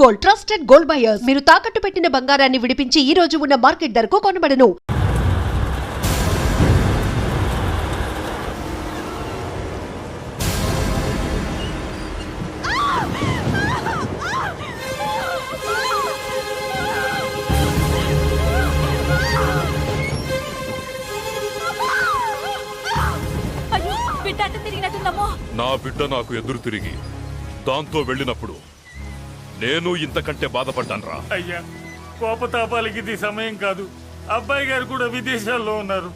Gold, trusted gold buyers. మీరు తాకట్టు పెట్టిన బంగారాన్ని విడిపించి ఈ రోజు ఉన్న మార్కెట్ ధరకు కొనబడను. నా బిడ్డ నాకు ఎదురు తిరిగి దాంతో వెళ్ళినప్పుడు నేను ఇంతకంటే బాధపడ్డాన్రా. అయ్యా, కోపతాపాలకి ఇది సమయం కాదు. అబ్బాయి గారు కూడా విదేశాల్లో ఉన్నారు.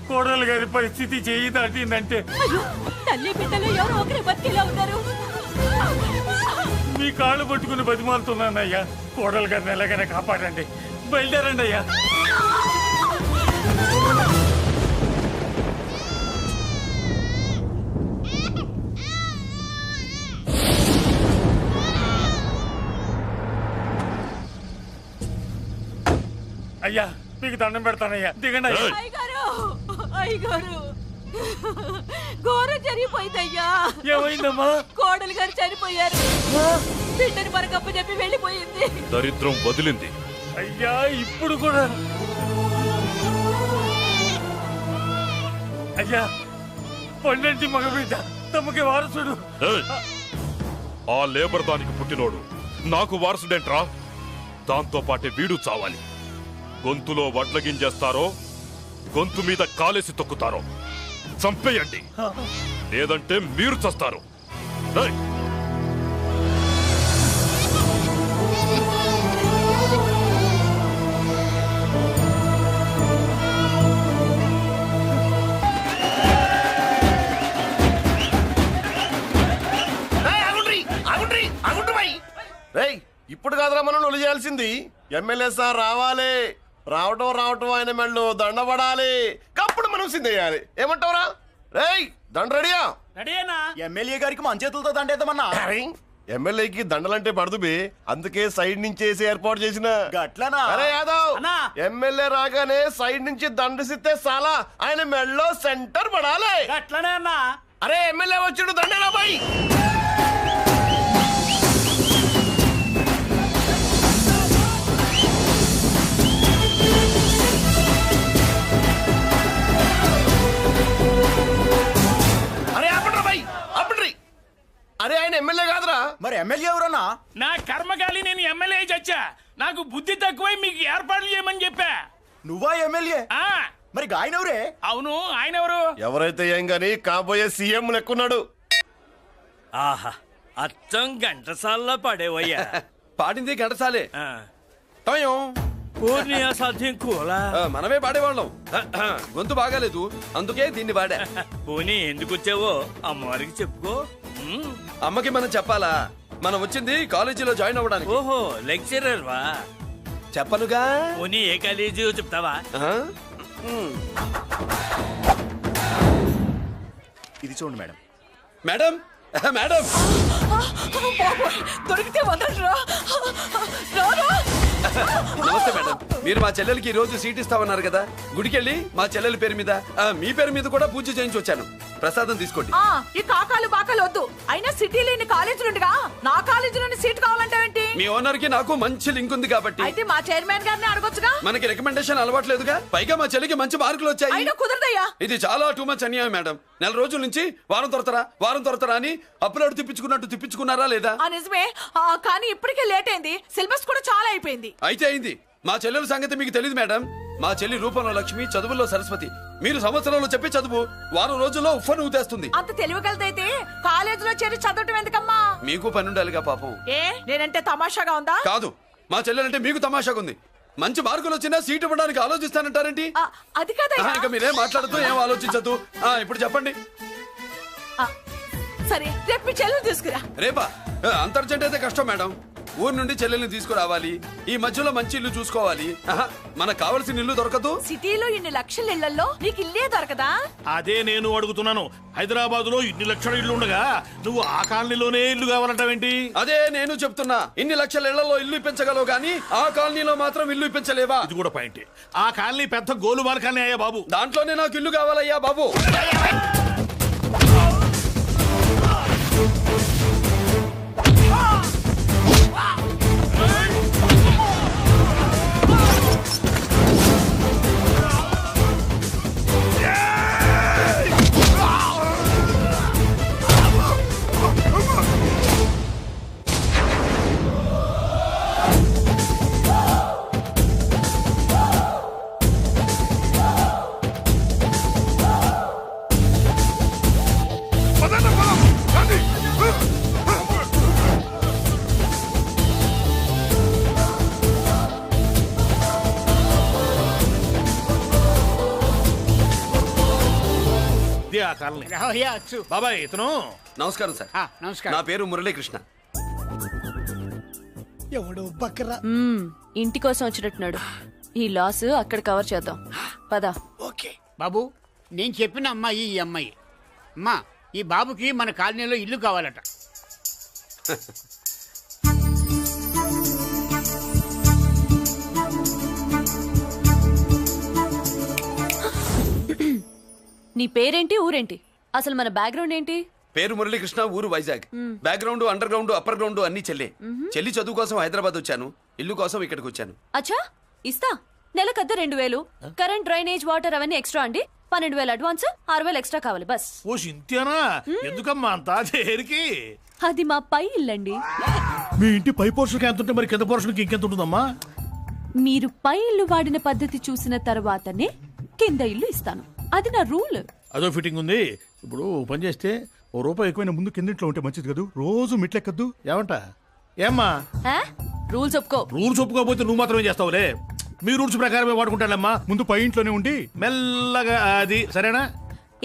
కోడలు గారి పరిస్థితి చేయి దాటిందంటే మీ కాళ్ళు పట్టుకుని బతిమాలుతున్నానయ్యా. కోడలు గారిని ఎలాగైనా కాపాడండి. బయలుదేరండి అయ్యా. అయ్యా, మీకు దండం పెడతానయ్యా, దిగండి అయ్యా. అయ్యగారు, ఘోరం జరిగిపోయిందయ్యా. ఏమైందమ్మా? కోడలు గారు చనిపోయారు. బిడ్డని మనకప్ప చెప్పి వెళ్ళిపోయింది. దరిద్రం వదిలింది. అయ్యా, ఇప్పుడు కూడా అయ్యా, పండంటి మగబిడ్డ తమకి వారసుడు. ఆ లేబర్ దానికి పుట్టినోడు నాకు వారసుడేంట్రా? దాంతో పాటే వీడు చావాలి. గొంతులో వడ్ల గింజేస్తారో గొంతు మీద కాలేసి తొక్కుతారో చంపేయండి, లేదంటే మీరు చస్తారు. ఇప్పుడు కాదురా మనం నొలి చేయాల్సింది. ఎమ్మెల్యే సార్ రావాలి. రావటం ఆయన మెళ్ళు దండపడాలి. కప్పుడు మనం సిద్ధేయాలి. ఏమంటావురా? రేయ్, దండ రెడీయా? రెడీనా? ఎమ్మెల్యే గారికి మన చేతులతో దండేద్దామన్నా. ఎమ్మెల్యేకి దండలంటే పడదు బే, అందుకే సైడ్ నుంచి వేసి ఏర్పాటు చేసిన. గట్లనా? అరే యాదవ్, ఎమ్మెల్యే రాగానే సైడ్ నుంచి దండసిస్తే చాలా ఆయన మెళ్ళో సెంటర్ పడాలి. అట్లనే అన్నా. అరే ఎమ్మెల్యే వచ్చాడు, దండేరా బాయ్. అరే ఆయన ఎమ్మెల్యే కాదురా. మరి ఎమ్మెల్యే ఎవరన్నా? నా కర్మగాలి, నేను ఎమ్మెల్యే చచ్చా. నాకు బుద్ధి తక్కువై మీకు ఏర్పాట్లు చేయమని చెప్పా. నువ్వా ఎమ్మెల్యే? మరి ఆయన ఎవరే? అవును, ఆయన ఎవరు? ఎవరైతే ఏం గాని కాబోయే సీఎం లెక్కున్నాడు. ఆహా, అచ్చం గంటసాల్లో పడేవయ్యా. పాడింది గంటసాలే. పూర్ణియా సాధ్యం కూలా మనమే పాడేవాళ్ళం. గొంతు బాగాలేదు, అందుకే దీన్ని పాడా. పోనీ ఎందుకు వచ్చావో అమ్మవారికి చెప్పుకో. అమ్మకి మనం చెప్పాలా? మనం వచ్చింది కాలేజీలో జాయిన్ అవ్వడానికి. ఓహో, లెక్చరర్ వా? చెప్పనుగా. పోనీ ఏ కాలేజీ చెప్తావా? ఇది చూడండి మేడం. మేడం, మేడం దొరికితే వదలరా. నమస్తే మేడం. మీరు మా చెల్లెలకి ఈ రోజు సీట్ ఇస్తామన్నారు కదా, గుడికెళ్ళి మా చెల్లెల పేరు మీద మీ పేరు మీద కూడా పూజ చేయించి వచ్చాను. ప్రసాదం తీసుకోండి. ఈ కాకాలు బాకాలు వద్దు. అయినా సిటీలో ఇన్ని కాలేజీలుండగా నా కాలేజీలోని సీట్ కావాలంటావేంటి? మీ ఓనర్ కి నాకు మంచి లింక్ ఉంది కాబట్టి. అయితే మా చైర్మన్ గారిని అడగొచ్చుగా. మనకి రికమెండేషన్ అలవాట్లేదుగా. పైగా మా చెల్లికి మంచి మార్కులు వచ్చాయి. అయినా కుదరదయ్యా. ఇది చాలా టూ మచ్ అన్యాయం మేడం. నెల రోజుల నుంచి వారం తొరతరా అని అప్లోడ్ తిప్పించుకున్నట్టు తిప్పించుకున్నారా లేదా? నిజమే, కానీ ఇప్పటికే లేట్ అయింది. సిలబస్ కూడా చాలా అయిపోయింది. అయితే అయింది. మా చెల్లెల సంగతి మీకు తెలియదు మేడం. మా చెల్లి రూపంలో లక్ష్మి, చదువుల్లో సరస్వతి. మీరు సంవత్సరంలో చెప్పే చదువు వారం రోజుల్లో ఉఫ్ఫను ఊదేస్తుంది. అంత తెలివిగలదైతే కాలేజీలో చేరి చదవటం ఎందుకమ్మా? మీకు పని ఉండాలిగా పాపం. నేనంటే తమాషాగా ఉందా? కాదు, మా చెల్లెలంటే మీకు తమాషాగా ఉంది. మంచి మార్కులు వచ్చినా సీట్ ఇవ్వడానికి ఆలోచిస్తానంటారేంటి? అది కదా. ఇంకా మీరేం మాట్లాడుతూ ఏం ఆలోచించద్దు. ఇప్పుడు చెప్పండి. సరే, రేపు మీ చెల్లెలు తీసుకురా. రేపా? అంత అర్జెంట్ అయితే కష్టం మేడం. ఊరు నుండి చెల్లెల్ని తీసుకురావాలి. ఈ మధ్యలో మంచి ఇల్లు చూసుకోవాలి. మనకు కావలసిన ఇల్లు దొరకదు. సిటీలో ఇన్ని లక్షల ఇళ్లలో నీకు ఇల్లే దొరకదా? అదే నేను అడుగుతున్నాను. హైదరాబాద్ లో ఇన్ని లక్షల ఇల్లు ఉండగా నువ్వు ఆ కాలనీలోనే ఇల్లు కావాలంటావేంటి? అదే నేను చెప్తున్నా. ఇన్ని లక్షల ఇళ్లలో ఇల్లు ఇప్పించగలవు కానీ ఆ కాలనీలో మాత్రం ఇల్లు ఇప్పించలేవా? ఇది కూడా పాయింట్. ఆ కాలనీ పెద్ద గోలుమాల కాలనీ అయ్యా బాబు. దాంట్లోనే నాకు ఇల్లు కావాలయ్యా బాబు. కాలనీ రావయ్యా అచ్చు. బాబాయ్ ఇతను నమస్కారం సార్. నమస్కారం. నా పేరు మురళీకృష్ణ. ఎవడు బక్కరా. ఇంటి కోసం వచ్చినట్టున్నాడు. ఈ లాస్ అక్కడ కవర్ చేద్దాం పద. ఓకే బాబు, నేను చెప్పిన అమ్మాయి ఈ అమ్మాయి. అమ్మా, ఈ బాబుకి మన కాలనీలో ఇల్లు కావాలట. నీ పేరేంటి, ఊరేంటి, అసలు మన బ్యాక్గ్రౌండ్ ఏంటి? పేరు మురళీకృష్ణ, ఊరు Vizag. Background, under ground, upper ground అన్ని చెల్లె. చెల్లి చదువు కోసం హైదరాబాద్ వచ్చాను, ఇల్లు కోసం ఇక్కడికి వచ్చాను. అచ్చా, ఇస్తా. నెలకద్ద 2000, కరెంట్, డ్రైనేజ్, వాటర్ అవన్నీ ఎక్స్ట్రా అండి. 12,000 అడ్వాన్స్, 6,000 ఎక్స్ట్రా కావాలి బస్. ఓ సింతేనా? ఎందుకమ్మా అంతా చేరికి? అది మా పై ఇల్లండి. మీ ఇంటి పై పోర్షన్కి ఎంత ఉంటే మరి కింద పోర్షన్కి ఇంకెంత ఉంటుందమ్మా? మీరు పై ఇల్లు వాడిన పద్ధతి చూసిన తర్వాతనే కింద ఇల్లు ఇస్తాను. అది నా రూల్. అదో ఫిట్టింగ్ ఉంది. ఇప్పుడు పని చేస్తే ₹1 ఎక్కువైనా ముందు కిందింట్లో ఉంటే మంచిది కదా, రోజు మిట్లెక్కద్దు. ఏమంటా? ఏమ్మా రూల్స్ ఒప్పుకో. రూల్స్ ఒప్పుకోకపోతే నువ్వు మాత్రమే చేస్తావులే. మీ రూల్స్ ప్రకారమే వాడుకుంటానమ్మా. ముందు పై ఇంట్లోనే ఉండి మెల్లగా అది, సరేనా?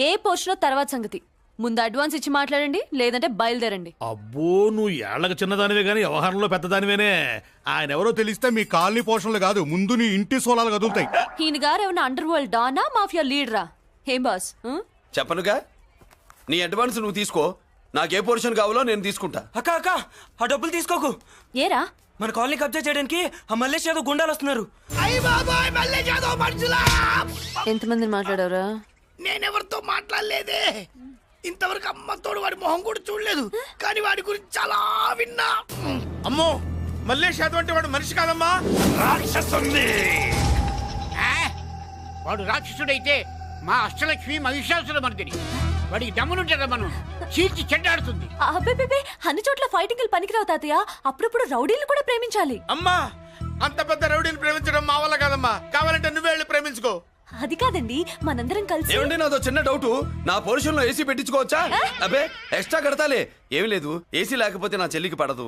ఏ పోర్షన్ తర్వాత సంగతి. ముందు అడ్వాన్స్ ఇచ్చి మాట్లాడండి, లేదంటే బయలుదేరండి. అబ్బో, నువ్వు ఏళ్ళకి చిన్నదానివే గానీ వ్యవహారంలో పెద్దదానివేనే. ఆయన ఎవరో తెలిస్తే మీ కాలనీ పోషణలు కాదు, ముందు నీ ఇంటి సోలాలు కదులుతాయి. ఈయన గారు ఏమన్నా అండర్ వరల్డ్ డానా, మాఫియా లీడరా? ఏం బాస్? చెప్పనుగా, నీ అడ్వాన్స్ నువ్వు తీసుకో. నాకే పోర్షన్ కావాలో నేను తీసుకుంటా. అక్క అక్క, ఆ డబ్బులు తీసుకోకు. ఏరా? మన కాలనీ కబ్జా చేయడానికి ఆ మల్లేష్ యాదవ్ గుండాలు వస్తున్నారు. ఎంతమందిని మాట్లాడారా? నేనెవరితో మాట్లాడలేదే. ఇంతవరకు అమ్మతోడు వాడి మొహం కూడా చూడలేదు, కానీ వాడి గురించి చాలా విన్నా. అమ్మో, మల్లేష్ యాదవ్ అంటే వాడు మనిషి కాదమ్మా, రాక్షసుంది. వాడు రాక్షసుడైతే మా అష్టలక్ష్మి మహిషాసుల మర్దిని. వాడికి దమ్మునుంటారా మనం చీల్చి చెడ్డాడుతుంది. అబ్బే, అన్ని చోట్ల ఫైటింగ్ పనికిరావు తాతయ్య. అప్పుడప్పుడు రౌడీలు కూడా ప్రేమించాలి. అమ్మా, అంత పెద్ద రౌడీని ప్రేమించడం మా వల్ల కాదమ్మా. కావాలంటే నువ్వే వెళ్ళి ప్రేమించుకో. అది కాదండి, మనందరం కలిసి. ఏమండి, నాదో చిన్న డౌట్. నా పోర్షన్ లో ఏసీ పెట్టించుకోవచ్చా? అబ్బే, ఎక్స్ట్రా కడతాలే. ఏమి లేదు, ఏసీ లేకపోతే నా చెల్లికి పడదు.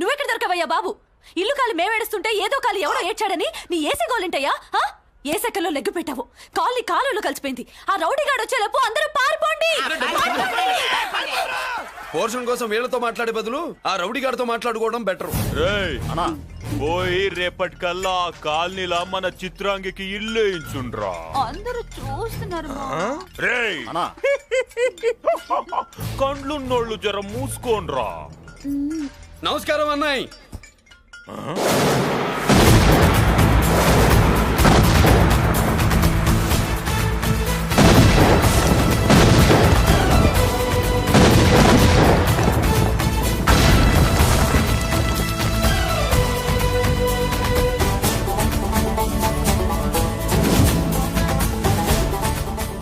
నువ్వెక్కడ దొరకవయ్యా బాబు? ఇల్లు కాలు మేమేడుస్తుంటే ఏదో కాలు ఎవడో ఏడ్చాడని నీ ఏసీ గోలింటయ్యా? ఏ సెకల్లో లెగ్గు పెట్టావు? కాలి కాలులో కలిసిపోయింది. ఆ రౌడీ గాడు వచ్చేలోపు అందరూ పారిపోండి. పోర్షన్ కోసం వీళ్ళతో మాట్లాడే బదులు ఆ రౌడీ గారితో మాట్లాడుకోవడం బెటర్. పోయి రేపటికల్లా ఆ కాలనీలా మన చిత్రాంగికి ఇల్లు ఇచ్చుండ్రా. అందరూ చూస్తున్నారు. రేయ్, కండ్లున్నోళ్ళు జర మూసుకోండ్రా. నమస్కారం అన్నాయ్.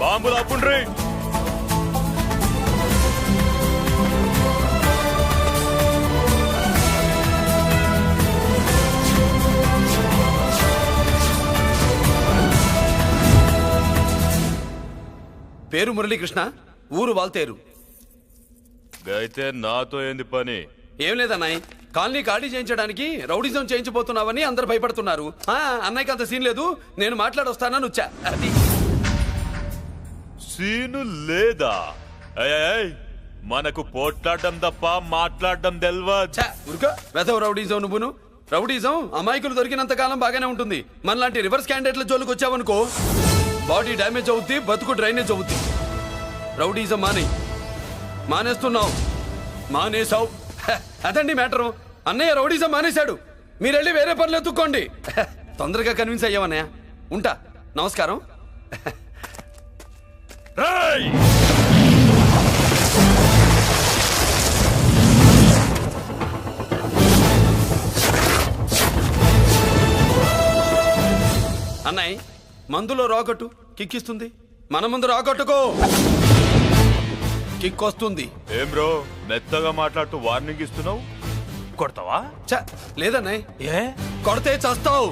బాంబులు ఆపుండ్రి. పేరు మురళీకృష్ణ, ఊరు వాల్తేరు. అయితే నాతో ఏంది పని? ఏం లేదన్నాయ్, కాలనీ ఖాళీ చేయించడానికి రౌడిజం చేయించబోతున్నావని అందరు భయపడుతున్నారు. అన్నయ్యకి అంత సీన్ లేదు, నేను మాట్లాడొస్తానని వచ్చా. అది సీను లేదా? మనకు పోట్లాడడం తప్ప మాట్లాడడం తెల్వా. ఉరుకో, వెధవ రౌడిజం నువ్వును. రౌడిజం అమాయకులు దొరికినంత కాలం బాగానే ఉంటుంది. మనలాంటి రివర్స్ క్యాండిడేట్ల జోలికి వచ్చావనుకో, బాడీ డ్యామేజ్ అవుద్ది, బతుకు డ్రైనేజ్ అవుద్ది. రౌడీజం మానేస్తున్నావు, మానేసావు. అదండి మ్యాటరు. అన్నయ్య రౌడీజం మానేశాడు, మీరెళ్ళి వేరే పనులు ఎత్తుక్కోండి. తొందరగా కన్విన్స్ అయ్యావన్నయ్య. ఉంటా, నమస్కారం. అన్నయ్య, మందులో రాకట్టు కిక్కిస్తుంది, మన ముందు రాకట్టుకో కిక్ వస్తుంది. ఏం బ్రో, మెత్తగా మాట్లాడుతూ వార్నింగ్ ఇస్తున్నావు? కొడతావా? లేదన్నయ్య. ఏ కొడితే చస్తావు.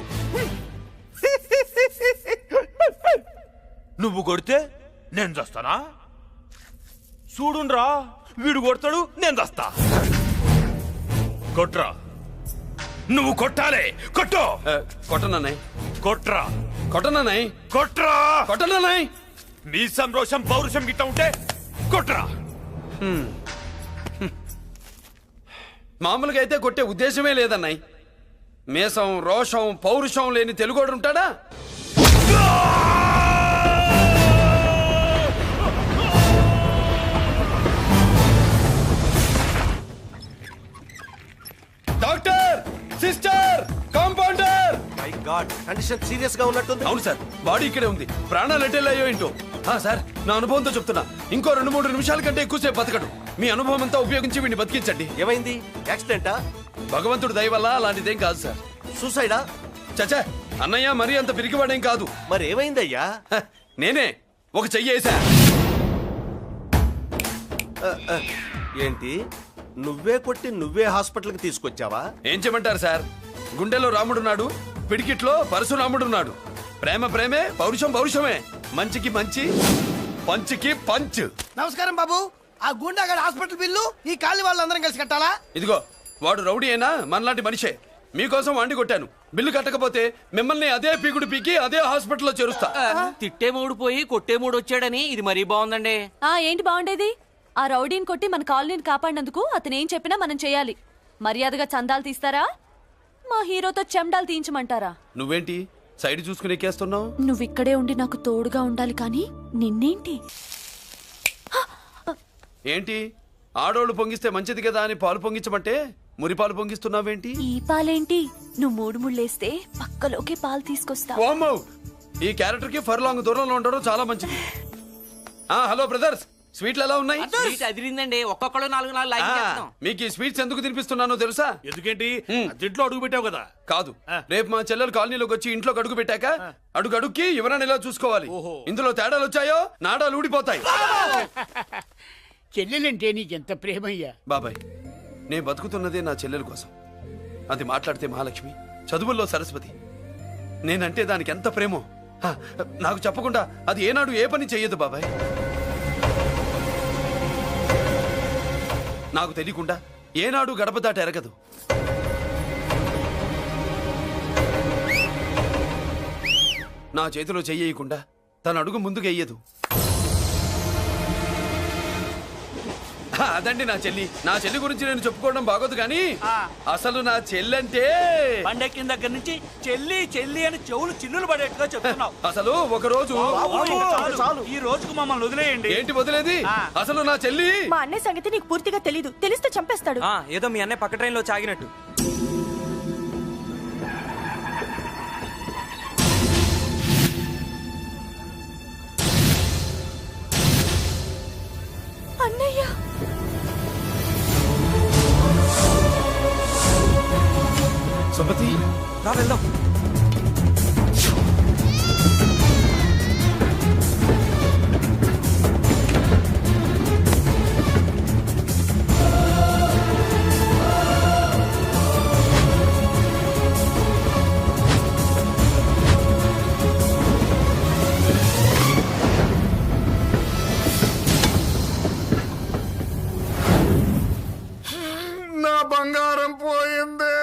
నువ్వు కొడితే నేను చస్తానా? చూడుండ్రా, వీడు కొడతాడు, నేను చస్తా. కొట్రా, నువ్వు కొట్టాలి. కొట్టు. కొట్టనన్నయ్య. కొట్రా. కొట్టనన్నయ్య. కొట్రా. కొట్టనన్నయ్య. మీసం రోషం పౌరుషం గిట్ట ఉంటే కొట్రా. మామూలుగా అయితే కొట్టే ఉద్దేశమే లేదన్నాయ్. మేషం రోషం పౌరుషం లేని తెలుగోడు ఉంటాడా? Doctor, sister, compounder. My God, condition serious గా ఉన్నట్టుంది. అవును సార్, బాడీ ఇక్కడే ఉంది. ప్రాణాలు ఎట్టెళ్ళాయో ఏంటో. సార్, నా అనుభవంతో చెప్తున్నా, ఇంకో 2-3 నిమిషాల కంటే ఎక్కువసేపు బతకడు. మీ అనుభవం అంతా ఉపయోగించి వీడిని బతికించండి. ఏమైంది? యాక్సిడెంటా? భగవంతుడు దయ వల్ల అలాంటిదేం కాదు సార్. సూసైడా? చచ్చా, అన్నయ్య మరీ అంత పిరికివాడేం కాదు. మరి ఏమైందయ్యా? నేనే ఒక చెయ్యి వేసా. ఏంటి, నువ్వే కొట్టి నువ్వే హాస్పిటల్కి తీసుకొచ్చావా? ఏం చేయమంటారు సార్, గుండెలో రాముడున్నాడు, పిడికిట్లో పరశురాముడున్నాడు. ప్రేమ ప్రేమే, పౌరుషం పౌరుషమే. మంచికి మంచి, పంచికి పంచ్. నమస్కారం బాబు. ఆ గుండాగడ్ హాస్పిటల్ బిల్లు ఈ కాలి వాళ్ళందరం కలిసి కట్టాలా? ఇదిగో, వాడు రౌడీ అయినా మనలాంటి మనిషే. మీకోసం వండి కొట్టాను. బిల్లు కట్టకపోతే మిమ్మల్ని అదే పీకుడు పీకి అదే హాస్పిటల్లో చేరుస్తా. తిట్టే మూడు పోయి కొట్టే మూడు వచ్చాడని ఇది మరీ బాగుందండి. ఏంటి బాగుండేది? ఆ రౌడీని కొట్టి మన కాలనీని కాపాడినందుకు అతను ఏం చెప్పినా మనం చేయాలి. మర్యాదగా చందాలు తీస్తారా, మా హీరోతో చెండాలు తీయించమంటారా? నువ్వేంటి సైడ్ చూసుకుని ఎక్కేస్తున్నావు? నువ్విక్కడే ఉండి నాకు తోడుగా ఉండాలి కానీ నిన్నేంటి? ఏంటి, ఆడోళ్ళు పొంగిస్తే మంచిది కదా అని పాలు పొంగించమంటే మురిపాలు పొంగిస్తున్నావేంటి? ఈ పాలేంటి? నువ్వు 3 ముళ్ళేస్తే పక్కలోకే పాలు తీసుకొస్తా. ఓమ్మో, ఈ క్యారెక్టర్ కి ఫర్ లాంగ్ దూరంలో ఉండడం చాలా మంచిది. హలో బ్రదర్స్, స్వీట్లు ఎలా ఉన్నాయి? స్వీట్ అదిరిందండి. ఒక్కొక్కడు 4 లైక్ చేస్తాం. మీకు ఈ స్వీట్స్ ఎందుకు తినిపిస్తున్నానో తెలుసా? ఎందుకేంటి, అదింట్లో అడుగు పెట్టావు కదా. కాదు, రేపు మా చెల్లెలు కాలనీలోకి వచ్చి ఇంట్లో అడుగు పెట్టాక అడుగుకి ఎవరైనా ఇలా చూసుకోవాలి. ఇందులో తేడాలు వచ్చాయో నాడాలు ఊడిపోతాయి. చెల్లెలంటే నీకెంత ప్రేమయ్యా? బాబాయ్, నేను బతుకుతున్నదే నా చెల్లెల కోసం. అది మాట్లాడితే మహాలక్ష్మి, చదువుల్లో సరస్వతి. నేనంటే దానికి ఎంత ప్రేమో నాకు చెప్పకుండా అది ఏనాడు ఏ పని చెయ్యదు బాబాయ్. నాకు తెలియకుండా ఏనాడు గడప దాట ఎరగదు. నా చేతిలో చెయ్యకుండా తన అడుగు ముందుకు వెయ్యదు. అదండి నా చెల్లి. నా చెల్లి గురించి నేను చెప్పుకోవడం బాగోదు కానీ అసలు నా చెల్లంటే పండెక్కిన దగ్గర నుంచి చెల్లి చెల్లి అని చెవులు చిల్లులు పడేట్టుగా చెప్తున్నావు. అసలు ఒక రోజు ఈ రోజుకు మమ్మల్ని వదిలేయండి. ఏంటి వదిలేది? అసలు నా చెల్లి. మా అన్నయ్య సంగతి నీకు పూర్తిగా తెలీదు. తెలిస్తే చంపేస్తాడు. ఏదో మీ అన్నయ్య పక్క ట్రైన్ లో చాగినట్టు. అన్నయ్య, సుమతి, రా వెళ్దాం. నా బంగారం పోయింది.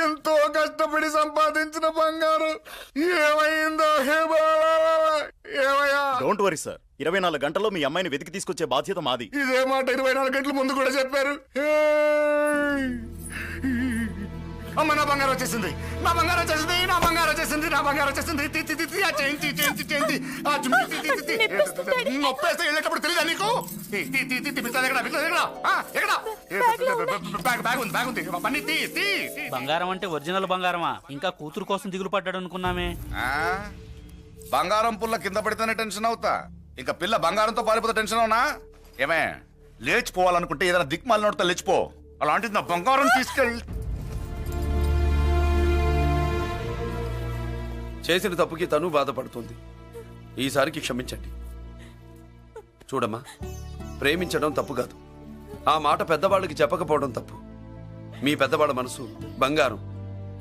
ఎంతో కష్టపడి సంపాదించిన బంగారం ఏమైందో? ఏమయ్యా? డోంట్ వరీ సార్, 24 గంటల్లో మీ అమ్మాయిని వెతికి తీసుకొచ్చే బాధ్యత మాది. ఇదే మాట 24 గంటల ముందు కూడా చెప్పారు. అమ్మ, నా బంగారం వచ్చేసింది, నా బంగారం వచ్చేసింది, నా బంగారం వచ్చేసింది, నా బంగారం వచ్చేసింది. నొప్పేస్తే వెళ్ళేటప్పుడు తెలియదా నీకు? బ్యాగ్ ఉంది, పని తీ. బంగారం అంటే ఒరిజినల్ బంగారమా? ఇంకా కూతురు కోసం దిగులు పడ్డాడు అనుకున్నామే. బంగారం పుల్ల కింద పడితేనే టెన్షన్ అవుతా, ఇంకా పిల్ల బంగారంతో పారిపోతే టెన్షన్ అవునా? ఏమే, లేచిపోవాలనుకుంటే ఏదైనా దిక్మాల నోడితే లేచిపో. అలాంటిది నా బంగారం తీసుకెళ్ళి. చేసిన తప్పుకి తను బాధపడుతుంది. ఈసారికి క్షమించండి. చూడమ్మా, ప్రేమించడం తప్పు కాదు, ఆ మాట పెద్దవాళ్ళకి చెప్పకపోవడం తప్పు. మీ పెద్దవాళ్ళ మనసు బంగారం,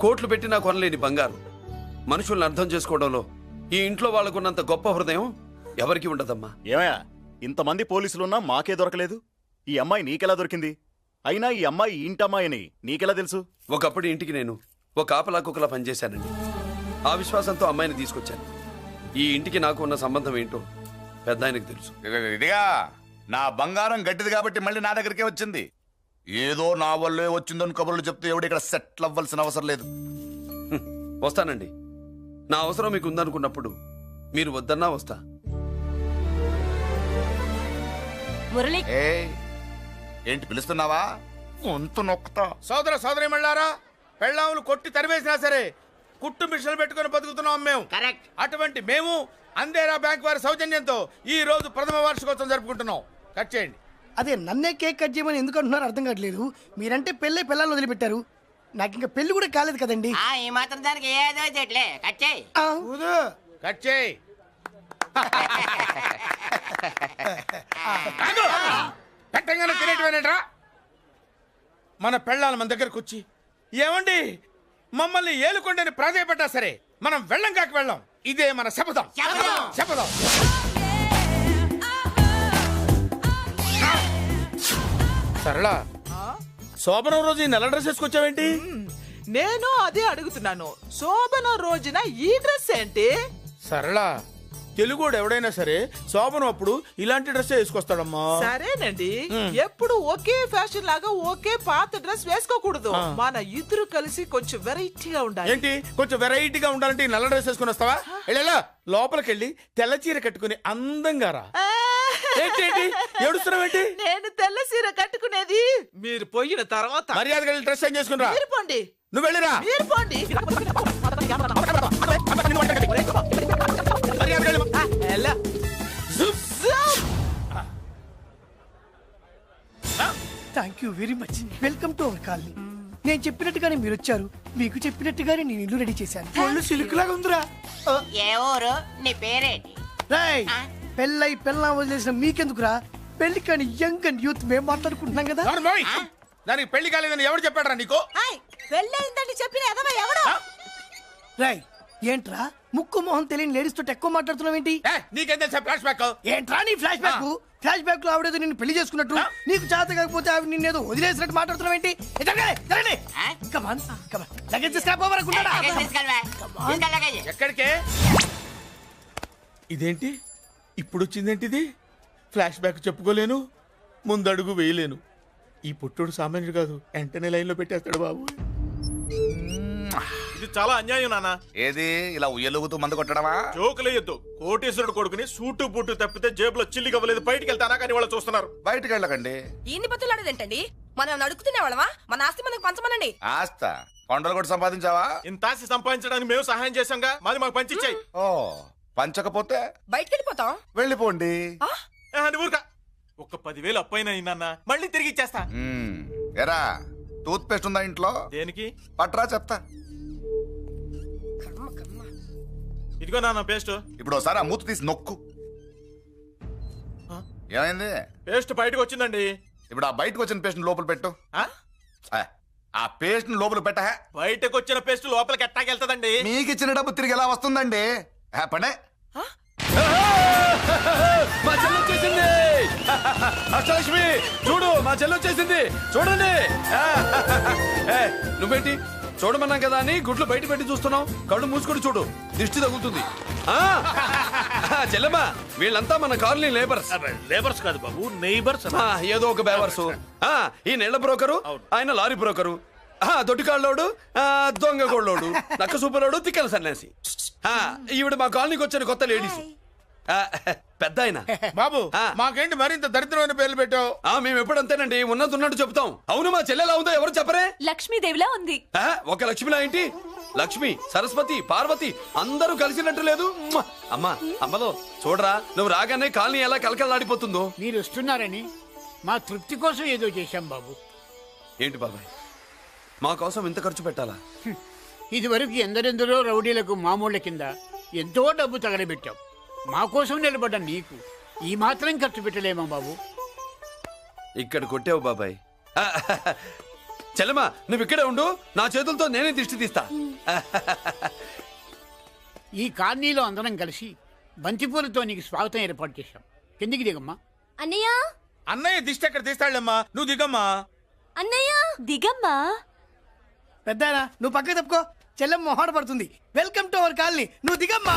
కోట్లు పెట్టినా కొనలేని బంగారం. మనుషుల్ని అర్థం చేసుకోవడంలో ఈ ఇంట్లో వాళ్ళకున్నంత గొప్ప హృదయం ఎవరికి ఉండదమ్మా. ఏమయ్యా, ఇంతమంది పోలీసులున్నా మాకే దొరకలేదు. ఈ అమ్మాయి నీకెలా దొరికింది? అయినా ఈ అమ్మాయి ఇంటమ్మాయి అని నీకెలా తెలుసు? ఒకప్పుడు ఇంటికి నేను ఒక ఆపలా కుక్కలా పనిచేశానండి. ఆ విశ్వాసంతో అమ్మాయిని తీసుకొచ్చాను. ఈ ఇంటికి నాకు ఉన్న సంబంధం ఏంటో పెద్ద ఆయనకు తెలుసు. ఇదిగా నా బంగారం గట్టిది కాబట్టి మళ్ళీ నా దగ్గరికే వచ్చింది. ఏదో నా వల్లే వచ్చిందని కబుర్లు చెప్తే ఎవడు ఇక్కడ సెటిల్ అవ్వాల్సిన అవసరం లేదు. వస్తానండి. నా అవసరం మీకు ఉందనుకున్నప్పుడు మీరు వద్దన్నా వస్తా. మురళి ఏంటి పిలుస్తున్నావా? వంతు నొక్కుతా. సోదర సోదరి మళ్ళారా, పెళ్ళాములు కొట్టి తరివేసినా సరే కుట్టు మిషన్లు పెట్టుకుని బతుకుతున్నాం మేము. కరెక్ట్. అటువంటి మేము అందేరా బ్యాంక్ వారి సౌజన్యంతో ఈ రోజు ప్రథమ వార్షికోత్సవం జరుపుకుంటున్నాం. కట్ చేయండి. అదే నన్నే కేక్ కట్ చేయమని ఎందుకు అంటున్నారో అర్థం కావట్లేదు. మీరంటే పెళ్ళై పిల్లల్ని వదిలిపెట్టారు, నాకు ఇంకా పెళ్లి కూడా కాలేదు కదండి. ఈ మాత్రం దానికి ఏదో చెట్లే కట్ చేయి. కట్ చేయి. పెట్టంగానే తినేటివేనేట్రా. మన పెళ్ళాలు మన దగ్గరకు వచ్చి ఏమండి మమ్మల్ని ఏలుకొండని ప్రాధాయపడ్డా సరే మనం వెళ్ళం కాక వెళ్ళం. ఇదే మన శపథం. శపథం. సరళ, శోభనం రోజు ఈ నల్ల డ్రెస్ వేసుకొచ్చావేంటి? నేను అదే అడుగుతున్నాను. శోభన రోజున ఈ డ్రెస్ ఏంటి? సరళ, తెలుగుడు ఎవడైనా సరే శోభనం అప్పుడు ఇలాంటి డ్రెస్ వేసుకొస్తాడమ్మా. సరేనండి, ఎప్పుడు ఒకే ఫ్యాషన్ లాగా ఒకే పాత డ్రెస్ వేసుకోకూడదు. మన ఇద్దరు కలిసి కొంచెం వెరైటీగా ఉండాలి. ఏంటి కొంచెం వెరైటీగా ఉండాలంటే నల్ల డ్రెస్ వేసుకుని వస్తావా? వెళ్ళా లోపలికెళ్ళి తెల్ల చీర కట్టుకుని అందంగా రా. ఏంటి ఏడుస్తున్నావేంటి? నేను తెల్ల చీర కట్టుకునేది మీరు పోయిన తర్వాత. మర్యాదగా వెళ్ళి డ్రెస్ చేంజ్ చేసుకుని రా. మీరు పోండి. నువ్వు వెళ్ళిరా. మీరు పోండి. Thank you very much. Welcome to our colony. నేను చెప్పినట్టుగానే మీరు వచ్చారు, మీకు చెప్పినట్టుగానే నేను ఇల్లు రెడీ చేశాను. ఒళ్ళు సిల్క్ లాగా ఉందిరా. ఏ ఊరు? నీ పేరేంటి? రాయ్, పెళ్ళై పెళ్ళా వదిలేసిన మీకెందుకురా? పెళ్లి కాని యంగ్ అండ్ యూత్ మేము మాట్లాడుకుంటున్నాం కదా. దానికి పెళ్లి కాలేదని ఎవరు చెప్పాడరా నీకు? పెళ్ళయిందని చెప్పిన ఎదవ ఎవడు? రాయ్, ఏంట్రా ముక్కు మొహం తెలియని లేడీస్ తోటి ఎక్కువ మాట్లాడుతున్నావు ఏంటి? నీకేం తెలుసా ఫ్లాష్ బ్యాక్? ఏంట్రా నీ ఫ్లాష్ బ్యాక్? ఫ్లాష్ బ్యాక్ లో ఆవిడేదో నిన్ను పెళ్లి చేసుకున్నట్టు, నీకు చేత కాకపోతే ఆవిడ నిన్నేదో వదిలేసినట్టు మాట్లాడుతున్నావు ఏంటి? ఎక్కడికే? ఇదేంటి ఇప్పుడు వచ్చిందేంటి? ఇది ఫ్లాష్ బ్యాక్ చెప్పుకోలేను, ముందడుగు వేయలేను. ఈ పుట్టుడు సామాన్యుడు కాదు, వెంటనే లైన్ లో పెట్టేస్తాడు బాబు. ఇది చాలా అన్యాయం నాన్న. ఏది ఇలా ఉయ్యలుగుతూ మందు కొట్టడమా? జోకులేయొద్దు. కోటేశ్వరుడు కొడుకుని సూటు బూటు తప్పితే జేబులో చిల్లి కవ్వలేదు, బయటికి వెళ్తానా కానీ వాళ్ళు చూస్తున్నారు. బయటికి వెళ్ళకండి. ఈయన్ని బతులాడేదేంటండి? మనం నడుకుతున్న వాళ్ళమా? మన ఆస్తి మనకు పంచమనండి. ఆస్త కొండలు కూడా సంపాదించావా? ఇంత ఆస్తి సంపాదించడానికి మేము సహాయం చేశాంగా, మాది మాకు పంచిచ్చాయి. ఓ, పంచకపోతే బయటికి వెళ్ళిపోతాం. వెళ్ళిపోండి. ఊరుకా. ఒక 10,000 అప్పైనా నాన్న, మళ్ళీ తిరిగి ఇచ్చేస్తా. ఎరా, టూత్ పేస్ట్ ఉందా ఇంట్లో? దేనికి? పట్రా చెప్తా. ఇదిగో నాన్న పేస్ట్. ఇప్పుడు ఒకసారి ఆ మూత తీసి నొక్కు. ఏమైంది? పేస్ట్ బయటకు వచ్చిందండి. ఇప్పుడు ఆ బయటకు వచ్చిన పేస్ట్ లోపల పెట్టు. ఆ పేస్ట్ లోపల పెట్ట. బయటకు వచ్చిన పేస్ట్ లోపలికి ఎట్టాకెళ్తదండి? మీకు ఇచ్చిన డబ్బు తిరిగి ఎలా వస్తుందండి? పడే. మా చెల్లి వచ్చేసింది. అష్టలక్ష్మి చూడు, మా చెల్లి వచ్చేసింది. చూడండి. నువ్వేంటి చూడమన్నాం కదా అని గుడ్లు బయట పెట్టి చూస్తున్నావు? కళ్ళు మూసుకొని చూడు, దిష్టి తగులుతుంది. చెల్లెమ్మా, వీళ్ళంతా మన కాలనీ లేబర్స్. లేబర్స్ కాదు బాబు, నైబర్స్. ఏదో ఒక బేవర్స్. ఈ నెల బ్రోకరు, ఆయన లారీ బ్రోకరు, దొడ్డికాళ్ళోడు, దొంగ గోళ్ళోడు, నక్క సూపరోడు, తిక్కల సన్యాసి. ఈవిడ మా కాలనీకి వచ్చిన కొత్త లేడీస్. పెద్ద ఆయన. బాబు, మాకేంటి మరింత దరిద్రమైన పేర్లు పెట్టావు? మేము ఎప్పుడంతేనండి, ఉన్నది ఉన్నట్టు చెప్తాం. అవును, మా చెల్లెలా ఉందో ఎవరు చెప్పరే? లక్ష్మీదేవిలా ఉంది. ఒక లక్ష్మిలా ఏంటి? లక్ష్మి, సరస్వతి, పార్వతి అందరూ కలిసినట్టు లేదు. అమ్మా, అమ్మలో చూడరా, నువ్వు రాగానే కాలనీ ఎలా కలకలాడిపోతుందో. మీరు వస్తున్నారని మా తృప్తి కోసం ఏదో చేశాం బాబు. ఏంటి బాబాయ్, మా కోసం ఇంత ఖర్చు పెట్టాలా? ఇదివరకు ఎందరెందరో రౌడీలకు మామూళ్ళ కింద ఎంతో డబ్బు తగలబెట్టాం. మా కోసం నిలబడ్డ నీకు ఈ మాత్రం ఖర్చు పెట్టలేమా బాబు? ఇక్కడ కొట్టావు బాబాయ్. చెల్లెమ్మా, నువ్వు ఇక్కడే ఉండు, నా చేతులతో నేనే దిష్టి తీస్తా. ఈ కాలనీలో అందరం కలిసి బంతిపూలతో నీకు స్వాగతం ఏర్పాటు చేశాం. కిందికి దిగమ్మా. అన్నయ్య. అన్నయ్య దిష్టి ఎక్కడ తీస్తాడమ్మా, నువ్వు దిగమ్మా. అన్నయ్య దిగమ్మా. పెద్దాయనా, నువ్వు పక్కకి తప్పుకో, చెల్లెమ్మ మొహాట పడుతుంది. వెల్కమ్ టు అవర్ కాలనీ, నువ్వు దిగమ్మా.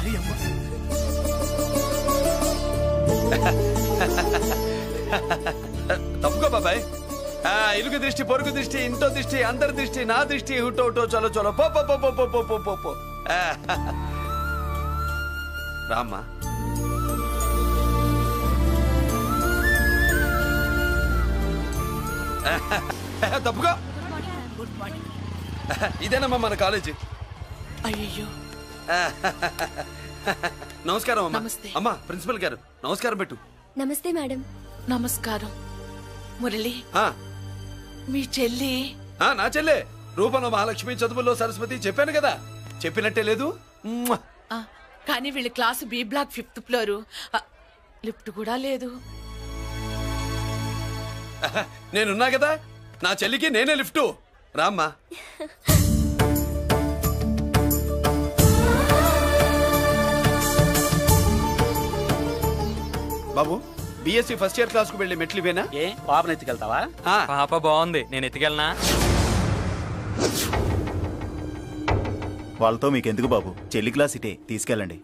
సారీ అమ్మా. తప్పుకో బాబాయ్. ఇరుగు దృష్టి, పొరుగు దృష్టి, ఇంటో దృష్టి, అందరి దృష్టి, నా దృష్టి, హుటో హుటో చలో చలో పో పో పో పో పో పో పో పో పో. రామ్మా. తప్పుకో. Good morning. ఇదేనమ్మా మన కాలేజీ. అయ్యో నమస్కారం అమ్మా. నమస్తే. అమ్మా ప్రిన్సిపల్ గారు నమస్కారం పెట్టు. నమస్తే మేడం. నమస్కారం. మురళి ఆ, మీ చెల్లి నా చెల్లె రూపంలో మహాలక్ష్మి, చదువుల్లో సరస్వతి. చెప్పాను కదా, చెప్పినట్టే లేదు. మ్మ్. కానీ వీళ్ళ class B block 5th floor. Lift కూడా లేదు. నేనున్నా కదా, నా చెల్లికి నేనే లిఫ్ట్. రామ్మా. బాబు, బిఎస్సి ఫస్ట్ ఇయర్ క్లాస్ కు వెళ్ళి మెట్లు ఇవేనా? ఏ పాపను ఎత్తుకెళ్తావా? పాప బాగుంది, నేను ఎత్తుకెళ్ళనా? వాళ్ళతో మీకెందుకు బాబు, చెల్లి క్లాస్ ఇటే, తీసుకెళ్ళండి.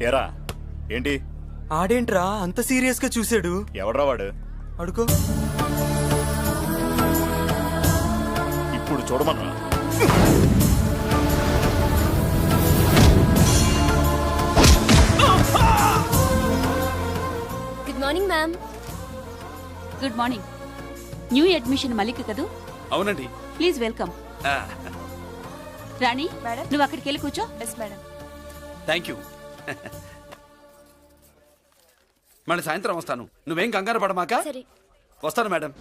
ఎరా ఏంటి? ఆడేంట్రా అంత సీరియస్ గా చూసాడు? ఎవడ్రా వాడు? అడుకో. ఇప్పుడు చూడమన్నా. Good morning ma'am. Good morning. New admission Malik కదూ? అవునండి. Please welcome. రాణి, నువ్వు అక్కడికి వెళ్ళి కూర్చో. Yes madam. Thank you. మళ్ళీ సాయంత్రం వస్తాను, నువ్వేం కంగారు పడమాక. వస్తాను మేడం.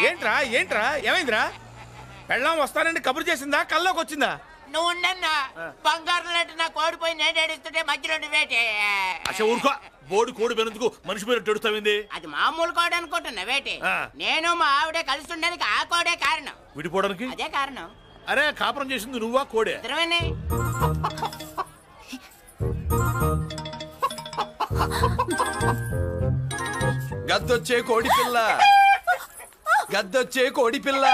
ఏంట్రా ఏంట్రా ఏమైందిరా? పెళ్ళాం వస్తానండి కబురు చేసిందా, కల్లోకి వచ్చిందా? నువ్వు ఉండన్నా బంగారం లాంటి నా కోడిపోయి నేను ఏడుస్తుంటే మధ్యలో నువ్వేటే. అసలు ఊరుకో, బోర్డు కోడి పెనందుకు మనిషి మీద తెడుస్తావింది. అది మామూలు కోడి అనుకుంటున్నా వేటే. నేను మా ఆవిడే కలిసి ఉండడానికి ఆ కోడే కారణం. విడిపోవడానికి అదే కారణం. అరే కాపురం చేసింది నువ్వా కోడే? ఇద్దరమేనే. గద్దొచ్చే కోడి పిల్ల, గద్దొచ్చే కోడి పిల్ల,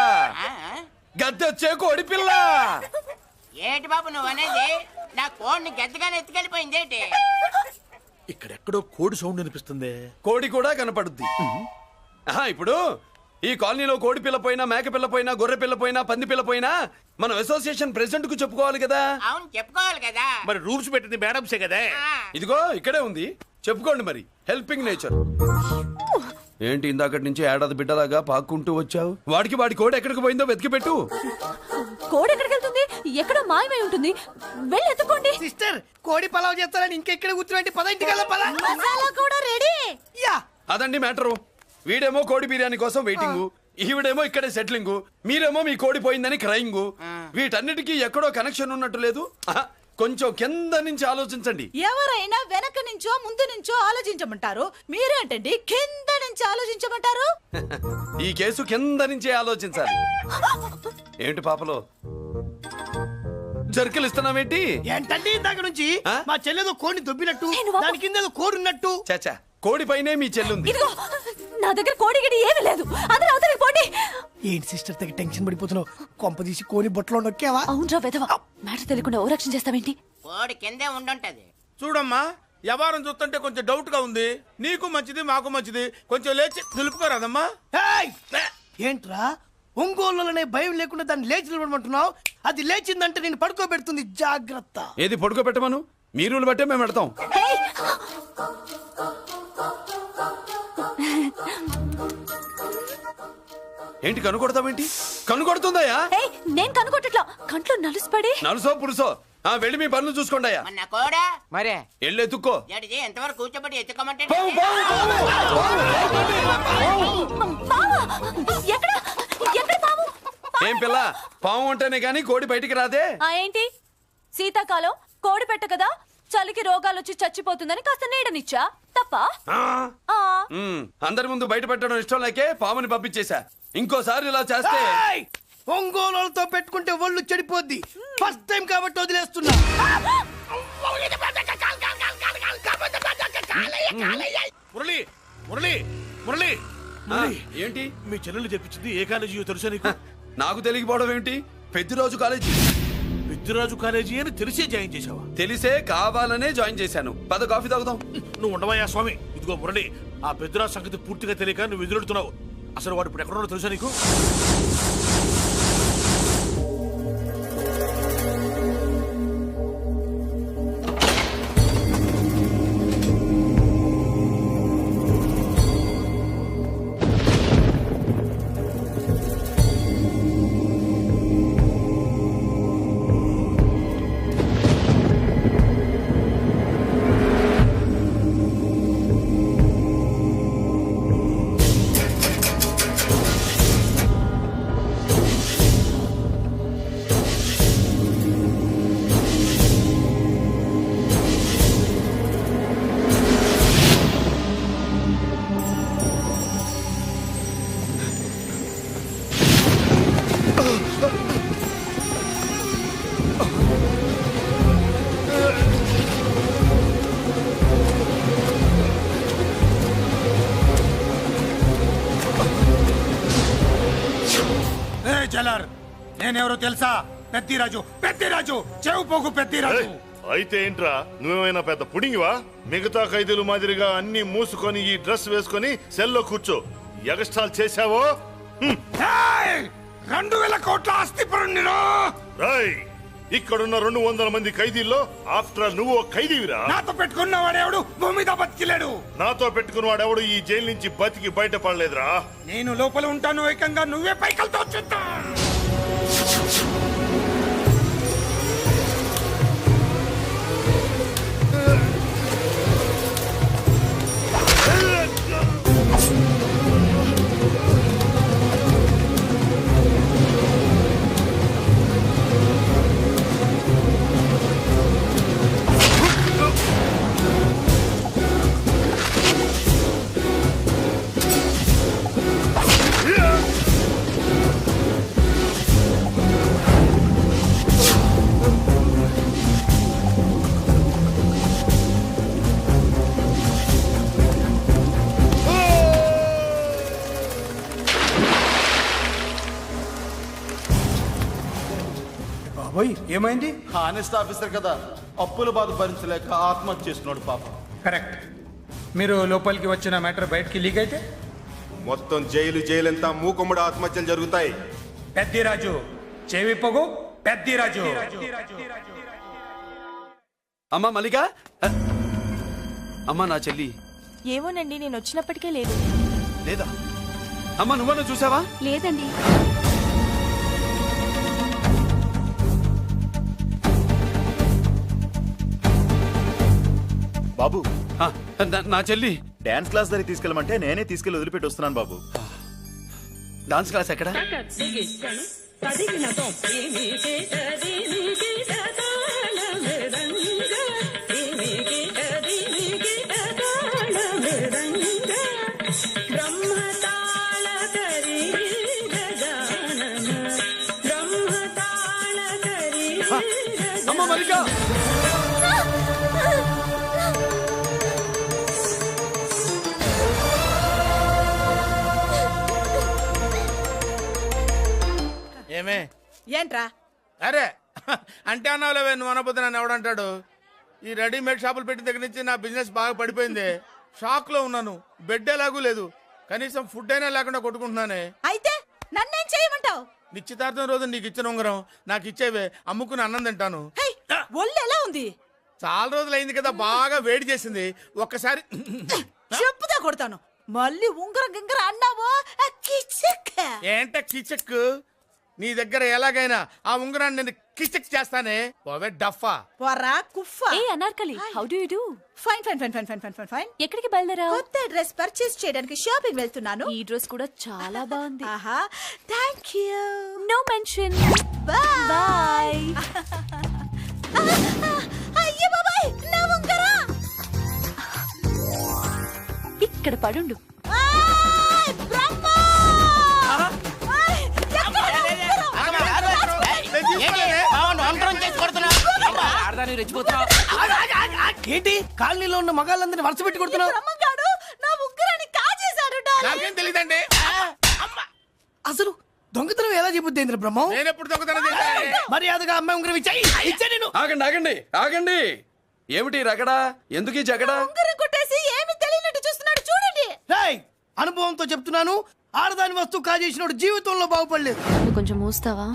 గద్దొచ్చే కోడి పిల్ల. ఏటి బాబు నువ్వు అనేది? నా కోడిని గద్దగానే ఎత్తుకెళ్ళిపోయింది ఏంటి? ఇక్కడెక్కడో కోడి సౌండ్ అనిపిస్తుంది. కోడి కూడా కనపడుద్ది. ఇప్పుడు ఈ కాలనీలో కోడి పిల్ల పోయినా, మేక పిల్ల పోయినా, గొర్రె పిల్ల పోయినా, పంది పిల్ల పోయినా మనం అసోసియేషన్ ప్రెసిడెంట్ కు చెప్పుకోవాలి కదా. అవును చెప్పుకోవాలి కదా. మరి రూల్స్ పెట్టింది మేడంసే కదా. ఇదిగో ఇక్కడే ఉంది, చెప్పుకోండి మరి. Helping nature. ఏంటి ఇందాకటి నుంచి ఏడాది బిడ్డలాగా పాక్కుంటూ వచ్చావు? వాడికి వాడి కోడి ఎక్కడికి పోయిందో వెతికి పెట్టు. కోడి ఎక్కడికి వెళ్తుంది? ఎక్కడో మాయమై ఉంటుంది, వెళ్ళి ఎత్తుకోండి. సిస్టర్, కోడి పలావ్ చేస్తారని ఇంకెక్కడ కూర్చోండి. పద ఇంటికి వెళ్దాం, పద. మసాలా కూడా రెడీ. యా, అదండి మ్యాటరు. వీడేమో కోడి బిర్యానీ కోసం వెయిటింగ్, ఈవిడేమో ఇక్కడే సెటిలింగ్, మీరేమో మీ కోడి పోయిందని క్రయింగ్. వీటన్నిటికీ ఎక్కడో కనెక్షన్ ఉన్నట్టు లేదు. కొంచెం కింద నుంచి ఆలోచించండి. ఎవరైనా వెనక నుంచో ముందు నుంచో ఆలోచించమంటారు, మీరేంటండి కింద నుంచి ఆలోచించమంటారు? ఈ కేసు కింద నుంచే ఆలోచించాలి. ఏంటి పాపలో జర్కలు ఇస్తున్నావేంటి? ఏంటంటే ఇందాక నుంచి మా చెల్లెదో కోడిని దొబ్బినట్టు, దాని కింద ఏదో కోడి ఉన్నట్టు. చాచా, కోడి పైనే మీ చెల్లుంది. నా దగ్గర కోడి గిడి ఏమీ లేదు. అందరూ అవతలికి పోండి. ఏంటి సిస్టర్ తెగ టెన్షన్ పడిపోతున్నావు? కొంప తీసి కోడి బొట్టలో నొక్కావా? అవునరా వెధవ, మ్యాటర్ తెలియకుండా ఓ రక్షణ చేస్తావేంటి? కోడి కిందే ఉండుంటది. చూడమ్మా, వ్యవహారం చూస్తుంటే కొంచెం డౌట్ గా ఉంది. నీకు మంచిది, మాకు మంచిది. కొంచెం లేచి నిలుపుకోరాదమ్మా. ఏంట్రా ఒంగోలులోనే భయం లేకుండా దాన్ని లేచి నిలబడమంటున్నావు? అది లేచిందంటే నేను పడుకోబెడుతుంది, జాగ్రత్త. ఏది పడుకోబెట్టమను? మీ రూల్ బట్టే మేము పెడతాం. ఏంటి కనుకొడతావేంటి? కనుకొడుతుందయ్యా? నేను కనుకొట్టట్లా, కంట్లో నలుసుపడి. నలుసో పురుసో వెళ్ళి మీ పనులు చూసుకోండి అయ్యా. మరే ఎల్లు ఎత్తుక్కో. ఎంతవరకు కూర్చోబెట్టి ఎత్తుకోమంటే ఏం పిల్ల, పాము అంటేనే గాని కోడి బయటికి రాదే? ఏంటి శీతాకాలం కోడి పెట్ట కదా, చలికి రోగాలు వచ్చి చచ్చిపోతుందని కాస్త నీడనిచ్చా, తప్ప? అందరి ముందు బయట పెట్టడం ఇష్టం లేకే పాముని పంపించేశా. ఇంకోసారి ఇలా చేస్తే ఒంగోలుతో పెట్టుకుంటే ఒళ్ళు చెడిపోద్ది. ఫస్ట్ టైం కాబట్టి వదిలేస్తున్నా. మురళి మురళి మురళి ఏంటి మీ చెల్లెలు చెప్పించింది ఏ కాలేజీ తెలుసా నీకు? నాకు తెలియకపోవడం ఏంటి? పెద్దిరాజు కాలేజీ. పెద్దిరాజు కాలేజీ అని తెలిసే జాయిన్ చేసావా? తెలిసే కావాలనే జాయిన్ చేశాను. పద కాఫీ తాగుదాం. నువ్వు ఉండవయ్యా స్వామి. ఇదిగో మురళి, ఆ పెద్దిరాజు సంగతి పూర్తిగా తెలియక నువ్వు ఎదురెడుతున్నావు. అసలు వాడు ఇప్పుడు ఎక్కడున్నాడో తెలుసా నీకు? నేనెవరో తెలుసా? పెద్దిరాజు, పెద్దిరాజు, చెవు పోగు పెద్దిరాజు. అయితే ఏంట్రా, నువ్వేమైనా పెద్ద పుడింగివా? మిగతా ఖైదీలు మాదిరిగా అన్ని మూసుకొని ఈ డ్రెస్ వేసుకొని సెల్లో కూర్చో. ఎగస్ట్రాల్ చేశావో 2000 కోట్ల ఆస్తిపరుణ్ణిరో. ఇక్కడున్న 200 మంది ఖైదీల్లో ఆఫ్టర్ నువ్వు ఒక ఖైదీవిరా. నాతో పెట్టుకున్నవాడెవడు భూమి మీద బతికిలేడు. నాతో పెట్టుకున్నవాడెవడు ఈ జైలు నుంచి బతికి బయటపడలేదురా. నేను లోపల ఉంటాను, ఏకంగా నువ్వే పైకలతో చూద్దా. ఏమైంది? హానెస్ట్ ఆఫీసర్ కదా, అప్పుల బాధ భరించలేక ఆత్మహత్య చేసుకున్నాడు పాప. కరెక్ట్. మీరు లోపలికి వచ్చిన మ్యాటర్ బయటికి లీక్ అయితే మొత్తం జైలు అంతా మూకుమ్మడి ఆత్మహత్యలు జరుగుతాయి. పెద్దిరాజు చెవి పొగు, పెద్దిరాజు. అమ్మా మల్లిక, అమ్మా నా చెల్లి. ఏమోనండి, నేను వచ్చినప్పటికే లేదు. లేదా? అమ్మా నువ్వన్నా చూసావా? లేదండి. బాబు, నా చెల్లి డాన్స్ క్లాస్ దగ్గర తీసుకెళ్ళమంటే నేనే తీసుకెళ్ళి వదిలిపెట్టి వస్తున్నాను బాబు. డాన్స్ క్లాస్ ఎక్కడ? అమ్మ మల్లిక, ఏమే ఏంట్రా? అరే అంటే అన్నావులేవే, నువ్వు అనబోద్దు నన్ను ఎవడంటాడు. ఈ రెడీమేడ్ షాపులు పెట్టిన దగ్గర నుంచి నా బిజినెస్ బాగా పడిపోయింది. షాక్ లో ఉన్నాను. బెడ్ ఎలాగూ లేదు. కనీసం ఫుడ్ అయినా లేకుండా కొట్టుకుంటున్నానే. అయితే నన్నేం చేయమంటావు? నిశ్చితార్థం రోజు నీకు ఇచ్చిన ఉంగరం నాకు ఇచ్చేవే, అమ్ముకుని అన్నం తింటాను. ఒళ్ళు ఎలా ఉంది? చాలా రోజులు అయింది కదా, బాగా వేడి చేసింది. ఒక్కసారి చెప్పుదా కొడతాను. మళ్ళీ ఉంగరం గింగర అన్నావో ఏంట కిచక్? నీ దగ్గర ఎలాగైనా ఆ ఉంగరాన్ని నేను కిచక్ చేస్తానే. పోవే డఫా. పోరా కుఫా. ఏ Anarkali, how do you do? Fine fine fine fine fine fine fine fine. ఎక్కడికి బయలుదేరావు? కొత్త డ్రెస్ పర్చేస్ చేయడానికి షాపింగ్ వెళ్తున్నాను. ఈ డ్రెస్ కూడా చాలా బాగుంది. ఆహా, thank you. No mention. Bye bye. అయ్యో బాబాయ్, నా ఉంగరం ఇక్కడ పడుండు. ఏంటి కాలనీలో ఉన్న మగాళ్ళందరినీ వరుస పెట్టి కొడుతున్నావు? నా ఉంగరాన్ని కాజేశాడు. నాకేం తెలియదండి. అసలు దొంగతనం ఎలా చెబుద్ది బ్రహ్మం? నేను ఎప్పుడు దొంగతనం చేశాను? మర్యాదగా అమ్మాయి ఉంగరం ఇచ్చాయి. ఆగండి ఆగండి ఆగండి. ఏమిటి రగడా? ఎందుకు ఈ జగడా? ఉంగరం కొట్టేసి ఏమి తెలియనట్టు చూస్తున్నాడు చూడండి. రేయ్, అనుభవంతో చెప్తున్నాను, ఆడదాని వస్తువు కాజేసినోడు జీవితంలో బాగుపడలేదు. కొంచెం మూస్తావా?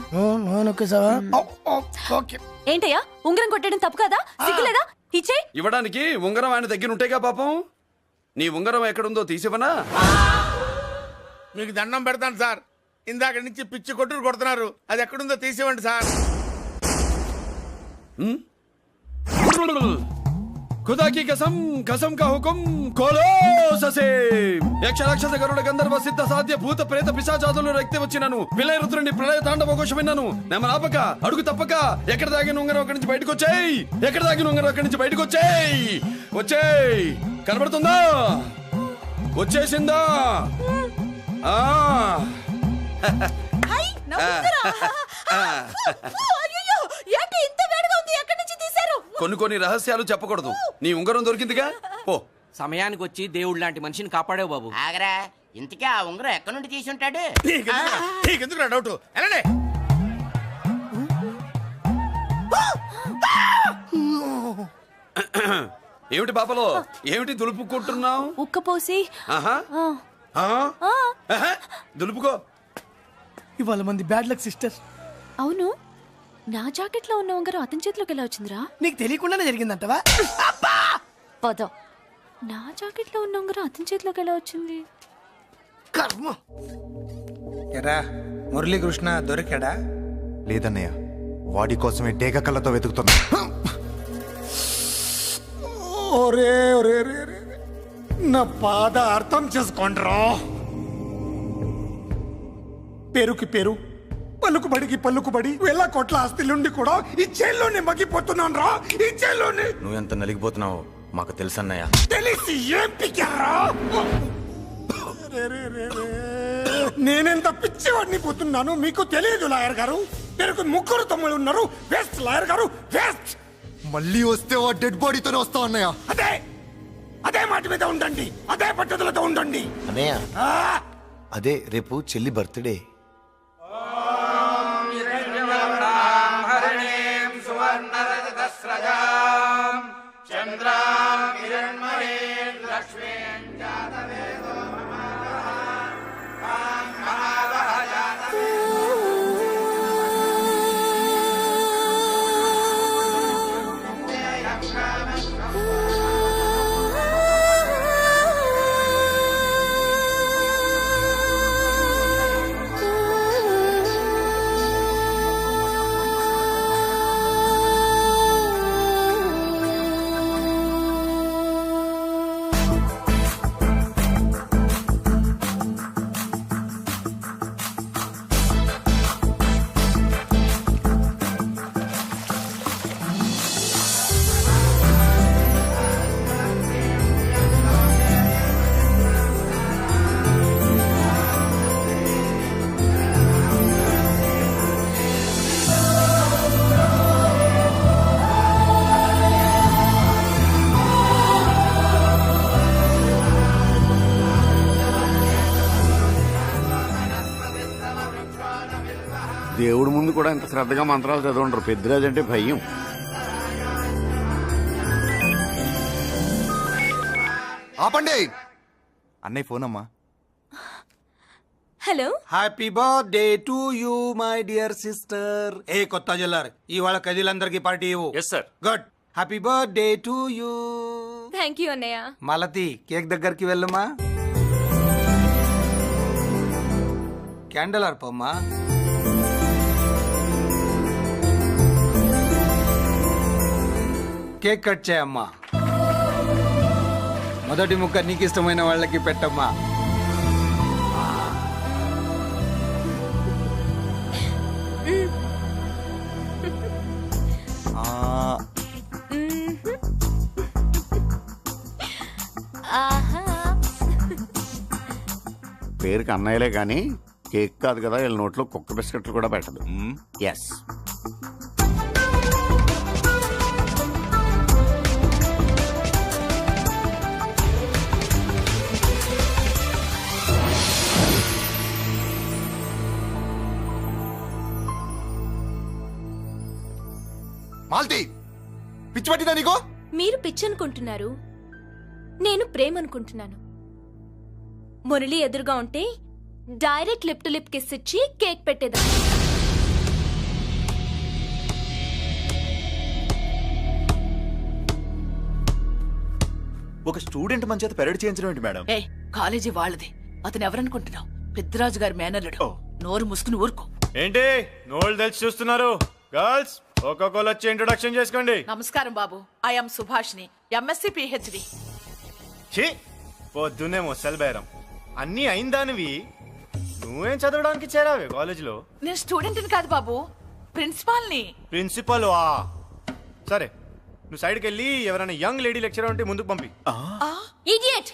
ఏంటయ్యా, ఉంగరం కొట్టడం తప్పు కదా? సిగ్గులేదా? ఇచ్చేయ్. ఇవ్వడానికి ఉంగరం ఆయన దగ్గర ఉంటేగా పాపం. నీ ఉంగరం ఎక్కడుందో తీసివనా? మీకు దండం పెడతాను సార్, ఇందాక నుంచి పిచ్చి కొట్టుడు కొడుతున్నారు. అది ఎక్కడుందో తీసివ్వండి సార్. खुदा की कसम, कसम का हुकुम खोलो ससे. యక్ష రాక్షస గరుడ గంధర్వ సిద్ధ సాధ్య భూత ప్రేత పిశాచాదులను రక్తి వచ్చినాను. విలయ రుద్రుని ప్రళయ తాండవ ఘోష విన్నాను. నెమలాపక అడుగు తప్పక ఎక్కడ దాగిన ఉంగరం అక్కడి నుంచి బయటకు వచ్చేయ్. ఎక్కడ దాగిన ఉంగరం అక్కడి నుంచి బయటకు వచ్చేయ్. వచ్చేయ్. కనబడుతుందా? వచ్చేసిందా? ఏంటి ఇంత వేడిగా ఉంది? ఎక్కడి నుంచి తీశారు? కొన్ని రహస్యాలు చెప్పకూడదు. నీ ఉంగరం దొరికిందిగా. ఓ సమయానికి వచ్చి దేవుడు లాంటి మనిషిని కాపాడావు బాబు. ఆగరా, ఇంతకీ ఆ ఉంగరం ఎక్కడి నుండి తీసి ఉంటాడు? నీకెందుకు డౌట్? ఎలానే ఏమిటి పాపలో, ఏమిటి దులుపుకుంటున్నావు? ఉక్కపోసి. దులుపుకో. ఇవాళ మంది బ్యాడ్ లక్ సిస్టర్. అవును, నా జాకెట్ లో ఉన్న ఉంగరం అతని చేతిలోకి ఎలా వచ్చిందిరా? నీకు తెలియకుండానే జరిగిందంటవా? పద. నా జాకెట్ లో ఉన్న ఉంగరం అతని చేతిలోకి ఎలా వచ్చింది? కర్మ. ఎరా మురళీకృష్ణ దొరికాడా? లేదన్నయ్య, వాడి కోసమే డేగ కళ్ళతో వెతుకుతున్నా. ఒరే ఒరే నా బాధ అర్థం చేసుకోండ్రా. పేరుకి పేరు, పలుకుబడికి పలుకుబడి, వేల కోట్ల ఆస్తిలుండి కూడా ఈ జైల్లోనే మగ్గిపోతున్నాను రా. ఈ జైల్లోనే. నువ్వు ఎంత నలిగిపోతున్నావో మాకు తెలుసన్నయ్య. తెలిసి ఏం పిక్కారా? నేనెంత పిచ్చివాడిని పోతున్నాను మీకు తెలియదు లాయర్ గారు. పేరుకు ముగ్గురు తమ్ముళ్ళు ఉన్నారు. వేస్ట్ లాయర్ గారు, వేస్ట్. మళ్ళీ వస్తే ఆ డెడ్ బాడీతోనే వస్తావు అన్నయ్య. అదే మాట మీద ఉండండి, అదే పట్టుదలతో ఉండండి అన్నయ్య. అదే రేపు చెల్లి బర్త్డే. దేవుడి ముందు కూడా ఇంత శ్రద్ధగా మంత్రాలు చదవంటారు. పెద్దరాజు అంటే భయం. ఆపండి. అన్నయ్య ఫోన్ అమ్మా. Hello. Happy birthday to you my dear sister. ఏ కొత్త జిల్లార్ ఇవాళ కదిలందరికీ పార్టీ ఇవ్వు. Yes sir. Good. Happy birthday to you. Thank you అన్నయ్య. మలతి కేక్ దగ్గరికి వెళ్ళమ్మా. క్యాండల్ ఆర్పమ్మా. కేక్ కట్ చేయమ్మా. మొదటి ముక్క నీకు ఇష్టమైన వాళ్ళకి పెట్టమ్మా. పేరుకి అన్నయ్యలే కానీ కేక్ కాదు కదా, వీళ్ళ నోట్లో కుక్క బిస్కెట్లు కూడా పెట్టదు. ఎస్. మాల్తి పిచ్చి పట్టిందా నీకు? మీరు పిచ్చి అనుకుంటున్నారు, నేను ప్రేమ అనుకుంటున్నాను. మురళి ఎదురుగా ఉంటే direct lip to lip kiss ఇచ్చి కేక్ పెట్టేదా. ఒక స్టూడెంట్ మన చేత పెరడ్ చేయించడం ఏంటి మేడం? ఏ కాలేజీ వాళ్ళది, అతను ఎవరనుకుంటున్నావు? పెద్దరాజు గారి మేనల్లుడు. నోరు ముసుకుని ఊరుకో. ఏంటి నోళ్ళు తెలిసి చూస్తున్నారు? గర్ల్స్ ఒక్కొక్కరు వచ్చి ఇంట్రొడక్షన్ చేసుకోండి. నమస్కారం బాబు, ఐఎమ్ సుభాష్ని, ఎంఎస్సి పిహెచ్డి. ఛీ, పొద్దున్నే ముసలి బేరం అన్నీ అయిందానివి. నువ్వేం చదవడానికి చేరావే కాలేజీలో? నేను స్టూడెంట్ని కాదు బాబు, ప్రిన్సిపాల్ని. ప్రిన్సిపల్ వా? సరే, నువ్వు సైడ్కి వెళ్ళి ఎవరైనా యంగ్ లేడీ లెక్చరర్ ఉంటే ముందుకు పంపి. ఇడియట్!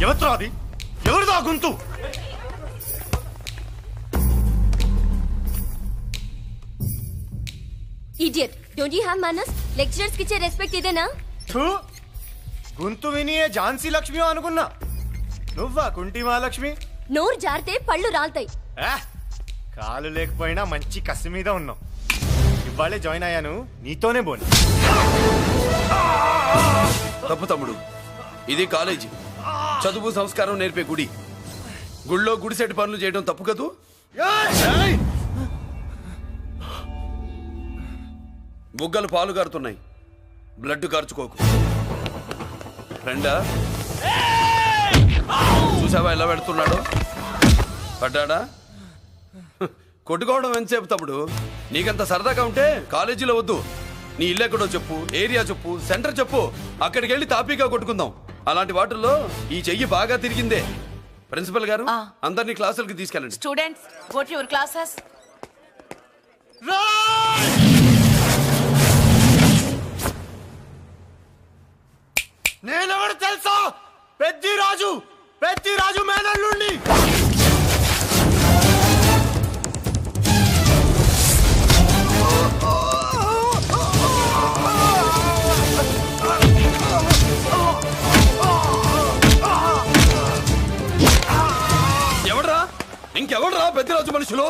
ఎవరితో అది? ఎవరిదో గుంతు? ఇడియట్! డోంట్ యు హావ్ మనస్? లెక్చరర్స్ కి ఇచ్చే రెస్పెక్ట్ ఇదేనా? గుంతు విని ఝాన్సీ లక్ష్మి అనుకున్నా. నువ్వా కుంటి మహాలక్ష్మి? నోరు జారితే పళ్ళు రాల్తాయి. కాలు లేకపోయినా మంచి కసి మీద ఉన్నావు. ఇవాళే జాయిన్ అయ్యాను, నీతోనే బోని. తప్పు తమ్ముడు, ఇది కాలేజీ, చదువు సంస్కారం నేర్పే గుడి. గుళ్ళో గుడిసెట్టి పనులు చేయడం తప్పు కదూ? బుగ్గలు పాలు గారుతున్నాయి, బ్లడ్ కార్చుకోకు. ఫ్రెండా, చూసావా ఎలా పెడుతున్నాడు? పడ్డాడా? కొట్టుకోవడం ఎంతసేపు తమ్ముడు? నీకంత సరదాగా ఉంటే కాలేజీలో వద్దు. నీ ఇల్లు ఎక్కడో చెప్పు, ఏరియా చెప్పు, సెంటర్ చెప్పు, అక్కడికి వెళ్ళి తాపీగా కొట్టుకుందాం. అలాంటి వాటిల్లో ఈ చెయ్యి బాగా తిరిగిందే. ప్రిన్సిపల్ గారు, అందరినీ క్లాసులకి తీసుకెళ్ళండి. Students, go to your classes. నేనెవరు తెలుసా? పెద్దిరాజు, పెద్దిరాజు మేనల్లుండి. ఎవడ్రా? ఇంకెవడ్రా పెద్దిరాజు మనుషులు?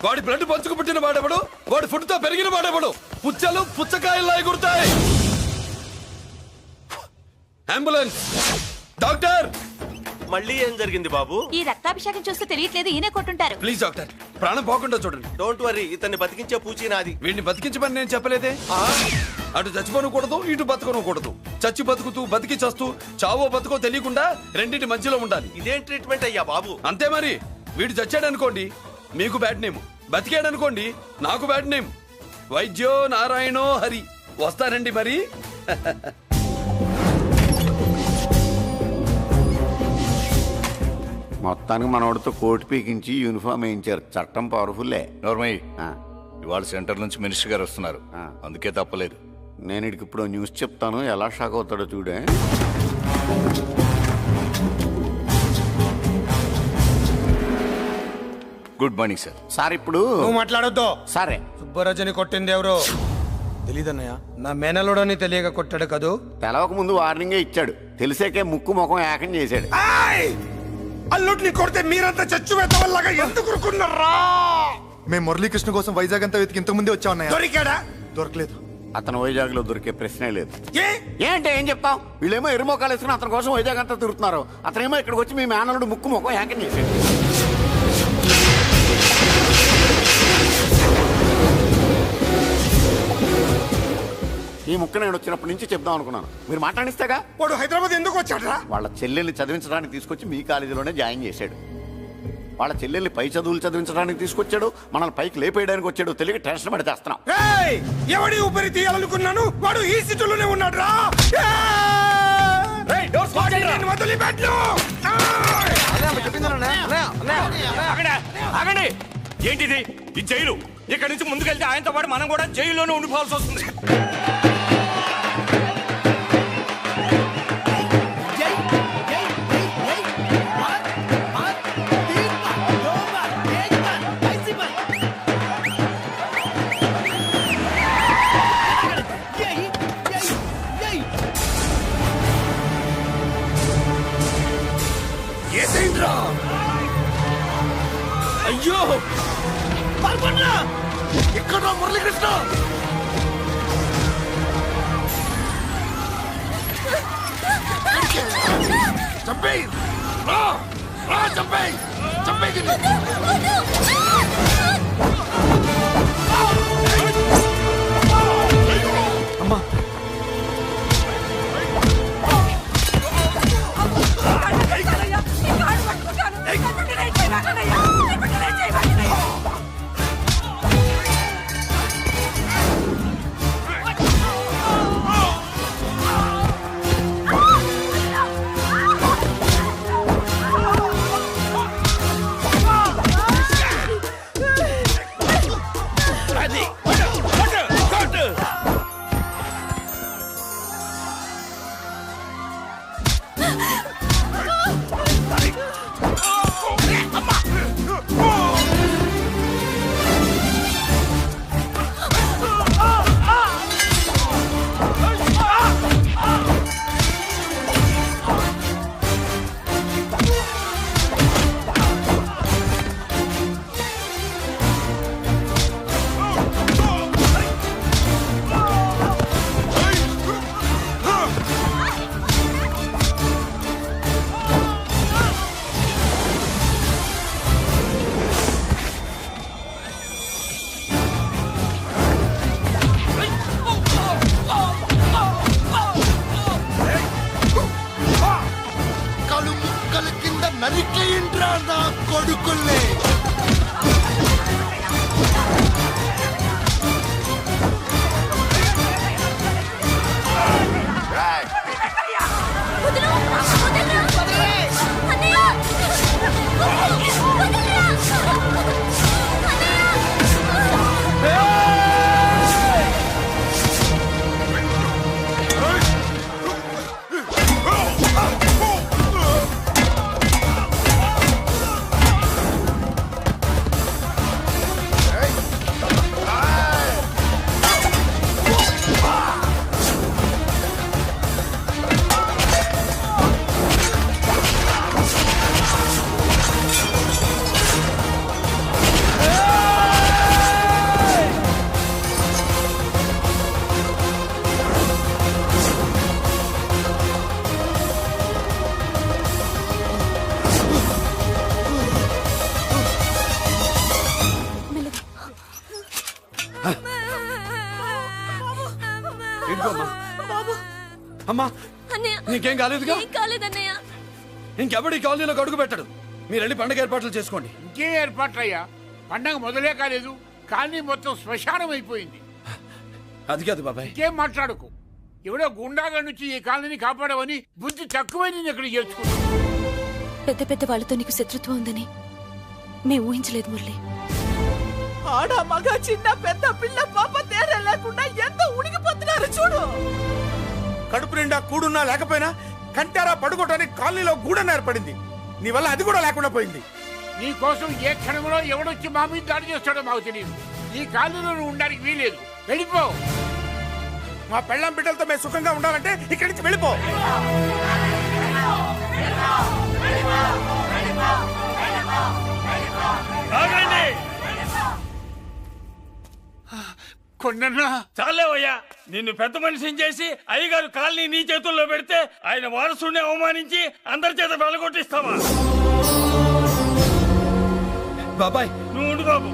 వాడి బ్లడ్ పంచుకు పుట్టిన వాడెవడు? వాడి ఫుడ్ తో పెరిగిన వాడెవడు? పుచ్చలు పుచ్చకాయల్లా ఎగురుతాయి. అంబులెన్స్! డాక్టర్! మళ్ళీ ఏం జరిగింది బాబు? ఈ రక్తాభిషేకం చూస్తే తెలియట్లేదు, ఈయనే కొట్టుంటారు. ప్లీజ్ డాక్టర్, ప్రాణం పోకుండా చూడండి. డోంట్ వరీ, ఇతన్ని బతికించే పూచి నాది. వీడిని బతికించమని నేను చెప్పలేదే. అటు చచ్చిపోనకూడదు, ఇటు బతకనకూడదు. చచ్చి బతుకుతూ, బతికి చస్తూ, చావో బతుకో తెలియకుండా రెండింటి మధ్యలో ఉండాలి. ఇదేం ట్రీట్మెంట్ అయ్యా బాబు? అంతే మరి. వీడు చచ్చాడనుకోండి మీకు బ్యాడ్ నేమ్, బతికాడనుకోండి నాకు బ్యాడ్ నేమ్. వైద్యో నారాయణో హరి. వస్తారండి మరి. మొత్తానికి మనోడితో కోట్ పీకించి యూనిఫామ్ వేయించారు. చట్టం పవర్ఫుల్లే. నోర్మయ్య, ఇవాళ సెంటర్ నుంచి మినిస్టర్ గారు వస్తున్నారు, అందుకే తప్పలేదు. నేను ఇడికి ఇప్పుడు న్యూస్ చెప్తాను, ఎలా షాక్ అవుతాడో చూడే. Good morning sir. సార్ ఇప్పుడు నువ్వు మాట్లాడొద్దు. సరే. సుబ్బరాజుని కొట్టింది ఎవరు? తెలీదన్నయ్య. నా మేనలోడని తెలియక కొట్టాడు కదూ? తెలవక ముందు వార్నింగే ఇచ్చాడు, తెలిసాకే ముక్కు ముఖం ఏకం చేశాడు. అల్లుడిని కొడితే మీరంతా చచ్చువేతవల్లాగా ఎందుకు ఊరుకున్నారా? మేము మురళీకృష్ణ కోసం వైజాగ్ అంతా వెతికి ఇంతకు ముందే వచ్చా ఉన్నాయా? దొరికాడా? దొరకలేదు. అతను వైజాగ్లో దొరికే ప్రశ్నే లేదు. ఏంటి ఏం చెప్తాం? వీళ్ళేమో ఎరుమోకాలు వేసుకుని అతని కోసం వైజాగ్ అంతా తిరుగుతున్నారు. అతనేమో ఇక్కడికి వచ్చి మీ మేనల్లుడు ముక్కు ముఖం హ్యాంకర్ చేశాడు. ఈ ముక్క నేను వచ్చినప్పటి నుంచి చెప్దాం అనుకున్నాను, మీరు మాట్లాడిస్తేగా. వాడు హైదరాబాద్ ఎందుకు వచ్చాడ్రా? వాళ్ళ చెల్లెల్ని చదివించడానికి తీసుకొచ్చి మీ కాలేజీలోనే జాయిన్ చేశాడు. వాళ్ళ చెల్లెల్ని పై చదువులు చదివించడానికి తీసుకొచ్చాడు, మనల్ని పైకి లేపేయడానికి వచ్చాడు. తెలియక టెన్షన్ పడి చేస్తున్నాం. ఎవడి ఊపిరి తీయాలనుకున్నాను, వాడు ఈ సిటీలోనే ఉన్నాడు రా. ఏంటిది ఈ జైలు? ఇక్కడి నుంచి ముందుకెళ్తే ఆయనతో పాటు మనం కూడా జైల్లోనే ఉండిపోవాల్సి వస్తుంది. అయ్యో ఎక్కడ మురళీకృష్ణ? చంపేయ్ చంపేయ్ చంపేయ్. అమ్మా నరికేయండ్రా నా కొడుకుల్ని. అమ్మా నీకేం కాలేదుగా? ఇంకెవడి కాలనీలో అడుగు పెట్టడు. మీరు వెళ్ళి పండగ ఏర్పాట్లు చేసుకోండి. ఇంకేం ఏర్పాట్లయ్యా? పండగ మొదలే కాలేదు, కాలనీ మొత్తం శ్మశానం అయిపోయింది. అది కాదు బాబాయ్. ఇంకేం మాట్లాడుకో. ఎవడో గుండాగా నుంచి ఈ కాలనీని కాపాడవని బుద్ధి తక్కువైంది ఇక్కడ చేర్చుకున్నాం. పెద్ద పెద్ద వాళ్ళతో నీకు శత్రుత్వం ఉందని మేము ఊహించలేదు మురళి. ఆడ మగ చిన్న పెద్ద పిల్ల పాప తేడా లేకుండా ఎంత ఉడికిపోతున్నారు చూడు. కడుపు నిండా కూడున్నా లేకపోయినా కంటారా పడుకోవటానికి కాలనీలో గూడన ఏర్పడింది. నీ వల్ల అది కూడా లేకుండా పోయింది. నీ కోసం ఏ క్షణంలో ఎవడొచ్చి మా మీద దాడి చేస్తాడో మాకు తెలియదు. ఈ కాలనీలో నువ్వు ఉండడానికి వీలేదు. వెళ్ళిపో. మా పెళ్ళాం బిడ్డలతో మేము సుఖంగా ఉండాలంటే ఇక్కడి నుంచి వెళ్ళిపో. కొండన్నా చాలేవయ్యా. నిన్ను పెద్ద మనిషిని చేసి అయ్యగారు కాలనీ నీ చేతుల్లో పెడితే ఆయన వారసుని అవమానించి అందరి చేత వెళ్ళగొట్టిస్తావా? బాబాయ్ నువ్వు ఉండు బాబు.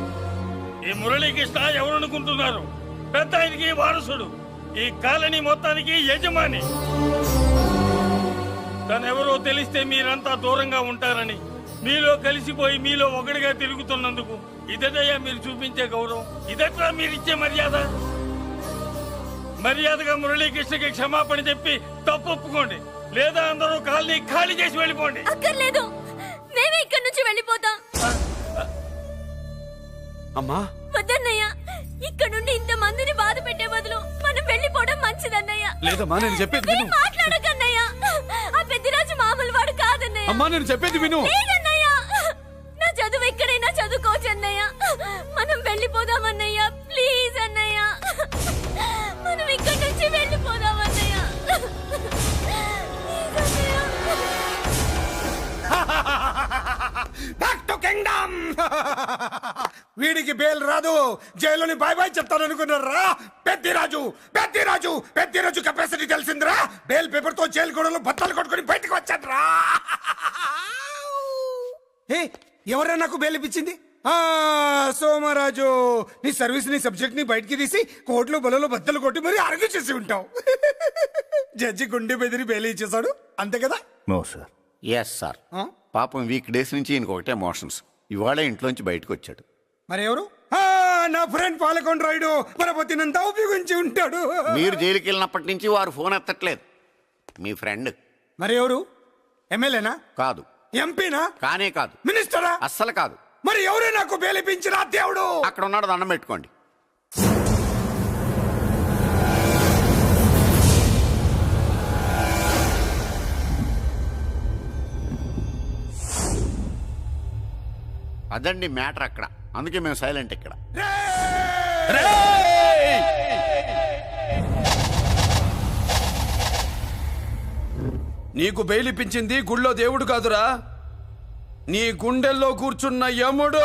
ఈ మురళీకృష్ణ ఎవరు అనుకుంటున్నారు? పెద్ద ఆయనకి వారసుడు, ఈ కాలనీ మొత్తానికి యజమాని. తనెవరో తెలిస్తే మీరంతా దూరంగా ఉంటారని మీలో కలిసిపోయి మీలో ఒకటిగా తిరుగుతున్నందుకు ఇదటయ్యా మీరు చూపించే గౌరవం, ఇదట్లా మీరిచ్చే మర్యాద. మర్యాదగా మురళీకృష్ణకి క్షమాపణ చెప్పి తప్పు ఒప్పుకోండి, లేదా అందరూ కాలనీ ఖాళీ చేసి వెళ్ళిపోండి. అక్కర్లేదు, మేమే ఇక్కడి నుంచి వెళ్ళిపోతాం. అమ్మా వద్దన్నయ్య, ఇక్కడ నుండి ఇంత మందిని బాధ పెట్టే బదులు మనం వెళ్ళిపోవడం మంచిదన్నయ్య. లేదమ్మా, నేను చెప్పేది విను. మాట్లాడకన్నయ్య, ఆ పెద్దిరాజు మామూలు వాడు కాదన్నయ్య. అమ్మా నేను చెప్పేది విను. లేదన్నయ్య, నా చదువు ఎక్కడైనా చదువుకోవచ్చు అన్నయ్య. మనం వెళ్ళిపోదామన్నయ్య, ప్లీజ్ అన్నయ్య. మనం ఇక్కడి నుంచి వెళ్ళిపోదామన్నయ్య. Back to kingdom. వీడికి బెయిల్ రాదు, జైల్లోని బాయ్ బాయ్ చెప్తాను అనుకున్నారా? పెద్దిరాజు పెద్దిరాజు పెద్దిరాజు కెపాసిటీ తెలిసిందిరా. బెయిల్ పేపర్ తో జైలు గోడలు బట్టలు కొట్టుకుని బయటకు వచ్చాడ్రా. ఎవరైనా నాకు బెయిల్ ఇప్పించింది? సోమరాజు, నీ సర్వీస్ నీ సబ్జెక్ట్ ని బయటికి తీసి కోర్టులో బలలో బద్దలు కొట్టి మరి అరుగు చేసి ఉంటావు. జడ్జి గుండె బెదిరి బెయిల్ ఇచ్చేసాడు, అంతే కదా? No sir. Yes sir. పాపం వీక్ డేస్ నుంచి ఈయనకు ఒకటే ఎమోషన్స్. ఇవాళ ఇంట్లోంచి బయటకు వచ్చాడు. మరి ఎవరు? నా ఫ్రెండ్ పాలకొండ రాయుడు పరపతినంతా ఉపయోగించి ఉంటాడు. మీరు జైలుకి వెళ్ళినప్పటి నుంచి వారు ఫోన్ ఎత్తట్లేదు. మీ ఫ్రెండ్. మరి ఎవరు? ఎమ్మెల్యేనా? కాదు. ఎంపీనా? కానే కాదు. మినిస్టరా? అస్సలు కాదు. మరి ఎవరే నాకు బేలిపించిన దేవుడు? అక్కడ ఉన్నాడు, దండం పెట్టుకోండి. అదండి మ్యాటర్ అక్కడ. అందుకే మేము సైలెంట్ ఇక్కడ. నీకు బెయిలిపించింది గుళ్ళో దేవుడు కాదురా, నీ గుండెల్లో కూర్చున్న యముడు.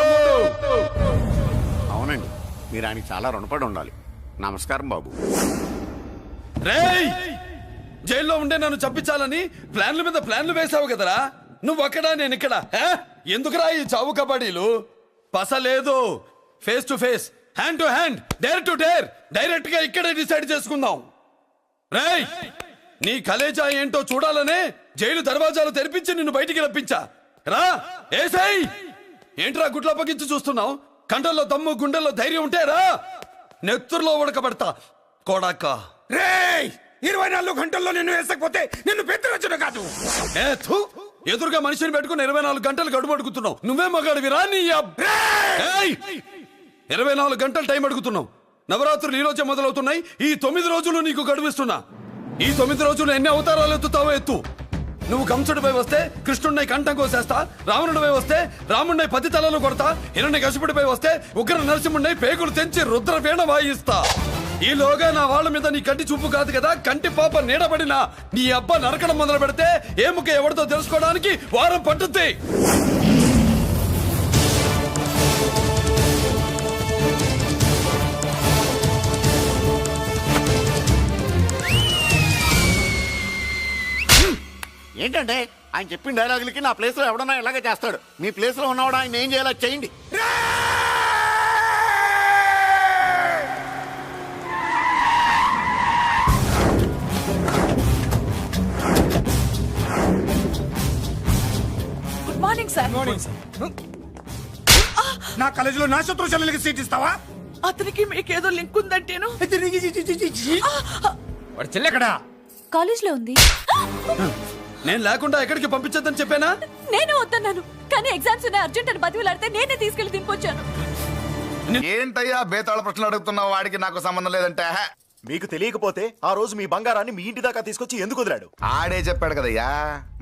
అవునండి, మీరు ఆయనకి చాలా రుణపడి ఉండాలి. నమస్కారం బాబు. రేయ్, జైల్లో ఉండే నన్ను చంపించాలని ప్లాన్ల మీద ప్లాన్లు వేసావు కదరా. నువ్వు అక్కడ నేను ఇక్కడ. ఎందుకురా ఈ చావు కబడ్డీలు? పసలేదు. Face to face, hand to hand, dare to dare, direct గా ఇక్కడే డిసైడ్ చేసుకుందాం. రేయ్, నీ కలేజా ఏంటో చూడాలనే జైలు దర్వాజాలు తెరిపించి నిన్ను బయటికి రప్పించా. రా ఏసై. ఏంట్రా గుడ్ల పగించి చూస్తున్నావు? కండల్లో దమ్ము గుండెల్లో ధైర్యం ఉంటే రా, నెత్తురులో ఉడకబడతా కోడాక. రేయ్, 24 గంటల్లో నిన్ను వేసకపోతే నిన్ను పెద్దరచుడు కాదు. ఎదురుగా మనిషిని పెట్టుకుని 24 గంటలు గడువు అడుగుతున్నావు. నువ్వే మగాడివిరా నీ 24 గంటలు టైం అడుగుతున్నావు. నవరాత్రులు ఈ రోజే మొదలవుతున్నాయి. ఈ 9 రోజులు నీకు గడువిస్తున్నా. ఈ 9 రోజులు ఎన్ని అవతారాలు ఎత్తుతావో ఎత్తు. నువ్వు కంసుడిపై వస్తే కృష్ణుడిని కంఠం కోసేస్తా, రావణుడిపై వస్తే రాముడిని 10 తలలు కొడతా, హిరణ్యకశిపుడిపై వస్తే ఉగ్ర నరసింహుడిని పేగులు తెంచి రుద్రవీణ వాయిస్తా. ఈలోగా నా వాళ్ళ మీద నీ కంటి చూపు కాదు కదా, కంటి పాప నీడబడిన నీ అబ్బ నరకడం మొదలు పెడితే ఏముక ఎవరితో తెలుసుకోవడానికి వారం పట్టుద్ది. ఏంటంటే ఆయన చెప్పిన డైలాగులకి నా ప్లేస్ లో ఎవడన్నా ఇలాగే చేస్తాడు. మీ ప్లేస్ లో ఉన్నవాడు ఆయన ఏం చేయాలో చేయండి. Good morning sir. నా కాలేజీలో నా శత్రు చెల్లెలకి సీట్ ఇస్తావా? అతనికి మీకేదో లింక్ ఉందంటేను. వాడు చెల్లెక్కడా? కాలేజ్ లో ఉంది. నేను లేకుండా ఎక్కడికి పంపించద్దని చెప్పానా? నేను వద్దన్నాను, కానీ ఎగ్జామ్స్ ఉన్నాయి అర్జెంట్ అని బతిలాడితే నేనే తీసుకెళ్లి దింపొచ్చాను. ఏంటయ్యా బేతాళ ప్రశ్నలు అడుగుతున్నావు? వాడికి నాకు సంబంధం లేదంటే. మీకు తెలియకపోతే ఆ రోజు మీ బంగారాన్ని మీ ఇంటి దాకా తీసుకొచ్చి ఎందుకు వదిలాడు? ఆడే చెప్పాడు కదయ్యా,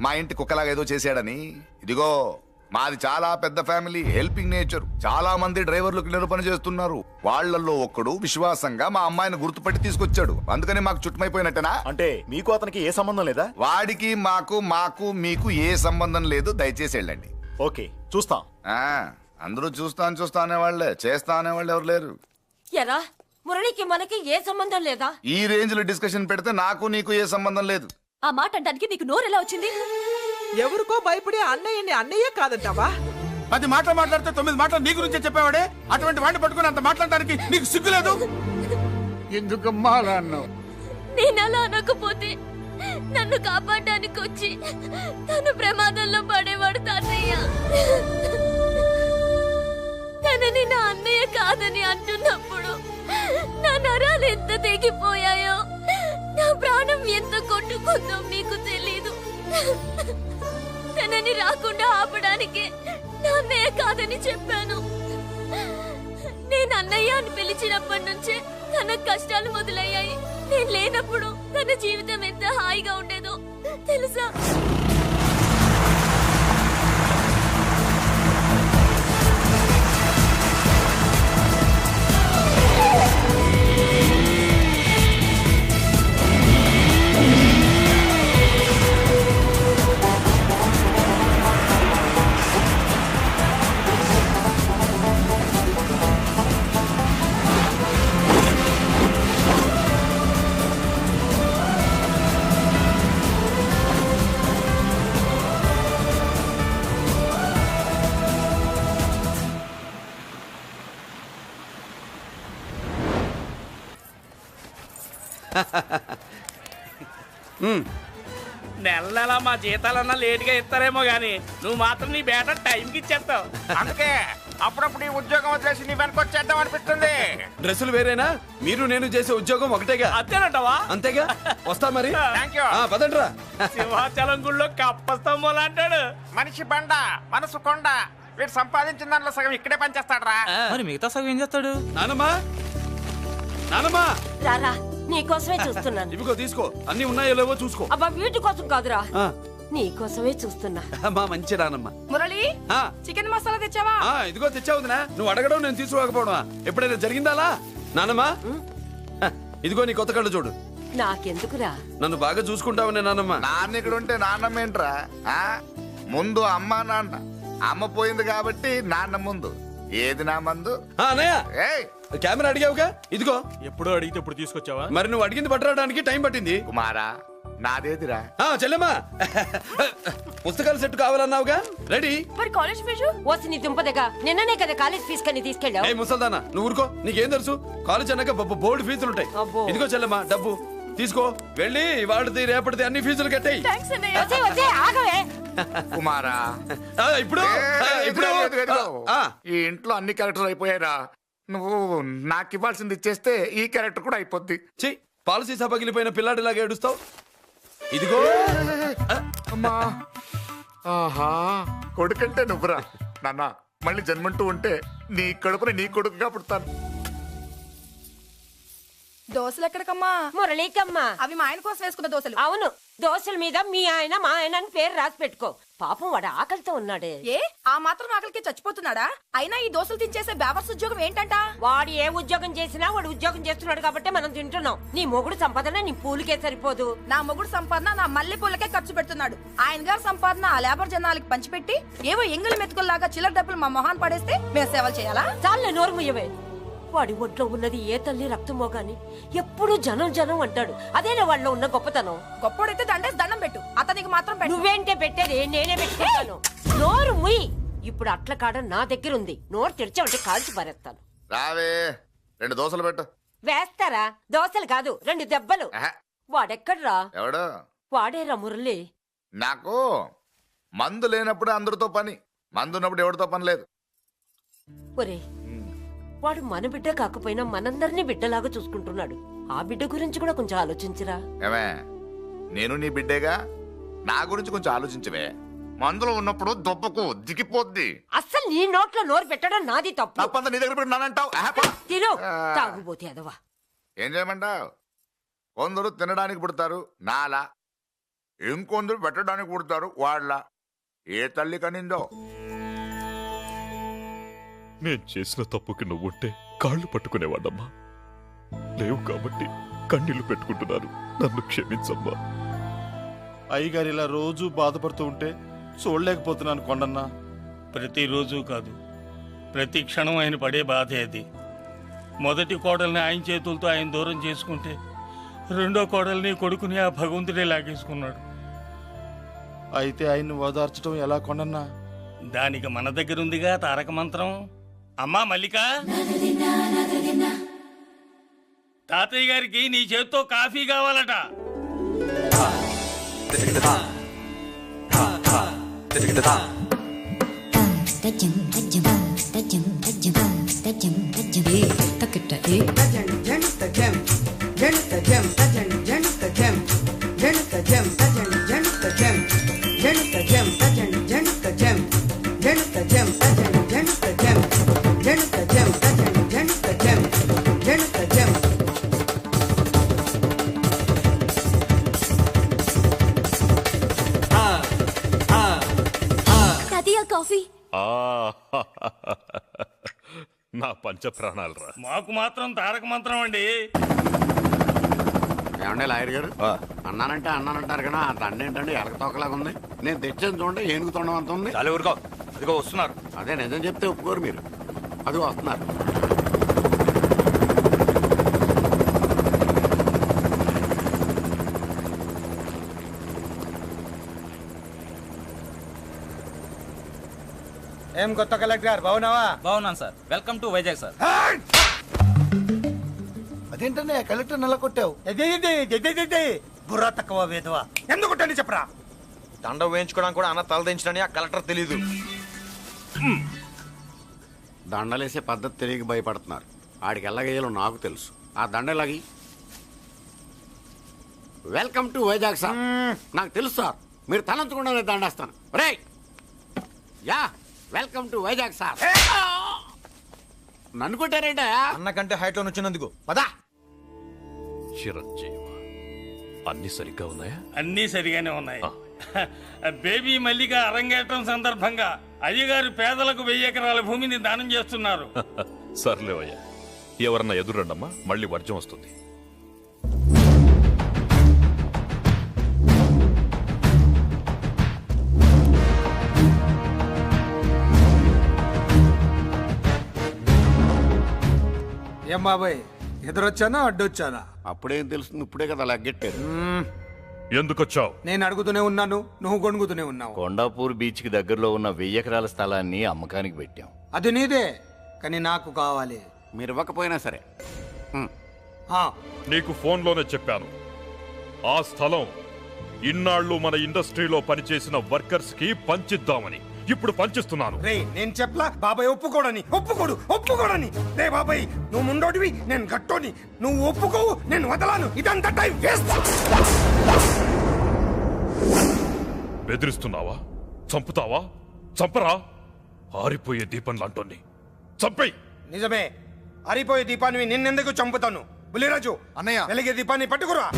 మా ఇంటి కుక్కలాగా ఏదో చేశాడని. ఇదిగో మాది చాలా పెద్ద ఫ్యామిలీ, హెల్పింగ్ నేచర్. చాలా మంది డ్రైవర్లు క్లీనర్ పని చేస్తున్నారు. వాళ్లలో ఒక్కడు విశ్వాసంగా మా అమ్మాయిని గుర్తుపట్టి తీసుకొచ్చాడు. అందుకని మాకు చుట్టుమైపోయినట్టేనా? అంటే మీకు అతనికి ఏ సంబంధం లేదా? వాడికి మాకు మీకు ఏ సంబంధం లేదు. దయచేసి వెళ్ళండి. ఓకే, చూస్తాం. అందరూ చూస్తా అనేవాళ్లే, చేస్తా అనేవాళ్ళు ఎవరు లేరు. ఎరా, మురళికి మనకి ఏ సంబంధం లేదా? ఈ రేంజ్ లో డిస్కషన్ పెడితే నాకు నీకు ఏ సంబంధం లేదు. ఆ మాట అంటానికి నీకు నోరు ఎలా వచ్చింది? ఎవరికో భయపడి అన్నయ్యని అన్నయ్య కాదంటావా? 10 మాటలు మాట్లాడితే 9 మాటలు నీ గురించే చెప్పేవాడే. అటువంటి వాడిని పట్టుకుని అంత మాట్లాడడానికి నీకు సిగ్గులేదు? ఎందుకమ్మా అలా అన్నావు? నేను అలా అనకపోతే నన్ను కాపాడడానికి వచ్చి తను ప్రమాదంలో పడేవాడు తాతయ్య. తనని నా అన్నయ్య కాదని అంటున్నప్పుడు నా నరాలు ఎంత తెగిపోయాయో, నా ప్రాణం ఎంత కొట్టుకుందో మీకు తెలీదు. తనని రాకుండా ఆపడానికి నా అన్నయ్య కాదని చెప్పాను. నేను అన్నయ్య అని పిలిచినప్పటి నుంచే తన కష్టాలు మొదలయ్యాయి. నేను లేనప్పుడు తన జీవితం ఎంత హాయిగా ఉండేదో తెలుసా? నెల నెల మా జీతాలన్నా లేటుగా ఇస్తారేమో గానీ నువ్వు మాత్రం నీ బేట టైంకి ఇచ్చేస్తావు. అందుకే అప్పుడప్పుడు ఈ ఉద్యోగం వదిలేసి నీ వెనకొచ్చేద్దాం అనిపిస్తుంది. డ్రెస్సులు వేరేనా? మీరు నేను చేసే ఉద్యోగం ఒకటేగా. అంతేనంటావా? అంతేగా. వస్తా మరి. Thank you. పదండ్రా. సింహాచలం గుళ్ళో కప్పస్తంభం అంటాడు. మనిషి బండ మనసు కొండ. వీడు సంపాదించిన దాంట్లో సగం ఇక్కడే పనిచేస్తాడు రా. మరి మిగతా సగం ఏం చేస్తాడు? నానమ్మా, నానమ్మా, రారా, నీకోసమే చూస్తున్నాను. ఇవిగో తీసుకో. అన్ని ఉన్నాయో లేవో చూసుకో. అబ్బా వీటి కోసం కాదురా, నీకోసమే చూస్తున్నా. మా మంచి నానమ్మ. మురళి, చికెన్ మసాలా తెచ్చావా? ఇదిగో తెచ్చావుదినా. నువ్వు అడగడం నేను తీసుకోకపోవడమా? ఎప్పుడైనా జరిగిందాలా? నానమ్మా, ఇదిగో నీ కొత్త కళ్ళు చూడు. నాకెందుకురా? నన్ను బాగా చూసుకుంటావనే నానమ్మ. నాన్న ఇక్కడ ఉంటే నాన్నమ్మ ఏంట్రా? ముందు అమ్మ నాన్న. అమ్మ పోయింది కాబట్టి నాన్న ముందు. ఏది నా మందు? అన్నయ్య, కెమెరా అడిగావుగా, ఇదిగో. ఎప్పుడో అడిగితే ఇప్పుడు తీసుకొచ్చావా? మరి నువ్వు అడిగింది పట్టడానికి టైం పట్టింది. కుమారా, నాదేదిరా? చెల్లెమ్మా, పుస్తకాల సెట్ కావాలన్నావుగా, రెడీ. మరి కాలేజ్ ఫీజు? ఓసి నీ దుంపదగా, నిన్ననే కదా కాలేజ్ ఫీజు కని తీసుకెళ్ళావు. ఏ ముసల్దానా, నువ్వు ఊరుకో. నీకేం తెలుసు? కాలేజ్ అన్నాక బోర్డు ఫీజులుంటాయి. ఇదిగో చెల్లెమ్మా, డబ్బు తీసుకో. వెళ్ళి వాడిది రేపటిది అన్ని ఫీజులు కట్టాయి. కుమారా, ఇప్పుడు ఈ ఇంట్లో అన్ని క్యారెక్టర్ అయిపోయారా? నువ్వు నాకు ఇవ్వాల్సింది ఇచ్చేస్తే ఈ క్యారెక్టర్ కూడా అయిపోద్ది. చెయ్యి. పాలసీ సభ పగిలిపోయిన పిల్లాడిలాగా ఏడుస్తావు. ఇదిగో. అమ్మా, ఆహా, కొడుకంటే నువ్వురా నాన్న. మళ్ళీ జన్మంటూ ఉంటే నీ కడుపుని నీ కొడుకుగా పుడతాను. దోశలు ఎక్కడికమ్మా? మురళీకమ్మా. అవి మా ఆయన కోసం వేసుకున్న దోశలు. అవును, దోశల మీద మీ ఆయన మా ఆయన అని పేరు రాసి పెట్టుకో. పాపం వాడు ఆకలితో ఉన్నాడే. ఏ ఆ మాత్రం ఆకలికి చచ్చిపోతున్నాడా? అయినా ఈ దోశలు తినేసే బేవర్స్ ఉద్యోగం ఏంటంట? వాడు ఏ ఉద్యోగం చేసినా వాడు ఉద్యోగం చేస్తున్నాడు కాబట్టి మనం తింటున్నాం. నీ మొగుడు సంపాదన నీ పూలకే సరిపోదు. నా మొగుడు సంపాదన నా మల్లె పూలకే ఖర్చు పెడుతున్నాడు. ఆయన గారి సంపాదన ఆ లేబర్ జనాలకి పంచిపెట్టి ఏవో ఎంగిలి మెతుకుల్లాగా చిల్లర డబ్బులు మా మొహాన్ పడేస్తే మేము సేవలు చేయాలా? చాలే నోరు ముయ్యవే. వాడి ఒంట్లో ఉన్నది ఏ తల్లి రక్తమో గాని ఎప్పుడు జనం జనం అంటాడు. అదేనా వాళ్ళలో ఉన్న గొప్పతనం. గొప్పోడైతే దండేసి దండం పెట్టు, అతనికి మాత్రం పెట్టు. నువ్వేంటే పెట్టేది? నేనే పెట్టుకుంటాను. నోరు ముయ్యి. ఇప్పుడు అట్ల కాడ నా దగ్గర ఉంది. నోరు తెరిచావంటే కాల్చి పారేస్తాను. రావే, 2 దోశలు పెట్టు. వేస్తారా? దోశలు కాదు, 2 దెబ్బలు. వాడెక్కడ్రా? ఎవడు? వాడేరా మురళి. నాకు మందు లేనప్పుడు అందరితో పని, మందు ఉన్నప్పుడు ఎవరితో పని లేదు. ఒరే, వాడు మన బిడ్డ కాకపోయినా మనందరినీ బిడ్డలాగా చూసుకుంటున్నాడు. ఆ బిడ్డ గురించి కూడా కొంచెం ఆలోచించరా. ఏమే, నేను నీ బిడ్డేగా, నా గురించి కొంచెం ఆలోచించవే. మందులో ఉన్నప్పుడు దొబ్బకు దిగిపోద్ది. అస్సలు నీ నోట్లో నోరు పెట్టడం నాది తప్పు. తప్పంతా నీ దగ్గర పెట్టానంటావు. తిను, తాగుబోతే అదవా. ఏం చేయమంటావు? కొందరు తినడానికి పుడతారు నాలా, ఇంకొందరు పెట్టడానికి పుడతారు వాళ్ళ. ఏ తల్లి కనిందో? నేను చేసిన తప్పుకి నువ్వుంటే కాళ్ళు పట్టుకునేవాడమ్మా. లేవు కాబట్టి కన్నీళ్లు పెట్టుకుంటున్నాను. నన్ను క్షమించమ్మా. అయ్యగారు ఇలా రోజు బాధపడుతూ ఉంటే చూడలేకపోతున్నాను కొండన్నా. ప్రతిరోజు కాదు, ప్రతి క్షణం ఆయన పడే బాధే అది. మొదటి కోడల్ని ఆయన చేతులతో ఆయన దూరం చేసుకుంటే రెండో కోడల్ని కొడుకుని ఆ భగవంతుడే లాగేసుకున్నాడు. అయితే ఆయన్ని ఓదార్చడం ఎలా కొండన్నా? దానికి మన దగ్గర ఉందిగా తారక మంత్రం. అమ్మా మల్లిక, తాతయ్య గారికి నీ చేత్తో కాఫీ కావాలట. కాఫీ నా పంచ ప్రాణాలు రా. మాకు మాత్రం తారక మంత్రం అండి. ఏమండి లాయర్ గారు, అన్నానంటారు కదా, ఆ దండ ఏంటండి ఎలక తోకలాగా ఉంది. నేను తెచ్చేది చూడండి, ఏనుగు తొండం అంత ఉంది. చాలా ఊరుకో, అదిగో వస్తున్నారు. అదే నిజం చెప్తే ఒప్పుకోరు మీరు. అది వస్తున్నారు. ఏం కొత్త కలెక్టర్ బాగున్నావా? బాగున్నాను sir. Welcome to Vizag sir. అదేంటనే కలెక్టర్ నెల కొట్టావు? బుర్రా తక్కువ వేదవా. ఎందుకు కొట్టండి చెప్పరా? దండ వేయించుకోవడానికి కూడా అన్న తలదించడని ఆ కలెక్టర్ తెలీదు. దండలేసే పద్ధతి తెలియక భయపడుతున్నారు. ఆడికి ఎలాగేయాలో నాకు తెలుసు. ఆ దండలాగి వెల్కమ్ టు వైజాగ్ సార్. నాకు తెలుసు సార్, మీరు తలంచకుండానే దండేస్తాను. రే యా వెల్కమ్ టు వైజాగ్ సార్. నన్ను కొట్టారేంటా? అన్నకంటే హైట్ లో వచ్చినందుకు పదా. చిరంజీవి, అన్ని సరిగ్గా ఉన్నాయా? అన్నీ సరిగానే ఉన్నాయి. బేబీ మల్లిక అరంగేట్రం సందర్భంగా అయ్యగారు పేదలకు 1000 ఎకరాల భూమిని దానం చేస్తున్నారు. సర్లేవయ్యా, ఎవరన్నా ఎదురండమ్మా, మళ్ళీ వర్జం వస్తుంది. ఏం బాబాయ్, ఎదురొచ్చానా అడ్డొచ్చానా? అప్పుడేం తెలుస్తుంది, ఇప్పుడే కదా లగ్గెట్టారు. ఎందుకొచ్చావు? నేను అడుగుతూనే ఉన్నాను, నువ్వు గొణుగుతూనే ఉన్నావు. కొండాపూర్ బీచ్ కి దగ్గరలో ఉన్న 1000 ఎకరాల స్థలాన్ని అమ్మకానికి పెట్టాం. అది నీదే, కానీ నాకు కావాలి. మీరు ఇవ్వకపోయినా సరే. నీకు ఫోన్లోనే చెప్పాను, ఆ స్థలం ఇన్నాళ్ళు మన ఇండస్ట్రీలో పనిచేసిన వర్కర్స్ కి పంచిద్దామని. ఇప్పుడు పంచిస్తున్నాను. రే నేను చెప్పలా బాబాయ్ ఒప్పుకోడని. రే బాబాయ్, నువ్వు ముండోడివి, నేను గట్టోని. నువ్వు ఒప్పుకోవు, నేను వదలాను. ఇదంతా టైం వేస్ట్. బెదిరిస్తున్నావా? చంపుతావా? చంపరా? ఆరిపోయే దీపం లాంటోని చంపేయ్. నిజమే, ఆరిపోయే దీపాన్ని నిన్నెందుకు చంపుతాను? బుల్లిరాజు అన్నయ్య, వెలిగే దీపాన్ని పట్టుకురా.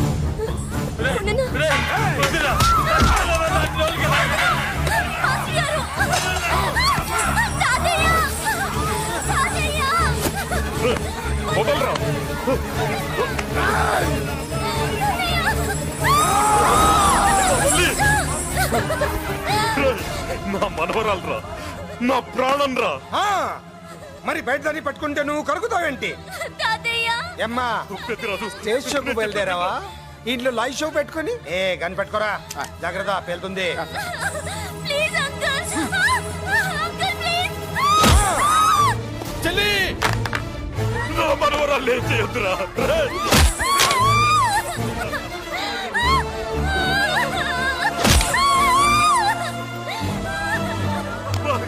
నా మనవరాలు రా, నా ప్రాణం రా. మరి బయట దాన్ని పట్టుకుంటే నువ్వు కరుగుతావేంటి? ఏమ్మా, స్టేజ్ షోకు బయలుదేరావా? ఇంట్లో లైవ్ షో పెట్టుకుని గన్ పెట్టుకోరా, జాగ్రత్త పేలుతుంది. చెల్లి, నా మనవరాలు ఏం చేయొద్దురా.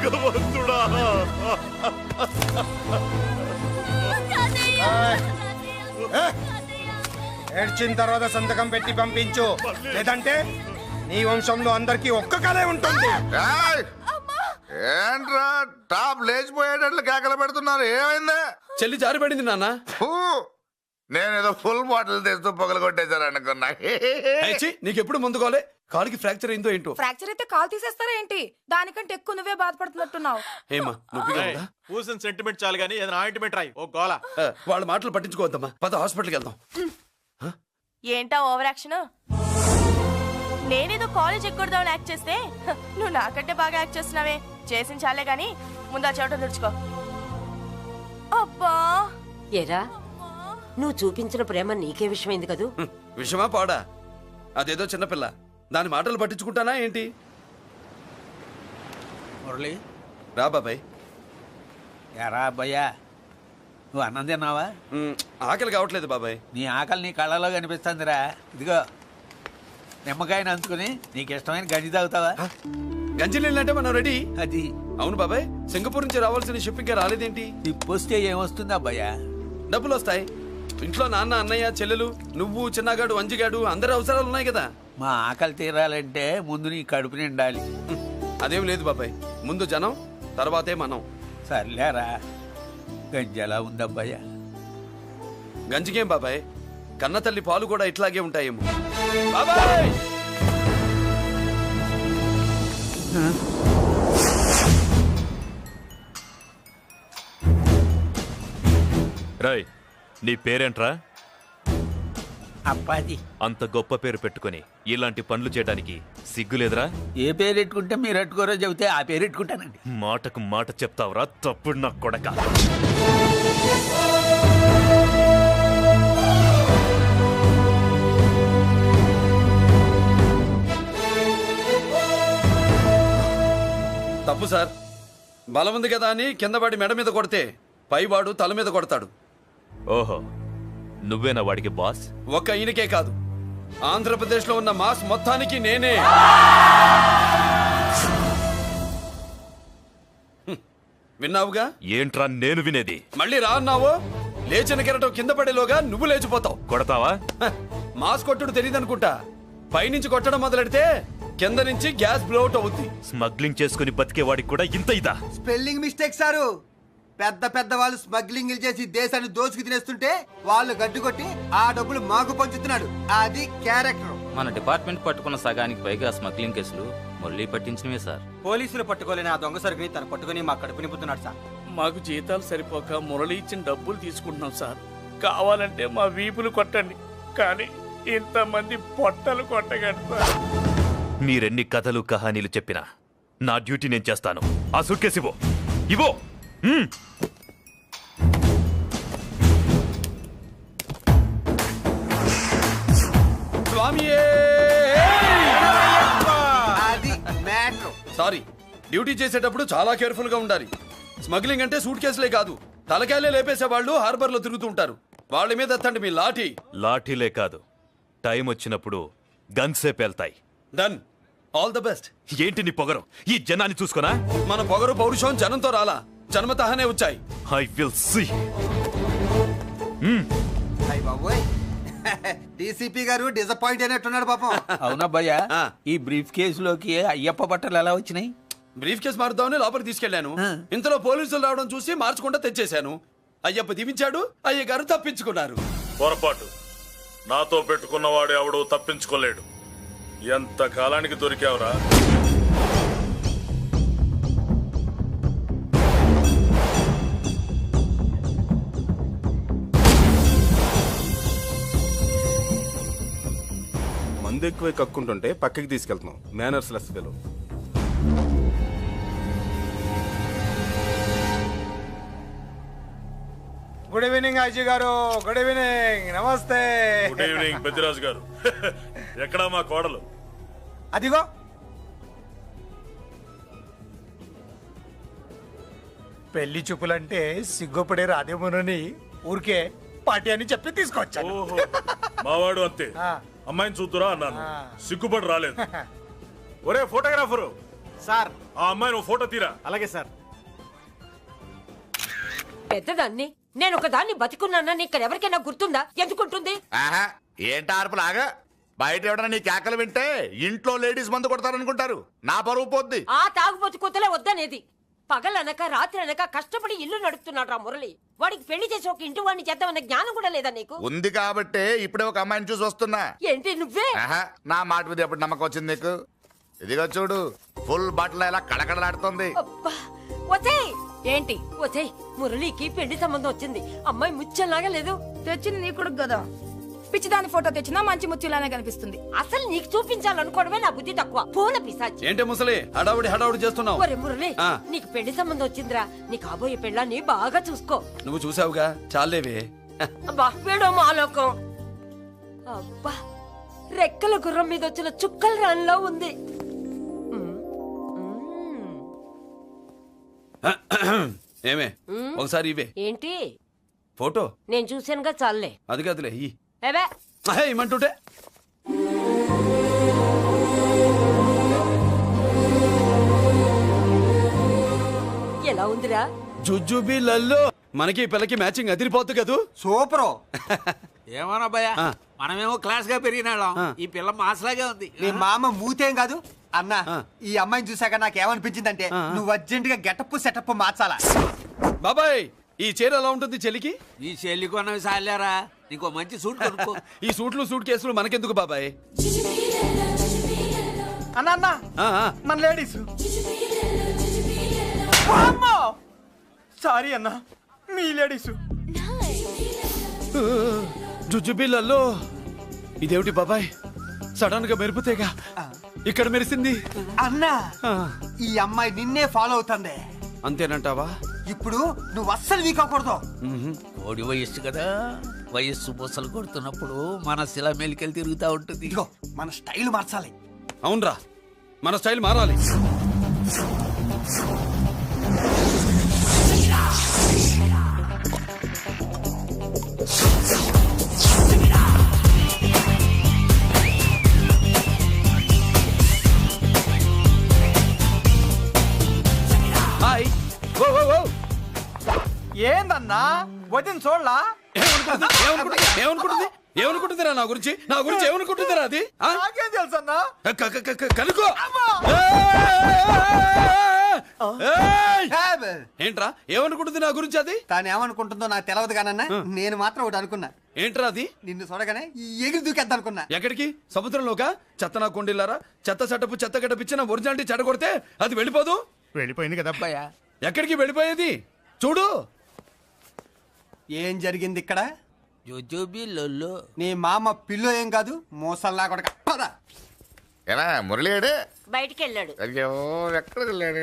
భగవంతుడా, ఏడ్చిన తర్వాత సంతకం పెట్టి పంపించు, లేదంటే నీ వంశంలో అందరికి ఒక్క కలే ఉంటుంది. ఏంట్రా టాప్ లేచిపోయేటట్లు కేకలు పెడుతున్నారు? ఏమైంది? చెల్లి జారిపడింది నాన్న. నేనేదో ఫుల్ బాటిల్ తెస్తూ పొగలు కొట్టేశారు అనుకున్నా. నీకెప్పుడు ముందుకోలే, కాలుకి ఫ్రాక్చర్ అయిందో ఏంటో. ఫ్రాక్చర్ అయితే కాలు తీసేస్తారా ఏంటి? దానికంటే ఎక్కువ నువ్వే బాధపడుతున్నట్టున్నావు. ఏమా నొప్పిగా ఉందా? పూసిన సెంటిమెంట్ చాలు గానీ ఏదైనా ఆయింట్మెంట్ రాయి. ఓ గోల. వాళ్ళ మాటలు పట్టించుకోవద్దమ్మా, పద హాస్పిటల్కి వెళ్దాం. ఏంటా ఓవర్ యాక్షన్? నేనేదో కాలేజ్ ఎక్కడదామని యాక్ట్ చేస్తే నువ్వు నాకంటే బాగా యాక్ట్ చేస్తున్నావే. చేసిన చాలే గాని ముందు ఆ చోట తుడుచుకో. అబ్బా, ఏరా నువ్వు చూపించిన ప్రేమ నీకే విషయమైంది కదూ? విషమా పాడా? అదేదో చిన్నపిల్ల, దాని మాటలు పట్టించుకుంటానా ఏంటి? మురళి రా బాబాయ్. ఎరా అబ్బాయ్యా, నువ్వు అన్నం తిన్నావా? ఆకలి కావట్లేదు బాబాయ్. నీ ఆకలి నీ కళ్ళలో కనిపిస్తుందిరా. ఇదిగో నిమ్మకాయని అంచుకుని నీకు ఇష్టమైన గంజి తాగుతావా? గంజి నీళ్ళంటే మనం రెడీ. అది అవును బాబాయ్, సింగపూర్ నుంచి రావాల్సిన షిప్పింగ్ రాలేదేంటి? తిప్పొస్తే ఏమొస్తుంది అబ్బాయ్యా? డబ్బులు వస్తాయి. ఇంట్లో నాన్న, అన్నయ్య, చెల్లెలు, నువ్వు, చిన్నగాడు, అంజిగాడు అందరి అవసరాలు ఉన్నాయి కదా. మా ఆకలి తీరాలంటే ముందు నీ కడుపు నిండాలి. అదేం లేదు బాబాయ్, ముందు జనం తర్వాతే మనం. సర్లేరా, గంజి ఎలా ఉంది అబ్బాయ్యా? గంజికేం బాబాయ్, కన్న తల్లి పాలు కూడా ఇట్లాగే ఉంటాయేమో. బాబాయ్ రాయ్, నీ పేరేంట్రా? అప్పాజీ. అంత గొప్ప పేరు పెట్టుకొని ఇలాంటి పనులు చేయడానికి సిగ్గులేదురా? ఏ పేరు ఎట్టుకుంటే మీరు ఎట్టుకోరో చెబితే ఆ పేరు ఎట్టుకుంటానండి. మాటకు మాట చెప్తావురా తప్పుడు నా కొడక. తప్పు సార్. బలం ఉంది కదా అని కింద పడి మెడ మీద కొడితే పైవాడు తల మీద కొడతాడు. ఓహో, నువ్వేనా వాడికి బాస్? ఒక్క ఈయనకే కాదు, ఆంధ్రప్రదేశ్ లో ఉన్న మాస్ మొత్తానికి నేనే. విన్నావుగా? ఏంట్రా నేను వినేది? మళ్ళీ రా అన్నావు, లేచిన కెరటం కింద పడేలోగా నువ్వు లేచిపోతావు. కొడతావా? మాస్ కొట్టుడు తెలియదనుకుంటా. పైనుంచి కొట్టడం మొదలెడితే కింద నుంచి గ్యాస్ బ్లౌట్ అవుద్ది. స్మగ్లింగ్ చేసుకుని బతికే వాడికి కూడా ఇంత ఇదా? Spelling mistake sir. పెద్ద పెద్ద వాళ్ళు స్మగ్లింగ్ చేసి దేశాన్ని దోచుకు తినేస్తుంటే వాళ్ళు గడ్డు కొట్టి ఆ డబ్బులు మాకు పంచుతున్నాడు. అది క్యారెక్టర్. మన డిపార్ట్మెంట్ పట్టుకున్న సగానికి పైగా స్మగ్లింగ్ కేసులు మురళి పట్టించినవే సార్. పోలీసులు పట్టుకోలేని ఆ దొంగ సరుకుని తను పట్టుకుని మా కడుపు నింపుతున్నాడు సార్. మాకు జీతాలు సరిపోక మురళి ఇచ్చిన డబ్బులు తీసుకుంటున్నాం సార్. కావాలంటే మా వీపులు కొట్టండి, కానీ ఇంతమంది పొట్టలు కొట్టగండి సార్. మీరెన్ని కథలు కహానీలు చెప్పినా నా డ్యూటీ నేను చేస్తాను. ఆ సూట్ కేసు ఇవ్వు. ఇవ్వు. సారీ, డ్యూటీ చేసేటప్పుడు చాలా కేర్ఫుల్ గా ఉండాలి. స్మగ్లింగ్ అంటే సూట్ కేసులే కాదు, తలకాయలే లేపేసే వాళ్ళు హార్బర్ లో తిరుగుతూ ఉంటారు. వాళ్ళ మీద ఎత్తండి మీ లాఠీ. లాఠీలే కాదు, టైం వచ్చినప్పుడు గన్సే పేల్తాయి. డన్. All the best. ఏంటి నీ పొగరు? ఈ జనాన్ని చూసుకోనా? మన పొగరు పౌరుషం జనంతో రాలా, జన్మతహనే వచ్చాయి. I will see. డీసీపీ గారు డిసప్పాయింట్ అయినట్టున్నాడు పాపం. అవునబ్బయ్యా, ఈ బ్రీఫ్ కేసులోకి అయ్యప్ప బట్టలు ఎలా వచ్చినాయి? బ్రీఫ్ కేసు మారుద్దామని లోపలికి తీసుకెళ్లాను. ఇంతలో పోలీసులు రావడం చూసి మార్చకుండా తెచ్చేశాను. అయ్యప్ప దీవించాడు, అయ్య గారు తప్పించుకున్నారు. పొరపాటు. నాతో పెట్టుకున్నవాడు ఎవడు తప్పించుకోలేడు. ఎంత కాలానికి దొరికావురా? మందు ఎక్కువ కక్కుంటుంటే పక్కకి తీసుకెళ్తున్నాం. Manners less fellow. Good evening Ajay garu. Good evening. నమస్తే. Good evening Peddiraju garu. ఎక్కడా మా కోడలు? అదిగో. పెళ్లి చూపులంటే సిగ్గుపడే రాధేమోనని ఊరికే పార్టీ అని చెప్పి తీసుకొచ్చాను. మావాడు అంతే. అమ్మాయిని చూద్దురా అన్నాను, సిగ్గుపడి రాలేదు. ఒరే ఫోటోగ్రాఫరు సార్, ఆ అమ్మాయిని ఓ ఫోటో తీరా. అలాగే సార్. పెద్దదాన్ని నేను ఒక దాన్ని బతికున్నానని ఇక్కడ ఎవరికైనా గుర్తుందా? ఎందుకుంటుంది? ఏంటి ఆర్పులాగా? బయట ఎవడన్నా నీ కేకలు వింటే ఇంట్లో లేడీస్ మందు కొడతారనుకుంటారు. నా పరువు పోద్ది. ఆ తాగుబోతు కూతలే వద్దనేది. పగలనక రాత్రి అనక కష్టపడి ఇల్లు నడుపుతున్నాడు రా మురళి. వాడికి పెళ్లి చేసి ఒక ఇంటి వాడిని చేద్దామన్న జ్ఞానం కూడా లేదా నీకు? ఉంది కాబట్టే ఇప్పుడే ఒక అమ్మాయిని చూసి వస్తున్నా. ఏంటి నువ్వే? నా మాట మీద ఎప్పుడు నమ్మకం వచ్చింది నీకు? ఇదిగో చూడు, ఫుల్ బట్టలు ఎలా కడకడలాడుతుంది. ఏంటి మురళికి పెళ్లి సంబంధం వచ్చింది. అమ్మాయి ముచ్చల్లాగా లేదు. తెచ్చింది నీ కొడుకు కదా. పిచ్చిదాని ఫోటో తెచ్చినా మంచి ముత్యులానే కనిపిస్తుంది. అసలు నీకు చూపించాలనుకోవడమే నా బుద్ధి తక్కువ. పూల పిశాచి. ఏంటి ముసలి హడావుడి చేస్తున్నావు? ఒరే మురళి, నీకు పెళ్లి సంబంధం వచ్చిందిరా. నీ కాబోయే పెళ్ళాన్ని బాగా చూసుకో. నువ్వు చూసావుగా, చాలేవే. అబ్బా వీడో మాలోకం. అబ్బా రెక్కల గుర్రం మీద వచ్చిన చుక్కల రాన్లో ఉంది. ఏమే ఒకసారి ఇవే. ఏంటి ఫోటో? నేను చూసానుగా, చాలే. అది కాదులే ఏవే ఇమ్మంటుంటే. ఎలా ఉందిరా? జుజుబి లల్లో. మనకి పిల్లకి మ్యాచింగ్ అదిరిపోతుంది కదూ. సూపర్. ఏమన్నా భయ, మనమేమో క్లాస్ గా పెరిగినాళ్ళం, ఈ పిల్ల మాసలాగే ఉంది. నీ మామ మూతేం కాదు అన్నా. ఈ అమ్మాయిని చూసాక నాకేమనిపించిందంటే నువ్వు అర్జెంట్ గా గెటప్ సెటప్ మార్చాలా. బాబాయ్ ఈ చీర ఎలా ఉంటుంది చెల్లికి? ఈ చెల్లి కొన్నవి సాలేరా, నీకు మంచి సూట్ కొనుక్కో. ఈ సూట్లు సూట్ కేసులు మనకెందుకు బాబాయ్? అన్న మన లేడీస్. సారీ అన్న, మీ లేడీస్. జుజుబిళ్ళల్లో ఇదేమిటి బాబాయ్, సడన్ గా మెరుపుతేగా ఇక్కడ మెరిసింది. అన్నా ఈ అమ్మాయి నిన్నే ఫాలో అవుతుంది. అంతేనంటావా? ఇప్పుడు నువ్వు అస్సలు వీక్ అవ్వకూడదు. కోడి వయస్సు కదా, వయస్సు బొసలు కొడుతున్నప్పుడు మన శిల మెలికలు తిరుగుతూ ఉంటుంది. మన స్టైల్ మార్చాలి. అవునరా, మన స్టైల్ మారాలి. హాయ్. ఏందన్నా వదిన చూడలా? ఏమనుకుంటుందిరా నా గురించి? ఏమనుకుంటుందిరా అది? నాకేం తెలుసు అన్నా? కనుకో. ఏంట్రా ఏమనుకుంటుంది నా గురించి? అది తాను ఏమనుకుంటుందో నాకు తెలియదు కానన్నా, నేను మాత్రం ఒకటి అనుకున్నా. ఏంట్రా అది? నిన్ను చూడగానే ఎగిరి దూకేద్దాం అనుకున్నా. ఎక్కడికి? సముద్రంలోకా? చెత్త నా కొండిల్లారా, చెత్త సెటపు చెత్త గడపిచ్చి నా ఒరిజినాలిటీ చెడగొడితే అది వెళ్ళిపోదు. వెళ్ళిపోయింది కదా అబ్బాయా. ఎక్కడికి వెళ్ళిపోయేది? చూడు ఏం జరిగింది ఇక్కడ. జోజోబిల్లో నీ మామ పిల్లో ఏం కాదు, మోసల్లా కొడక. పద. ఎలా మురళీడే బయటికి వెళ్ళాడు. అయ్యో ఎక్కడికి వెళ్ళాడు?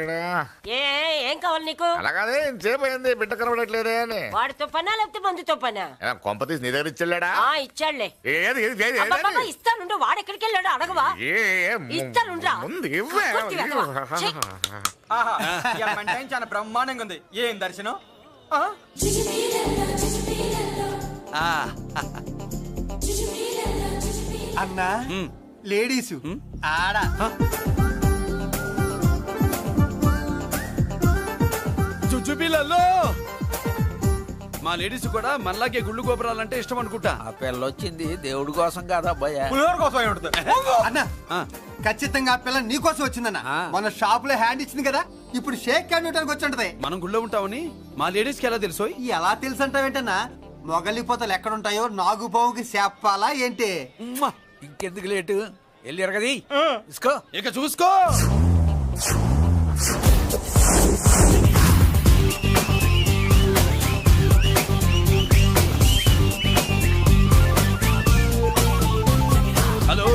ఏం కావాలి నీకు? అలాగే సేపు అయింది, బిడ్డ కనబడట్లేదే అని. వాడితో పనా లేకపోతే మందుతో పనా? కొంపతీసి నీ దగ్గర ఇచ్చాడా? ఇచ్చాడులే. ఏది ఇస్తానుండు. వాడు ఎక్కడికి వెళ్ళాడు అడగవా? ఇస్తానుండ్రా. చాలా బ్రహ్మాండంగా ఉంది. ఏం దర్శనం? అన్నా లేడీసు ఆడ. జుజుబిళ్ళల్లో మా లేడీస్ కూడా మనలాగే గుళ్ళు గోపురాలంటే ఇష్టం అనుకుంటా. ఆ పిల్ల వచ్చింది దేవుడి కోసం కాదా అబ్బాయా, కోసం. అన్నా ఖచ్చితంగా ఆ పిల్ల నీ కోసం వచ్చిందన్న. మన షాప్ లో హ్యాండ్ ఇచ్చింది కదా, ఇప్పుడు షేక్ హ్యాండ్ ఇవ్వడానికి వచ్చి ఉంటది. మనం గుళ్ళో ఉంటామని మా లేడీస్ కి ఎలా తెలుసు? ఎలా తెలుసు అంటావేంటన్నా? మొగలిపోతలు ఎక్కడుంటాయో నాగుబావుకి చెప్పాలా ఏంటి? ఇంకెందుకు లేటు, వెళ్ళారు కదా ఇసుకో. ఇక చూసుకో. హలో.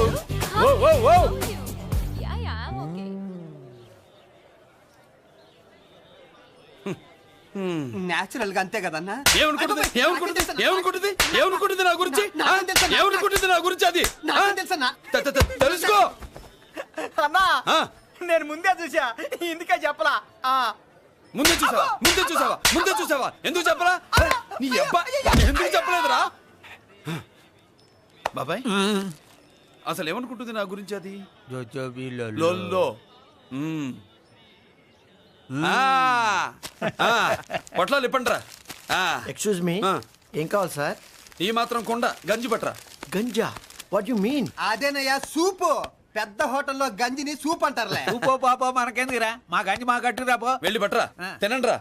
నేచురల్ గా అంతే కదన్నా. ఏమనుకుంటుంది నా గురించి? ఏమనుకుంటుంది నా గురించి? అది తెలుసుకో. అన్నా నేను ముందే చూసా, ఇందుకే చెప్పలా. ముందే చూసావా? ఎందుకు చెప్పరా? నీ అబ్బా ఎందుకు చెప్పలేదురా? బాబాయ్ అసలు ఏమనుకుంటుంది నా గురించి? అది లొల్లో. పొట్లాలు ఇప్పండ్రా. ఎక్స్క్యూజ్ మీ, ఏం కావాలి సార్? ఈ మాత్రం కొండ గంజి పట్రా. గంజా? What you mean? అదేనయ్యా సూపు. పెద్ద హోటల్లో గంజిని సూప్ అంటారులే. సూపో పాపో మనకెందుకురా, మా గంజి మా కట్టురా పో. వెళ్ళి పట్రా, తినండ్రా.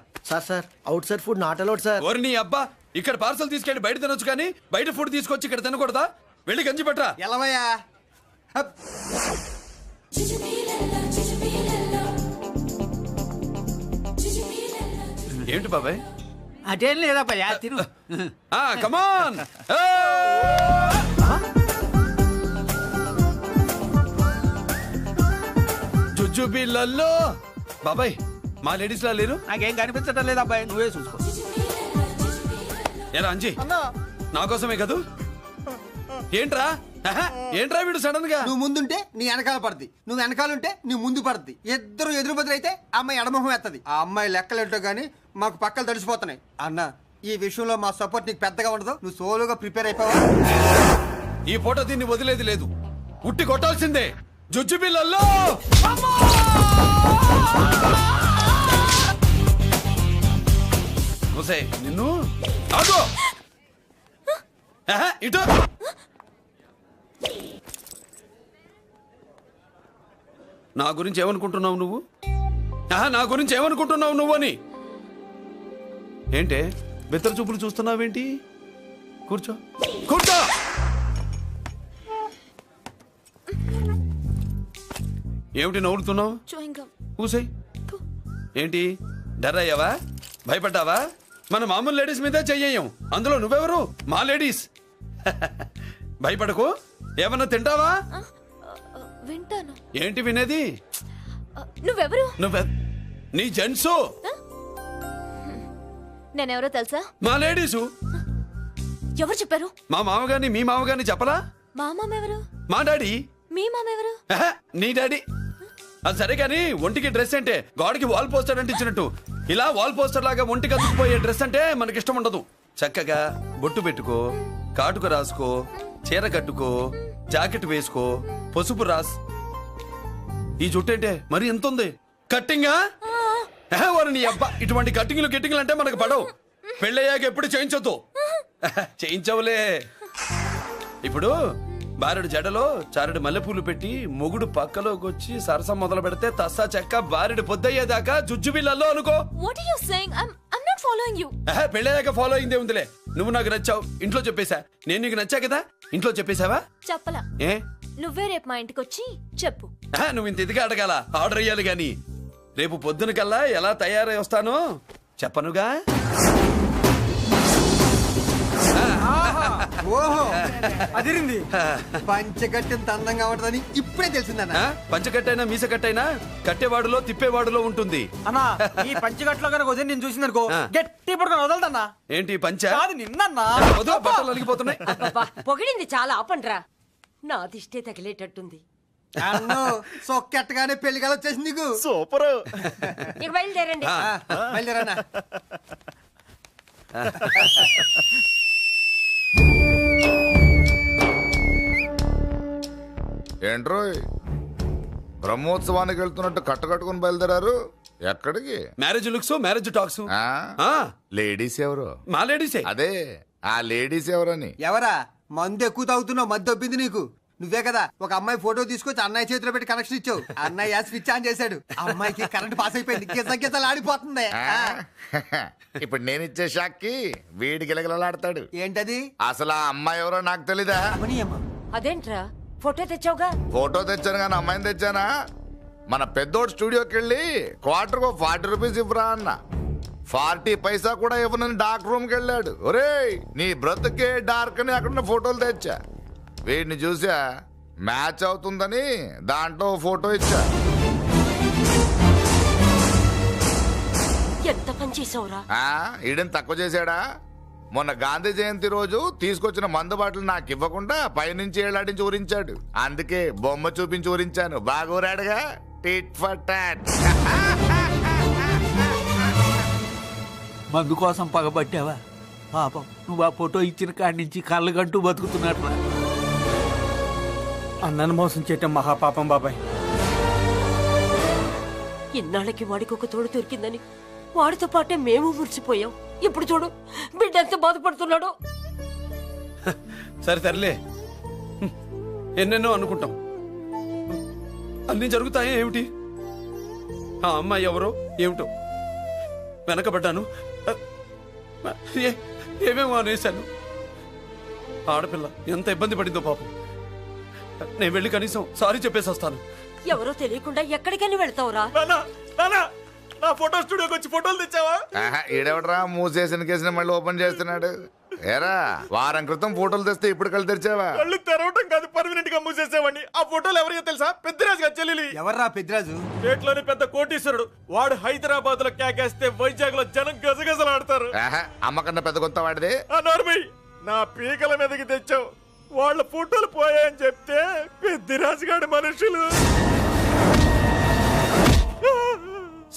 Sir outside food not allowed sir. ఓరి నీ అబ్బా, ఇక్కడ పార్సల్ తీసుకెళ్ళి బయట తినొచ్చు కానీ బయట ఫుడ్ తీసుకొచ్చి ఇక్కడ తినకూడదా? వెళ్ళి గంజి పట్రా. ఎలవయ్యా. ఏంటి బాబాయ్? అదేం లేదా భయ్యా, తిను. కమాన్. జుజుబిళ్ళల్లో బాబాయ్ మా లేడీస్ లా లేరు. నాకేం కనిపించడం లేదు అబ్బాయి, నువ్వే చూసుకో. ఏరా అంజీ, నా కోసమే కదూ? ఏంట్రా ఏంట్రా వీడు సడన్ గా? నువ్వు ముందుంటే నీ వెనకాల పడుతుంది, నువ్వు వెనకాలంటే నీ ముందు పడుతుంది. ఇద్దరు ఎదురు బదులైతే అమ్మాయి ఎడమొహం ఎత్తది. ఆ అమ్మాయి లెక్కలేంటో గానీ మాకు పక్కలు తడిసిపోతున్నాయి. అన్న, ఈ విషయంలో మా సపోర్ట్ నీకు పెద్దగా ఉండదు. నువ్వు సోలోగా ప్రిపేర్ అయిపోవా? ఈ పూట దీన్ని వదిలేది లేదు, ఉట్టి కొట్టాల్సిందే. జుజుబిళ్ళల్లో నిన్ను ఆగో. ఇటు నా గురించి ఏమనుకుంటున్నావు నువ్వు? నా గురించి ఏమనుకుంటున్నావు నువ్వు అని. ఏంటే బెత్తర చూపులు చూస్తున్నావేంటి? కూర్చో కూర్చో. ఏమిటి నవ్వుతున్నావు? కూసేయ్. ఏంటి డర్ అయ్యావా? భయపడ్డావా? మన మామూలు లేడీస్ మీదే చెయ్యం, అందులో నువ్వెవరు? మా లేడీస్. భయపడకు. ఏమన్నా తింటావా? వింటాను. ఏంటి వినేది? నువ్వెవరు? నీ జెంట్సు. నేనెవరో తెలుసా? మా లేడీసు. ఎవరు చెప్పారు? మా మామగారిని మీ మామగారిని చెప్పలా? మా మామ ఎవరు? మా డాడీ. మీ మామ ఎవరు? నీ డాడీ. అది సరే కానీ ఒంటికి డ్రెస్ అంటే గాడికి వాల్ పోస్టర్ అంటే ఇచ్చినట్టు ఇలా వాల్ పోస్టర్ లాగా ఒంటికి అతుక్కుపోయే డ్రెస్ అంటే మనకి ఇష్టం ఉండదు. చక్కగా బొట్టు పెట్టుకో, కాటుక రాసుకో, చీర కట్టుకో, జాకెట్ వేసుకో, పసుపు రాస్. ఈ జుట్టు అంటే మరి ఎంత ఉంది? కట్టింగా? నీ అబ్బా, ఇటువంటి కట్టింగ్లు గిట్టింగ్లు అంటే మనకు పడవు. పెళ్ళయ్యాక ఎప్పుడు చేయించొద్దు. చేయించవులే. ఇప్పుడు బారెడు జడలో చారెడు మల్లెపూలు పెట్టి మొగుడు పక్కలోకి వచ్చి సరసం మొదలు పెడితే తస్సా చెక్క బారెడు పొద్దయ్యేదాకా జుజ్జుబిళ్ళల్లో అనుకో. పెళ్ళయ్యాక ఫాలో అయిందే ఉందిలే. నువ్వు నాకు నచ్చావు, ఇంట్లో చెప్పేశా. నేను నీకు నచ్చా కదా, ఇంట్లో చెప్పేశావా? చెప్పలా. ఏ నువ్వే రేపు మా ఇంటికి వచ్చి చెప్పు. నువ్వు ఇంత ఇదిగా అడగాల, ఆర్డర్ అయ్యాలి గాని. రేపు పొద్దున కల్లా ఎలా తయారై వస్తానో చెప్పనుగా. ఓహో, అదిరింది. పంచగట్టెంత అందంగా ఉంటుందని ఇప్పుడే తెలిసిందన్న. పంచగట్టైనా మీసగట్టైనా కట్టేవాడులో తిప్పేవాడులో ఉంటుంది. అన్నా, ఈ పంచగట్లో కనుక వదిలి నేను చూసిందనుకో గట్టి పడుకొని వదలదన్నా. ఏంటి పంచ? కాదు నిన్నన్నా. బట్టలు అలిగిపోతున్నాయి. పొగిడింది చాలా, ఆపండ్రా. నా దిష్టే తగిలేటట్టుంది. అన్ను సొక్కెట్టగానే పెళ్లి కాలం వచ్చేసింది నీకు. సూపర్. ఇక బయలుదేరండి. బయలుదేరన్నా. ఏంట్రోయ్, బ్రహ్మోత్సవానికి వెళ్తున్నట్టు కట్టుకట్టుకుని బయలుదేరారు? ఎక్కడికి? Marriage looks, marriage talks. Ladies ఎవరు? మా లేడీసే. అదే, ఆ లేడీస్ ఎవరని. ఎవరా? మందు ఎక్కువ తాగుతున్నావు, మధ్య దొబ్బింది నీకు. నువ్వే కదా ఒక అమ్మాయి ఫోటో తీసుకొచ్చి అన్నయ్య చేతిలో పెట్టి కనెక్షన్ ఇచ్చావు. అన్నయ్య స్విచ్ ఆన్ చేశాడు, అమ్మాయికి కరెంట్ పాస్ అయిపోయింది, గిజగిజలు ఆడిపోతుంది. ఇప్పుడు నేను ఇచ్చే షాక్ కి వీడి గిలగిలలాడతాడు. ఏంటది? అసలు ఆ అమ్మాయి ఎవరో నాకు తెలీదా? అదేంట్రా ఫోటో తెచ్చావుగా? ఫోటో తెచ్చాను కానీ అమ్మాయిని తెచ్చానా? మన పెద్దోడు స్టూడియోకి వెళ్ళి క్వార్టర్కు 40 రూపీస్ ఇవ్వరా అన్న. 40 పైసా కూడా ఇవ్వనని డార్క్ రూమ్కి వెళ్ళాడు. ఒరేయ్, నీ బ్రతుకే డార్క్ అని అక్కడ ఫోటోలు తెచ్చా. వీడిని చూసా మ్యాచ్ అవుతుందని దాంట్లో ఫోటో ఇచ్చా. ఎంత పని చేసావురా? ఈడని తక్కువ చేశాడా? మొన్న గాంధీ జయంతి రోజు తీసుకొచ్చిన మందు బాటలు నాకు ఇవ్వకుండా పైనుంచి ఏలాడించి ఊరించాడు. అందుకే బొమ్మ చూపించి ఊరించాను. బాగా ఊరాడుగా. Tit for tat. మందు కోసం పగబట్టావా? పాపం, నువ్వు ఆ ఫోటో ఇచ్చిన కాడి నుంచి కళ్ళగంటూ బతుకుతున్నట్రా. అన్నను మోసం చేయటం మహాపాపం బాబాయ్. ఇన్నాళ్ళకి వాడికి ఒక తోడు దొరికిందని వాడితో పాటే మేము మురిసిపోయాం. ఇప్పుడు చూడు బిడ్డ ఎంత బాధపడుతున్నాడో. సరే తరలే, ఎన్నెన్నో అనుకుంటాం, అన్నీ జరుగుతాయా ఏమిటి? ఆ అమ్మాయి ఎవరో ఏమిటో వెనకబడ్డాను, ఏమేమో అనేశాను. ఆడపిల్ల ఎంత ఇబ్బంది పడిందో పాపం. నేను వెళ్ళి కనీసం సారీ చెప్పేసి వస్తాను. ఎవరో తెలియకుండా ఎక్కడికైనా వెళ్తావురా? నా ఫోటో స్టూడియోకి వచ్చి ఫోటోలు తెచ్చావా? ఈడెవడరా మూసేసిన కేసుని మళ్ళీ ఓపెన్ చేస్తున్నాడు? ఏరా వారం క్రితం ఫోటోలు తెస్తే ఇప్పుడు కళ్ళు తెరిచావా? కళ్ళు తెరవటం కాదు, పర్మనెంట్ గా మూసేసేవాడిని. ఆ ఫోటోలు ఎవరికో తెలుసా? పెద్దరాజు గారి చెల్లెలి. ఎవర్రా పెద్దరాజు? స్టేట్లోని పెద్ద కోటీశ్వరుడు. వాడు హైదరాబాద్ లో కేకేస్తే వైజాగ్ లో జనం గజగజలాడతారు. అమ్మ కన్నా పెద్ద కొత్త వాడిదే. ఆ నార్మల్ నా పీకల మీదకి తెచ్చావు. వాళ్ళ ఫోటోలు పోయాయని చెప్తే పెద్దిరాజు గారి మనుషులు.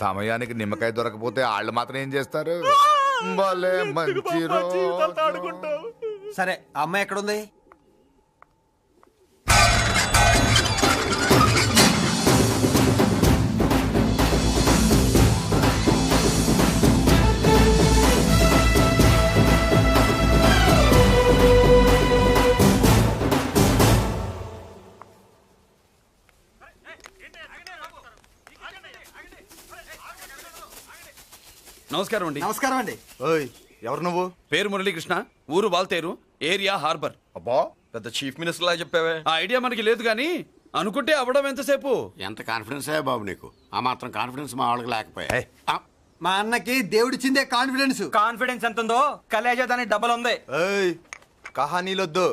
సమయానికి నిమ్మకాయ దొరకపోతే వాళ్ళు మాత్రం ఏం చేస్తారు? భలే మంచి రోజు. సరే ఆ అమ్మాయి ఎక్కడుంది? నమస్కారం అండి. నమస్కారం అండి. ఓయ్ ఎవరు నువ్వు? పేరు మురళీకృష్ణ, ఊరు వాల్తేరు, ఏరియా హార్బర్. అబ్బా పెద్ద చీఫ్ మినిస్టర్ లాగా చెప్పావే. ఆ ఐడియా మనకి లేదు కానీ అనుకుంటే అవ్వడం ఎంతసేపు. ఎంత కాన్ఫిడెన్స్ అయ్యా బాబు నీకు? ఆ మాత్రం కాన్ఫిడెన్స్ మా వాళ్ళకి లేకపోయా? మా అన్నకి దేవుడిచ్చిందే కాన్ఫిడెన్స్. కాన్ఫిడెన్స్ ఎంత ఉందో కలేజా దాని డబల్ ఉంది. ఏయ్ కహానీలొద్దు.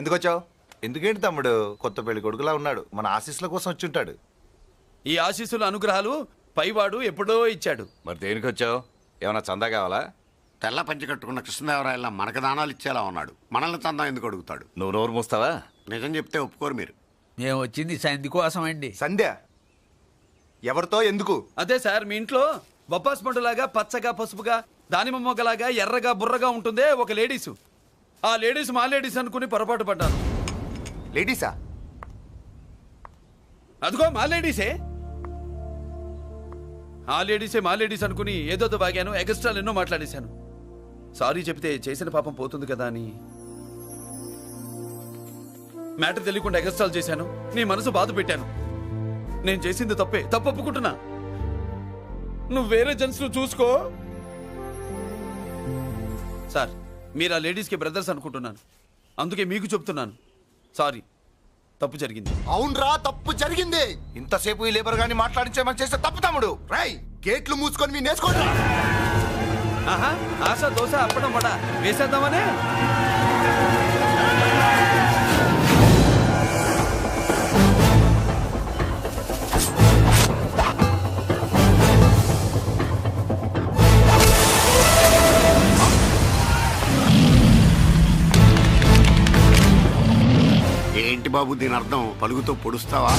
ఎందుకు వచ్చావు? ఎందుకేంటి తమ్ముడు? కొత్త పెళ్లి కొడుకులా ఉన్నాడు. మన ఆశీస్సుల కోసం వచ్చి ఉంటాడు. ఈ ఆశీస్సుల అనుగ్రహాలు పైవాడు ఎప్పుడో ఇచ్చాడు. మరి దేనికి వచ్చావు? ఏమైనా చందా కావాలా? తెల్ల పంచి కట్టుకున్న కృష్ణదేవరాయల మనకు దానాలు ఇచ్చేలా ఉన్నాడు. మనల్ని చందా ఎందుకు అడుగుతాడు? నువ్వు నోరు మూస్తావా? నిజం చెప్తే ఒప్పుకోరు మీరు. మేము వచ్చింది సంధి కోసం అండి. సంధ్య ఎవరితో ఎందుకు? అదే సార్, మీ ఇంట్లో బొప్పాస్ పండులాగా పచ్చగా పసుపుగా దానిమ్మ మొగ్గలాగా ఎర్రగా బుర్రగా ఉంటుందే ఒక లేడీసు. ఆ లేడీస్ మా లేడీస్ అనుకుని పొరపాటు పడ్డాను. లేడీసా? అదిగో మా లేడీసే. ఆ లేడీసే మా లేడీస్ అనుకుని ఏదో బాగాను, ఎగస్ట్రాలు ఎన్నో మాట్లాడేశాను. సారీ చెప్తే చేసిన పాపం పోతుంది కదా అని మ్యాటర్ తెలియకుండా ఎగస్ట్రాలు చేశాను. నీ మనసు బాధ పెట్టాను. నేను చేసింది తప్పే, తప్పు ఒప్పుకుంటున్నా. నువ్వు వేరే జెంట్స్ చూసుకో. సార్, మీరు ఆ లేడీస్కి బ్రదర్స్ అనుకుంటున్నాను, అందుకే మీకు చెప్తున్నాను. సారీ, తప్పు జరిగింది. అవునరా, తప్పు జరిగింది. ఇంతసేపు ఈ లేబర్ గాని మాట్లాడించేమని చేస్తే తప్పు తమ్ముడు. రై గేట్లు మూసుకొని మీ నేర్చుకోండి. ఆహా, ఆశ దోశ అప్పడం వడ వేసేద్దామనే. ఏంటి బాబు దీని అర్థం? పలుగుతో పొడుస్తావా?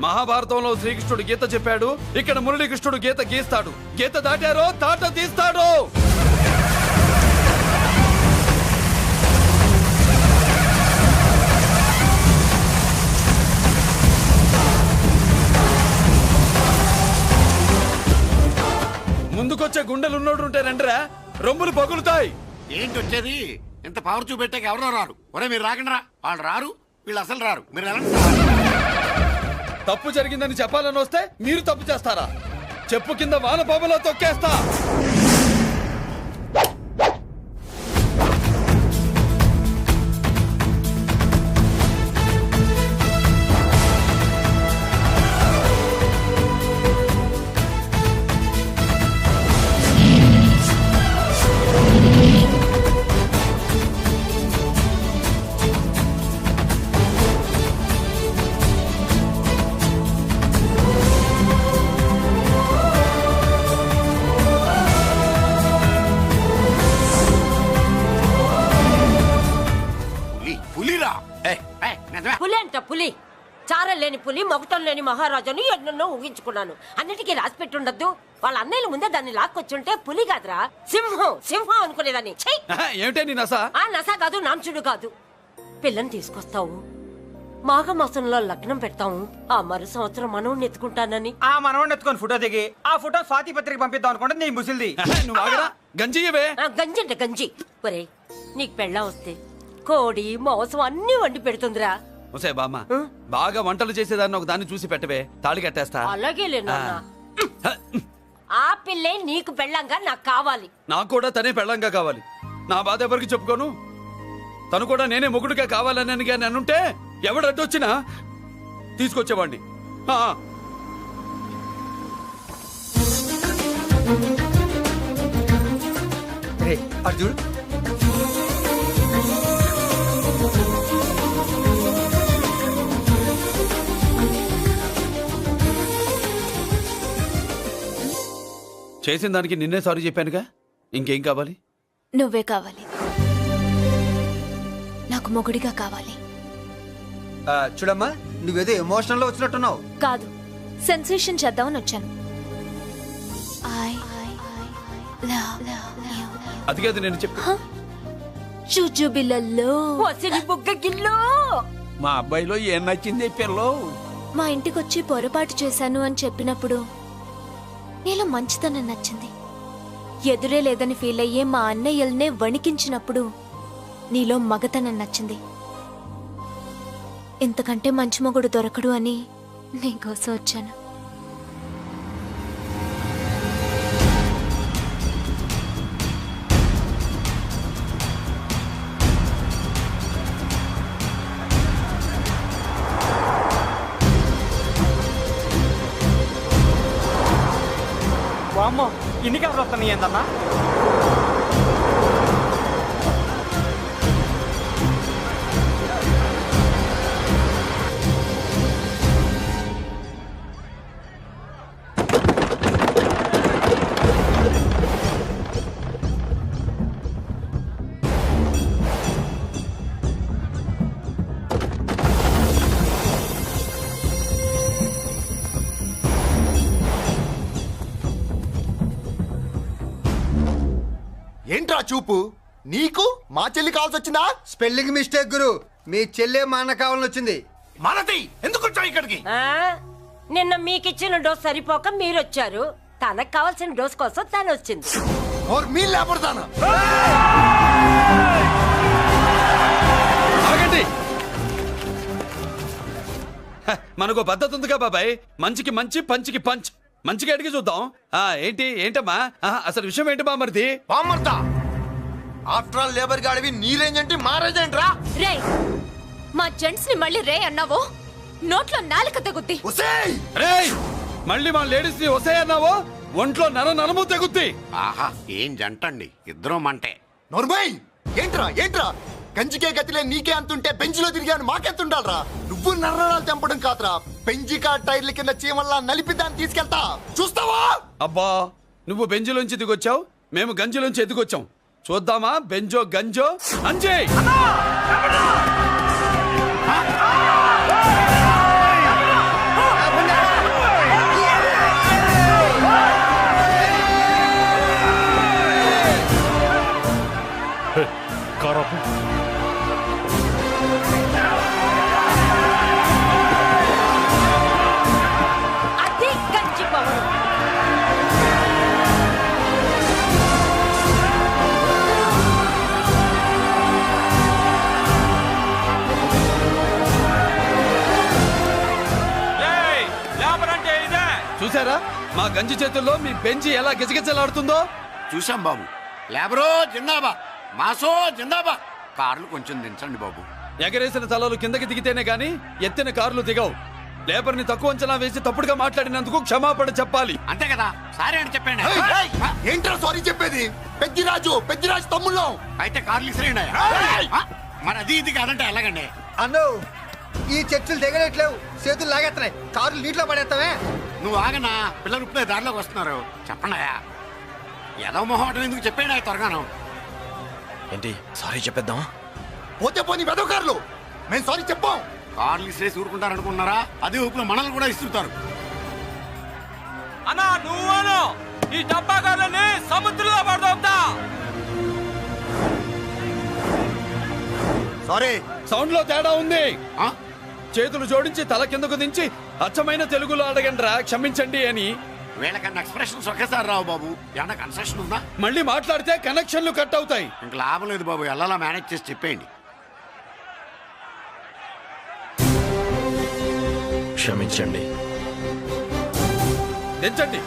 మహాభారతంలో శ్రీకృష్ణుడు గీత చెప్పాడు, ఇక్కడ మురళీకృష్ణుడు గీత గీస్తాడు. గీత దాటారో తాట తీస్తాడు. ముందుకొచ్చే గుండెలున్నోడు ఉంటే రండిరా, రొమ్ములు పగులుతాయి. ఏంటి వచ్చేది? ఇంత పవర్ చూపెట్టాక ఎవరో రారు. ఒరే మీరు రాకండి రా. వాళ్ళు రారు, వీళ్ళు అసలు రారు. మీరు ఎలా తప్పు జరిగిందని చెప్పాలని వస్తే మీరు తప్పు చేస్తారా? చెప్పు కింద వాన పాపలో తొక్కేస్తా. పులి అంట పులి. చారం లేని పులి, మొగటం లేని మహారాజుని ఎన్నెన్నో ఊహించుకున్నాను. అన్నిటికీ రాసి పెట్టుండద్దు. వాళ్ళ అన్నయ్యల ముందే దాన్ని లాక్కొచ్చుంటే పులి కాదురా, సింహం సింహం అనుకునేదాన్ని. ఏమిటే నీ నస? ఆ నస కాదు, నాంచుడు కాదు. పిల్లని తీసుకొస్తావు, మాఘమాసంలో లగ్నం పెడతాము. ఆ మరు సంవత్సరం మనవుని ఎత్తుకుంటానని. ఆ మనవుని ఎత్తుకొని ఫోటో దిగి ఆ ఫోటో స్వాతి పత్రిక పంపిద్దాం అనుకుంటే నీ ముసిల్ది. గంజి అంటే గంజి. ఒరే, నీకు పెళ్ళం వస్తే కోడి మాంసం అన్ని వండి పెడుతుందిరా. ఒసే బామ్మ, బాగా వంటలు చేసేదాన్ని ఒక దాన్ని చూసి పెట్టవే, తాళి కట్టేస్తా. అలాగే లేనా? ఆ పిల్లే నీకు పెళ్ళంగా నాకు కావాలి. నాకు కూడా తనే పెళ్ళంగా కావాలి. నా బాధ ఎవరికి చెప్పుకోను. తను కూడా నేనే మొగుడుగా కావాలని కానీ అనుంటే ఎవడు అడ్డొచ్చినా తీసుకొచ్చేవాడిని. అటు చూడు. చేసిన దానికి నిన్నే సారీ చెప్పానుగా, ఇంకేం కావాలి? నువ్వే కావాలి, నాకు మొగుడిగా కావాలి. చూడమ్మా, నువ్వేదో ఎమోషనల్ లో వచ్చినట్టున్నావు. కాదు, సెన్సేషన్ చేద్దామని వచ్చాను. అది కాదు నేను చెప్పు. చుజుబిల్లల్లో బుగ్గ గిల్లో మా అబ్బాయిలో ఏం నచ్చింది పిల్లో? మా ఇంటికొచ్చి పొరపాటు చేశాను అని చెప్పినప్పుడు నీలో మంచితనం నచ్చింది. ఎదురే లేదని ఫీల్ అయ్యే మా అన్నయ్యల్నే వణికించినప్పుడు నీలో మగతనం నచ్చింది. ఇంతకంటే మంచి మొగుడు దొరకడు అని నీకోసం వచ్చాను. అమ్మో, ఇన్ని కబుర్లు వస్తున్నాయి ఏందన్నా? ఏంట్రా చూపు? నీకు మా చెల్లి కావాల్సి వచ్చిందా? స్పెల్లింగ్ మిస్టేక్ గురు. మీ చెల్లె మా అన్న కావాలని వచ్చింది. మనది ఎందుకు వచ్చావు ఇక్కడికి? నిన్న మీకిచ్చిన డోస్ సరిపోక మీరొచ్చారు. తనకు కావాల్సిన డోస్ కోసం తను వచ్చింది. ఆగండి. మనకు పద్ధతి ఉందిగా బాబాయ్, మంచికి మంచి పంచికి పంచ్. మంచిగా అడిగి చూద్దాం. ఏంటమ్మా అసలు విషయం ఏంటి బామర్ది? ఆఫ్టర్ ఆల్ లేబర్ గాడివి నీ రేంజ్ ఏంటి, మా రేంజ్ ఏంట్రా? రే, మా జెంట్స్ ని మళ్ళీ రే అన్నావో నోట్లో నాలుక తెగుద్ది. రేయ్, మళ్ళీ మా లేడీస్ ని వసే అన్నావో ఒంట్లో నరము తెగుద్ది. ఆహా, ఏం జంటండి, ఇద్దరం మంటే. నోర్మై, ఏంట్రా ఏంట్రా? గంజికే గతిలే నీకే అంతుంటే బెంచ్లో తిరిగాను మాకెంతుండాలరా? నువ్వు నర్రాలు తెంపడం కాదురా, బెంజికా టైర్ల కింద చీమల్లా నలిపి దాన్ని తీసుకెళ్తా, చూస్తావా? అబ్బా, నువ్వు బెంజులోంచి ఎదిగొచ్చావు, మేము గంజిలోంచి ఎదిగొచ్చాం. చూద్దామా బెంజో గంజో అంజయ్. అది గంజి పవర్. చూసారా మా గంజి చేతుల్లో మీ బెంజి ఎలా గిజగిజలాడుతుందో? చూసాం బాబు. లేబరో జిందాబా, మాసో జిందాబా. కార్లు కొంచెం దించండి బాబు. ఎగరేసిన తలలు కిందకి దిగితేనే గాని ఎత్తిన కార్లు దిగవు. లేబర్ ని తక్కువ అంచనా వేసి తప్పుడుగా మాట్లాడినందుకు క్షమాపణ చెప్పాలి. అంతే కదా, సారీ అని చెప్పండి. ఏంట్రా సారీ చెప్పేది? పెద్దిరాజు తమ్ముళ్ళం. అయితే కార్లు ఇసిరేయండి. మరి అది ఇది కాదంటే ఎలాగండి? అన్నో, ఈ చర్చలు దిగలేట్లేవు, చేతులు లాగేస్తున్నాయి, కారులు నీటిలో పడేస్తావే. నువ్వు ఆగనా, పిల్లలు ఇప్పుడే దారిలోకి వస్తున్నారు. చెప్పండి ఏదో మొహం ఎందుకు చెప్పండి త్వరగాను. ఏంటి సారీ చెప్పేద్దాం? పోతే పోనీ వెదవ కార్లు, మేము సారీ చెప్పాం. కార్లు ఇసిరేసి ఊరుకుంటారనుకున్నారా? అదే ఊపులో మనల్ని కూడా ఇస్తుంటారు. అన్నా నువ్వు ఈ డబ్బా కార్లని సముద్రంలో పడదోపుతా. సారీ, సౌండ్ లో తేడా ఉంది. చేతులు జోడించి తల కిందకు దించి అచ్చమైన తెలుగులో అడగండ్రా క్షమించండి అని. వీళ్ళకన్నా ఎక్స్ప్రెషన్స్ ఒకేసారి రావు బాబు. ఏమన్నా కన్సెషన్ ఉందా? మళ్ళీ మాట్లాడితే కనెక్షన్లు కట్ అవుతాయి. ఇంక లాభం లేదు బాబు, ఎలా మేనేజ్ చేసి చెప్పేయండి. క్షమించండి. దించండి.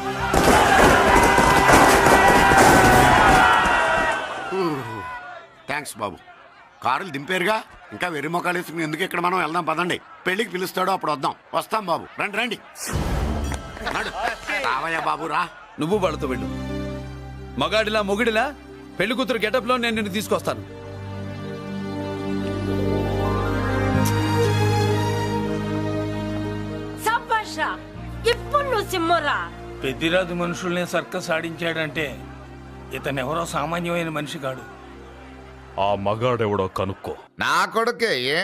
థ్యాంక్స్ బాబు. కారులు దింపారుగా, ఇంకా వెర్రి మొక్కలు వేసుకుని ఎందుకు ఇక్కడ మనం వెళ్దాం పదండి. పెళ్లికి పిలుస్తాడో అప్పుడు వద్దాం. వస్తాం బాబు, రండి రండి. రావయ్యా బాబు రా. నువ్వు వాళ్ళతో వెళ్ళు. మగాడిలా మొగుడిలా పెళ్లి కూతురు గెటప్ లో నేను నిన్ను తీసుకొస్తాను. సభాషా, ఇప్పుడు నువ్వు సింహరా. పెద్దిరాజు మనుషుల్ని సర్కస్ ఆడించాడంటే ఇతనెవరో సామాన్యమైన మనిషి కాడు. ఆ మగాడెవడో కనుక్కో. నా కొడుకే ఏ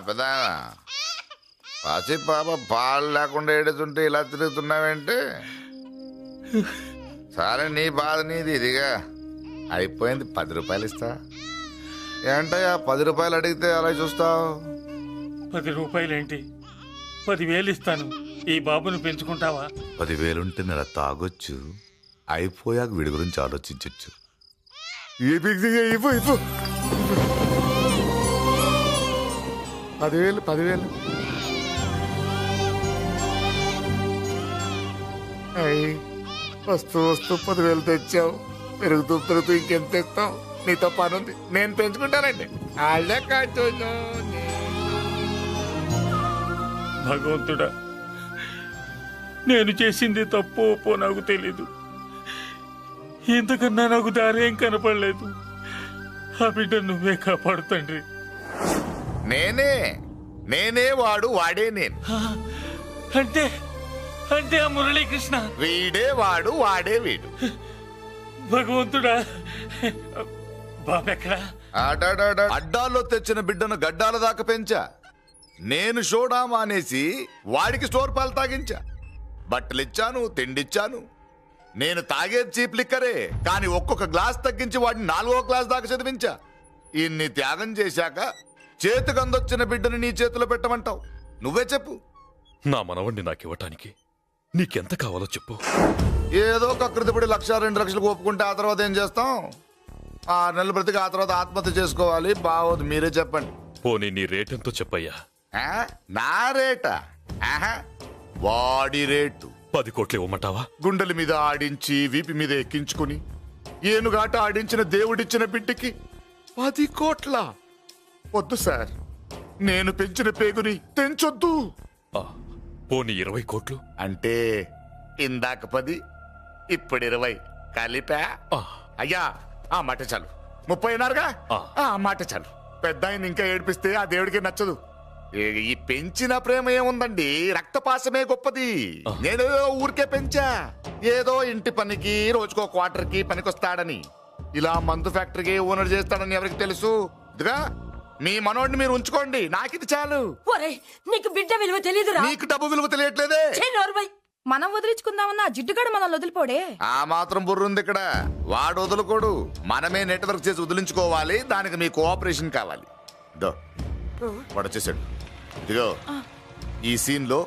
పెద్ద పసి పాప పాలు లేకుండా ఏడుతుంటే ఇలా తిరుగుతున్నావేంటి? సరే నీ బాధ నీది, ఇదిగా అయిపోయింది. 10 రూపాయలు ఇస్తా. ఏంటయ్యా 10 రూపాయలు అడిగితే అలా చూస్తావు? 10 రూపాయలేంటి, 10,000 ఇస్తాను. ఈ బాబును పెంచుకుంటావా? 10,000 ఉంటే నెల తాగొచ్చు, అయిపోయాక వీడి గురించి ఆలోచించచ్చు. 10,000 వస్తూ 10,000 తెచ్చావు. పెరుగుతూ ఇంకెంత తెస్తావు? నీతో పని ఉంది, నేను పెంచుకుంటానండి. భగవంతుడా, నేను చేసింది తప్పు ఒప్పో నాకు తెలీదు. ఇంతకన్నా నాకు దారేం కనపడలేదు. ఆ బిడ్డ నువ్వే కాపాడు తండ్రి. నేనే వాడు, వాడే నేను. అంటే అంటే ఆ మురళీకృష్ణ వీడే వాడు, వాడే వీడు. భగవంతుడా, బాబెక్కడా? అడ్డాల్లో తెచ్చిన బిడ్డను గడ్డాల దాకా పెంచా. నేను షోడా మానేసి వాడికి స్టోర్ పాలు తాగించా. బట్టలిచ్చాను, తిండిచ్చాను. నేను తాగేది చీప్ లిక్కరే, కానీ ఒక్కొక్క గ్లాస్ తగ్గించి వాడిని 4వ క్లాస్ దాకా చదివించా. ఇన్ని త్యాగం చేశాక చేతికి అందొచ్చిన బిడ్డని నీ చేతిలో పెట్టమంటావు? నువ్వే చెప్పు. నా మనవణ్ణి నాకివ్వటానికి నీకెంత కావాలో చెప్పు. ఏదో కకృతిపడి 1,00,000 2 లక్షలకు ఒప్పుకుంటే ఆ తర్వాత ఏం చేస్తాం? 6 నెలలు బ్రతికి ఆ తర్వాత ఆత్మహత్య చేసుకోవాలి. బాగోదు, మీరే చెప్పండి. పోనీ నీ రేటెంతో చెప్పయ్యా. నా రేటా? వాడి రేటు 10 కోట్లు ఇవ్వమంటావా? గుండెల మీద ఆడించి వీపి మీద ఎక్కించుకుని ఏనుగాట ఆడించిన దేవుడిచ్చిన బిడ్డకి 10 కోట్ల? వద్దు సార్, నేను పెంచిన పేగుని తెంచొద్దు. పోనీ 20 కోట్లు? అంటే ఇందాక 10, ఇప్పుడు 20 కలిపా? అయ్యా ఆ మాట చాలు. 30 అన్నారుగా, ఆ మాట చాలు. పెద్ద ఆయన ఇంకా ఏడిపిస్తే ఆ దేవుడికి నచ్చదు. ఈ పెంచిన ప్రేమ ఏముందండి, రక్తపాసమే గొప్పది. నేను ఊరికే పెంచా, ఏదో ఇంటి పనికి రోజుకో క్వార్టర్కి పనికొస్తాడని. ఇలా మందు ఫ్యాక్టరీకి ఓనర్ చేస్తాడని ఎవరికి తెలుసు? ఇదిగా మీ మనోడిని మీరు ఉంచుకోండి, నాకిది చాలు. నీకు బిడ్డ విలువ తెలియదురా? నీకు డబ్బు విలువ తెలియట్లేదే. మనం వదిలించుకుందామన్నా జిడ్డుగాడు మనల్ని వదిలిపోడే. ఆ మాత్రం బుర్రుంది ఇక్కడ. వాడు వదులుకోడు, మనమే నెట్వర్క్ చేసి వదిలించుకోవాలి. దానికి మీ కోఆపరేషన్ కావాలి. వాడు వచ్చేసాడు. ఇదిగో ఈ సీన్ లో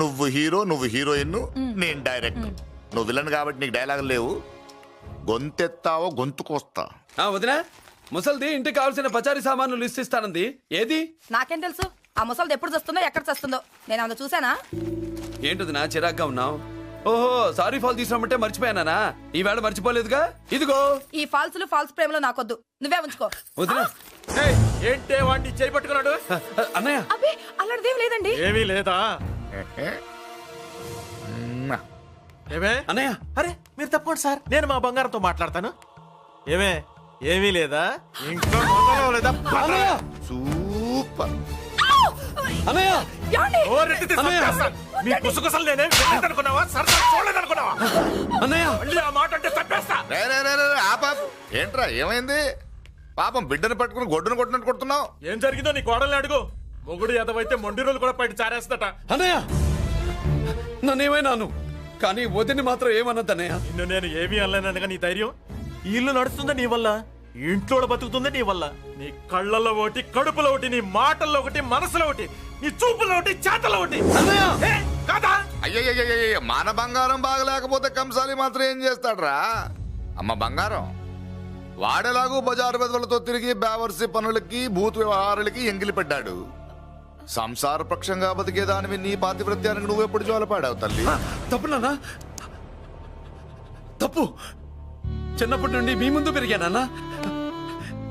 నువ్వు హీరో, నువ్వు హీరోయిన్, నేను డైరెక్టర్. నువ్వు విలన్ కాబట్టి నీకు డైలాగులు లేవు. గొంతెత్తావో గొంతుకొస్తా. వదినా, ముసల్ది ఇంటికి కావాల్సిన పచారీ సామాన్లు లిస్ట్ ఇస్తానంది. ఏది? నాకేం తెలుసు ఆ ముసలిది ఎప్పుడు చస్తుందో ఎక్కడ చస్తుందో? నేను అందులో చూసానా? ఏంటది నా చిరాగ్గా ఉన్నావు? ఓహో, సారీ ఫాల్ తీసుకురమ్మంటే మర్చిపోయానా? ఈవేళ మర్చిపోలేదుగా. ఇదిగో ఈ ఫాల్స్లు ఫాల్స్ ప్రేమలో నాకొద్దు, నువ్వే ఉంచుకో. వదినా, ఏంటే వాడిని చేయి పట్టుకున్నాడు? అన్నయ్య, అబ్బే అలాంటిదేం లేదండి. ఏమీ లేదా? ఏమే అన్నయ్య? అరే మీరు తప్పకుండా సార్, నేను మా బంగారంతో మాట్లాడతాను. ఏమే ఏమీ లేదా? ఇంకా లేదా? సూపర్ అన్నయ్య, నీ కుసకుసలు నేనే అనుకున్నావా? సరదా చూడలేదనుకున్నావా? అన్నయ్య మళ్ళీ ఆ మాట అంటే తప్పేస్తా. ఏంట్రా ఏమైంది? పాపం బిడ్డను పట్టుకుని గొడ్డును కొట్టినట్టు కొడుతున్నావు. ఏం జరిగిందో నీ కోడల్ని అడుగు. మొగుడు ఎదవైతే మొండి రోజులు కూడా బయట చారేస్తట. అన్నయ్య, నన్నేమైనాను కానీ వదిని మాత్రం ఏమన్నదన్నయ్య? నిన్ను నేను ఏమీ అనలేనగా నీ ధైర్యం. ఈ ఇల్లు నడుస్తుందా నీ వల్ల, ఇంట్లో బతుకుతుందా నీ వల్ల. నీ కళ్ళల్లో ఒకటి, కడుపులో ఒకటి, నీ మాటల్లో ఒకటి, మనసులో ఒకటి, నీ చూపులో ఒకటి, చేతల్లో ఒకటి. అయ్యయ్యయ్యయ్య, మన బంగారం బాగలేకపోతే కంసాలి మాత్రం ఏం చేస్తాడ్రా? అమ్మ బంగారం వాడేలాగూ బజారు బెదవులతో తిరిగి బేవర్సి పనులకి, భూత వ్యవహారాలకి ఎంగిలి పడ్డాడు. సంసార పక్షంగా బతికేదానివి నీ పాతివ్రత్యానికి నువ్వెప్పుడు జోలపాడావు తల్లి? తప్పునా? తప్పు. చిన్నప్పటి నుండి మీ ముందు పెరిగానన్నా,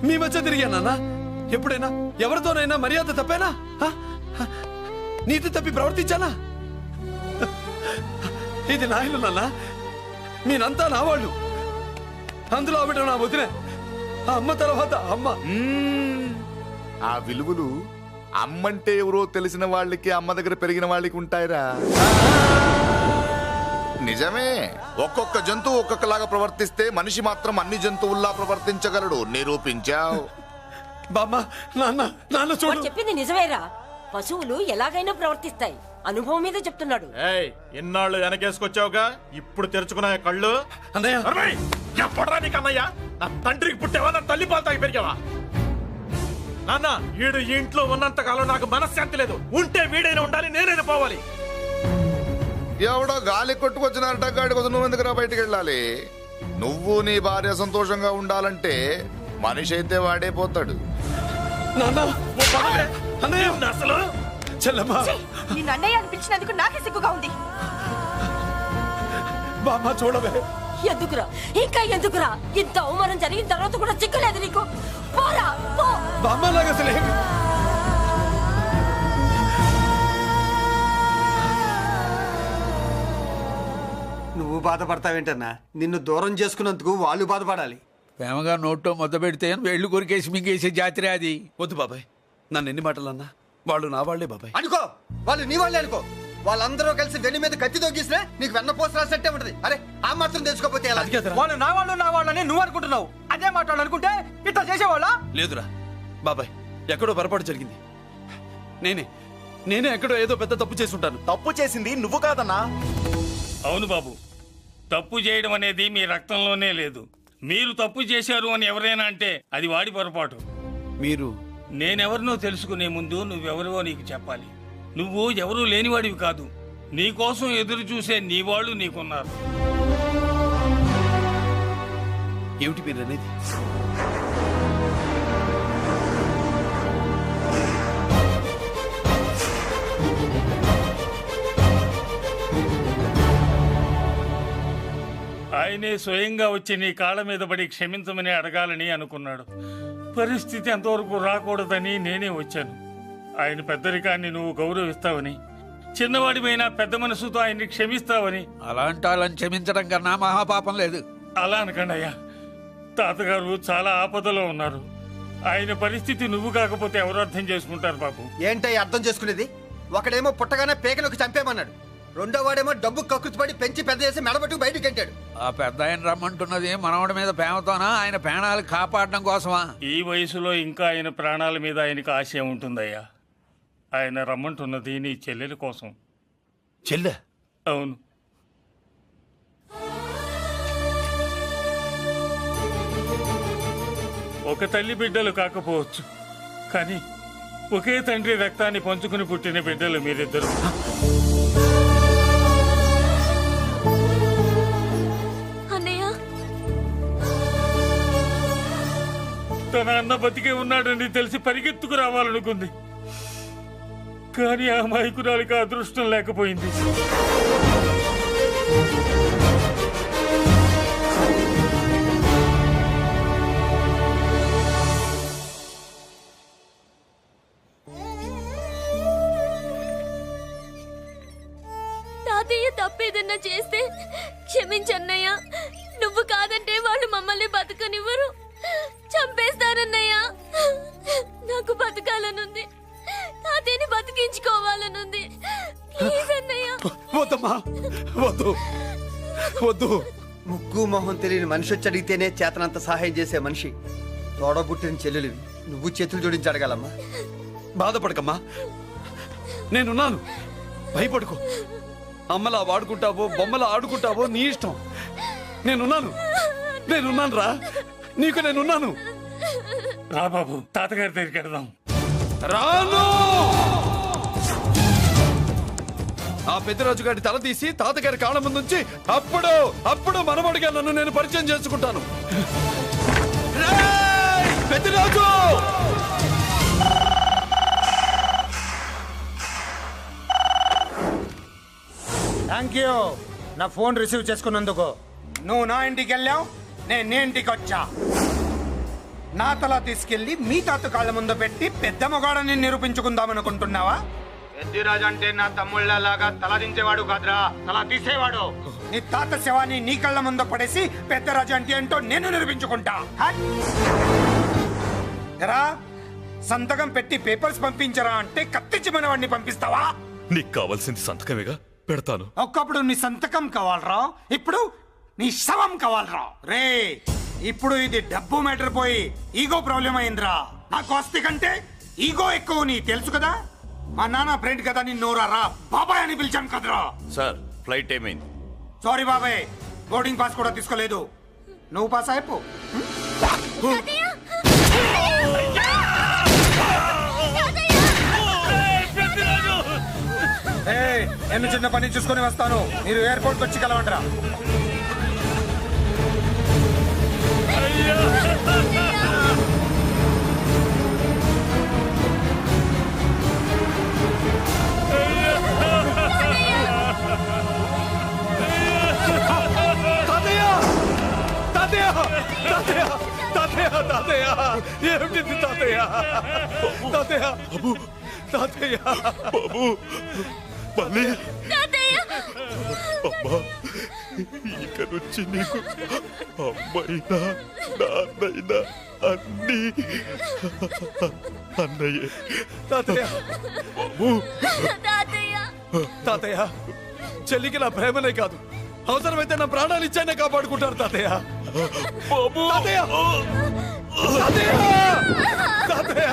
మీ మధ్య తిరిగానన్నా. ఎప్పుడైనా ఎవరితోనైనా మర్యాద తప్పేనా? నీతి తప్పి ప్రవర్తించానా? ఇది నా ఇల్లు నాన్న, మీరంతా నా వాళ్ళు. అందులో ఆవిడ నా వదిలే, ఆ అమ్మ తర్వాత అమ్మ. ఆ విలువలు అమ్మంటే ఎవరో తెలిసిన వాళ్ళకి, అమ్మ దగ్గర పెరిగిన వాళ్ళకి ఉంటాయిరా. నిజమే, ఒక్కొక్క జంతువు ఒక్కొక్కలాగా ప్రవర్తిస్తే మనిషి మాత్రం అన్ని జంతువుల్లా ప్రవర్తించగలడు. నిరూపించావు. బామ్మ, నాన్న, నాన్న చూడు. వాడు చెప్పింది నిజమేరా. పశువులు ఎలాగైనా ప్రవర్తిస్తాయి. అనుభవం మీద చెప్తున్నాడు. ఎన్నాళ్ళు వెనకేసుకొచ్చావుగా, ఇప్పుడు తెరుచుకున్నా కళ్ళు. అన్నయ్య, ఎప్పటిరా నీకు అన్నయ్య? నా తండ్రికి పుట్టావా, నా తల్లి పాలు తాగి పెరిగావా? నాన్న, వీడు ఈ ఇంట్లో ఉన్నంత కాలం నాకు మనశ్శాంతి లేదు. ఉంటే వీడైనా ఉండాలి, నేనైనా పోవాలి. ఎవడో గాలి కొట్టుకొచ్చినారట, గాడి కోసం నువ్వు ఎందుకురా బయటికి వెళ్ళాలి? నువ్వు నీ భార్య సంతోషంగా ఉండాలంటే మనిషి అయితే వాడే పోతాడు. అసలు చెల్లమ్మా, నిన్ను అన్నయ్య అని పిలిచినందుకు నాకే సిగ్గుగా ఉంది. బామ్మ చూడవే. ఎందుకురా, ఇంకా ఎందుకురా? ఇంత అవమానం జరిగిన తర్వాత కూడా సిగ్గులేదు నీకు? పోరా, పో. బామ్మలాగా అసలే నువ్వు బాధపడతావేంటన్నా? నిన్ను దూరం చేసుకున్నందుకు వాళ్ళు బాధపడాలి. ప్రేమగా నోట్లో మొద్ద పెడితే వేళ్ళు కొరికేసి మింగేసే జాతర అది. వద్దు బాబాయ్, నన్ను ఎన్ని మాటలన్నా వాళ్ళు నా వాళ్లే బాబాయ్. అనుకో, వాళ్ళు నీ వాళ్ళే అనుకో. వాళ్ళందరూ కలిసి వెన్ను మీద కత్తి తొగ్గిస్తే నీకు వెన్న పోసి రాసినట్టే ఉంటది. అరే, ఆ మాత్రం తెలుసుకోపోతే ఎలా? వాళ్ళు నా వాళ్ళని నువ్వు అనుకుంటున్నావు. అదే మాట్లాడాలనుకుంటే ఇట్లా చేసేవాళ్ళ? లేదురా బాబాయ్, ఎక్కడో పొరపాటు జరిగింది. నేనే ఎక్కడో ఏదో పెద్ద తప్పు చేసి ఉంటాను. తప్పు చేసింది నువ్వు కాదన్నా. అవును బాబు, తప్పు చేయడం అనేది మీ రక్తంలోనే లేదు. మీరు తప్పు చేశారు అని ఎవరైనా అంటే అది వాడి పొరపాటు. మీరు నేనెవరినో తెలుసుకునే ముందు నువ్వెవరివో నీకు చెప్పాలి. నువ్వు ఎవరూ లేనివాడివి కాదు. నీకోసం ఎదురు చూసే నీ వాళ్ళు నీకున్నారు. ఏమిటి మీరు అనేది? ఆయనే స్వయంగా వచ్చి నీ కాళ్ళ మీద పడి క్షమించమని అడగాలని అనుకున్నాడు. పరిస్థితి అంతవరకు రాకూడదని నేనే వచ్చాను. ఆయన పెద్దరికాన్ని నువ్వు గౌరవిస్తావని, చిన్నవాడిపైన పెద్ద మనసుతో ఆయన్ని క్షమిస్తావని. అలాంటి వాళ్ళని క్షమించడం కన్నా మహాపాపం లేదు. అలా అనకండి అయ్యా. తాతగారు చాలా ఆపదలో ఉన్నారు. ఆయన పరిస్థితి నువ్వు కాకపోతే ఎవరు అర్థం చేసుకుంటారు బాబు? ఏంటయ్య అర్థం చేసుకునేది? ఒకడేమో పుట్టగానే పేకలోకి చంపేమన్నాడు, రెండో వాడేమో డబ్బు కక్కుతుపడి పెంచి పెద్ద చేసి మెడబట్టు బయటకు గంటాడు. ఆ పెద్ద ఆయన రమ్మంటున్నది మనవడి మీద ప్రేమతోనా, ఆయన ప్రాణాలు కాపాడడం కోసమా? ఈ వయసులో ఇంకా ఆయన ప్రాణాల మీద ఆయనకు ఆశ ఉంటుందయ్యా. ఆయన రమ్మంటున్నది నీ చెల్లెల కోసం. చెల్లె? అవును. ఒక తల్లి బిడ్డలు కాకపోవచ్చు, కానీ ఒకే తండ్రి రక్తాన్ని పంచుకుని పుట్టిన బిడ్డలు మీరిద్దరు. తన అన్న బతికే ఉన్నాడని తెలిసి పరిగెత్తుకు రావాలనుకుంది, కానీ ఆ అమాయకురాలికి అదృష్టం లేకపోయింది. తాతయ్య తప్పేదన్నా చేస్తే క్షమించన్నయ్య. నువ్వు కాదంటే వాళ్ళు మమ్మల్ని బతకనివ్వరు, చంపేస్తారన్నయ్య. నాకు బతకాలనుంది, తాతయ్యని బతికించుకోవాలనుంది. ప్లీజ్ అన్నయ్య. వద్దమ్మా, వద్దు వద్దు. ముగ్గు మొహం తెలియని మనిషి వచ్చి అడిగితేనే చేతనంత సహాయం చేసే మనిషి. తోడబుట్టిన చెల్లెలివి, నువ్వు చేతులు జోడించి అడగాలమ్మా. బాధపడకమ్మా, నేనున్నాను. భయపడుకో. అమ్మలా వాడుకుంటావో బొమ్మలా ఆడుకుంటావో నీ ఇష్టం. నేనున్నాను రా, నీకు నేనున్నాను. రా బాబు, తాతగారి దగ్గరికి వెళ్దాం. రాను. ఆ పెద్దరాజు గారి తల తీసి తాతగారి కాళ్ళ ముందుంచి అప్పుడు మనమడిగా నన్ను నేను పరిచయం చేసుకుంటాను. పెద్దరాజు! థ్యాంక్ యూ నా ఫోన్ రిసీవ్ చేసుకున్నందుకు. నువ్వు నా ఇంటికి వెళ్ళావు, నేను నీ ఇంటికి వచ్చా. నా తల తీసుకెళ్లి మీ తాత కాళ్ళ ముందు పెట్టి పెద్ద మొగాడని నిరూపించుకుందామనుకుంటున్నావా? పెద్దిరాజు అంటే నా తమ్ముళ్ళలాగా తల దించేవాడు కాదురా, తల తీసేవాడు. నీ తాత శవాన్ని నీ కళ్ళ ముందు పడేసి పెద్దరాజు అంటే ఏంటో నేను నిరూపించుకుంటా. ఎరా, సంతకం పెట్టి పేపర్స్ పంపించరా అంటే కత్తించి మన వాడిని పంపిస్తావా? నీకు కావాల్సింది సంతకమేగా, పెడతాను. ఒకప్పుడు నీ సంతకం కావాలరా, ఇప్పుడు నీ శవం కావాలరా. రే, ఇప్పుడు ఇది డబ్బు మ్యాటర్ పోయి ఈగో ప్రాబ్లం అయిందిరా. నాకు ఆస్తి కంటే ఈగో ఎక్కువ, నీ తెలుసు కదా. మా నాన్న ఫ్రెండ్ కదా, నిన్ను రా బాబాయ్ అని పిలిచాను కదరా. సార్, ఫ్లైట్ ఏమైంది? సారీ బాబాయ్, బోర్డింగ్ పాస్ కూడా తీసుకోలేదు. నువ్వు పాస్ అయిపో. నేను చిన్న పని చూసుకొని వస్తాను, మీరు ఎయిర్పోర్ట్ వచ్చి కలవండిరా. ఏమిటి తాతయ్య? తాతయ్య బాబు, తాతయ్య బాబు, మళ్ళీ అమ్మా, ఇక నుంచి నీకు అమ్మైనా నాన్నైనా అన్నీ అన్నయ్యే. తాతయ్య బాబు, తాతయ్య చెల్లికి నా ప్రేమనే కాదు, అవసరమైతే నా ప్రాణాలు ఇచ్చానే కాపాడుకుంటారు తాతయ్య. బాబు, తాతయ్య తాతయ్య తాతయ్య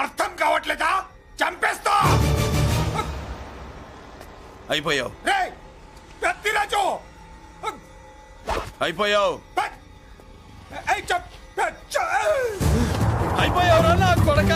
అర్థం కావట్లేదా? చంపేస్తా. అయిపోయావు, పెద్దిరాజు అయిపోయావు, అయిపోయావు నా కొడక.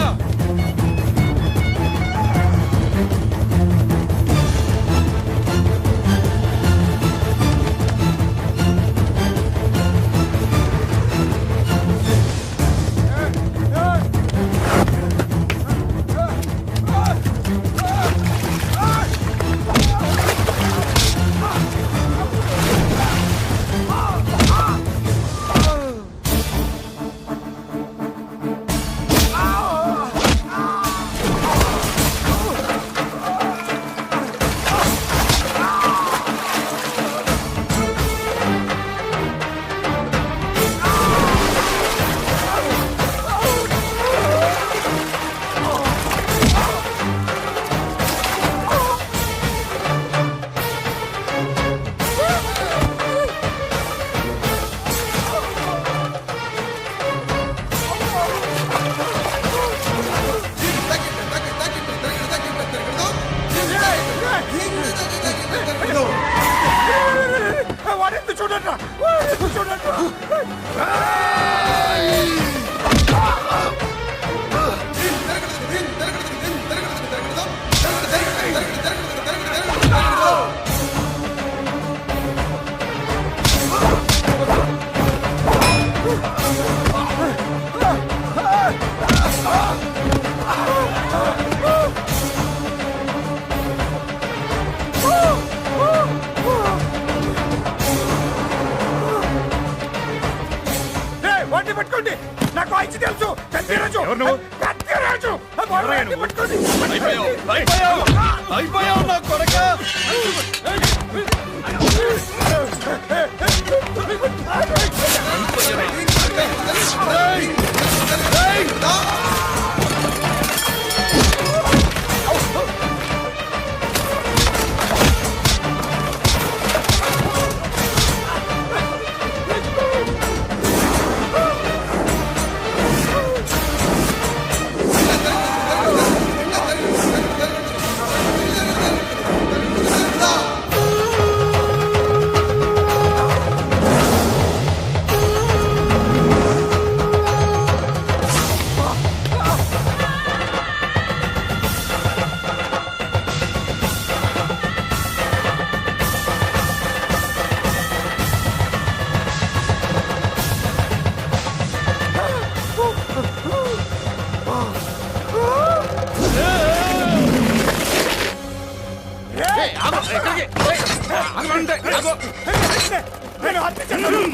వాటిని పట్టుకోండి. నాకు వాయిస్ తెలుసు. కత్తిరాజు. కత్తిరాజు. వాటిని పట్టుకోండి. అయిపోయావు నా కొడక.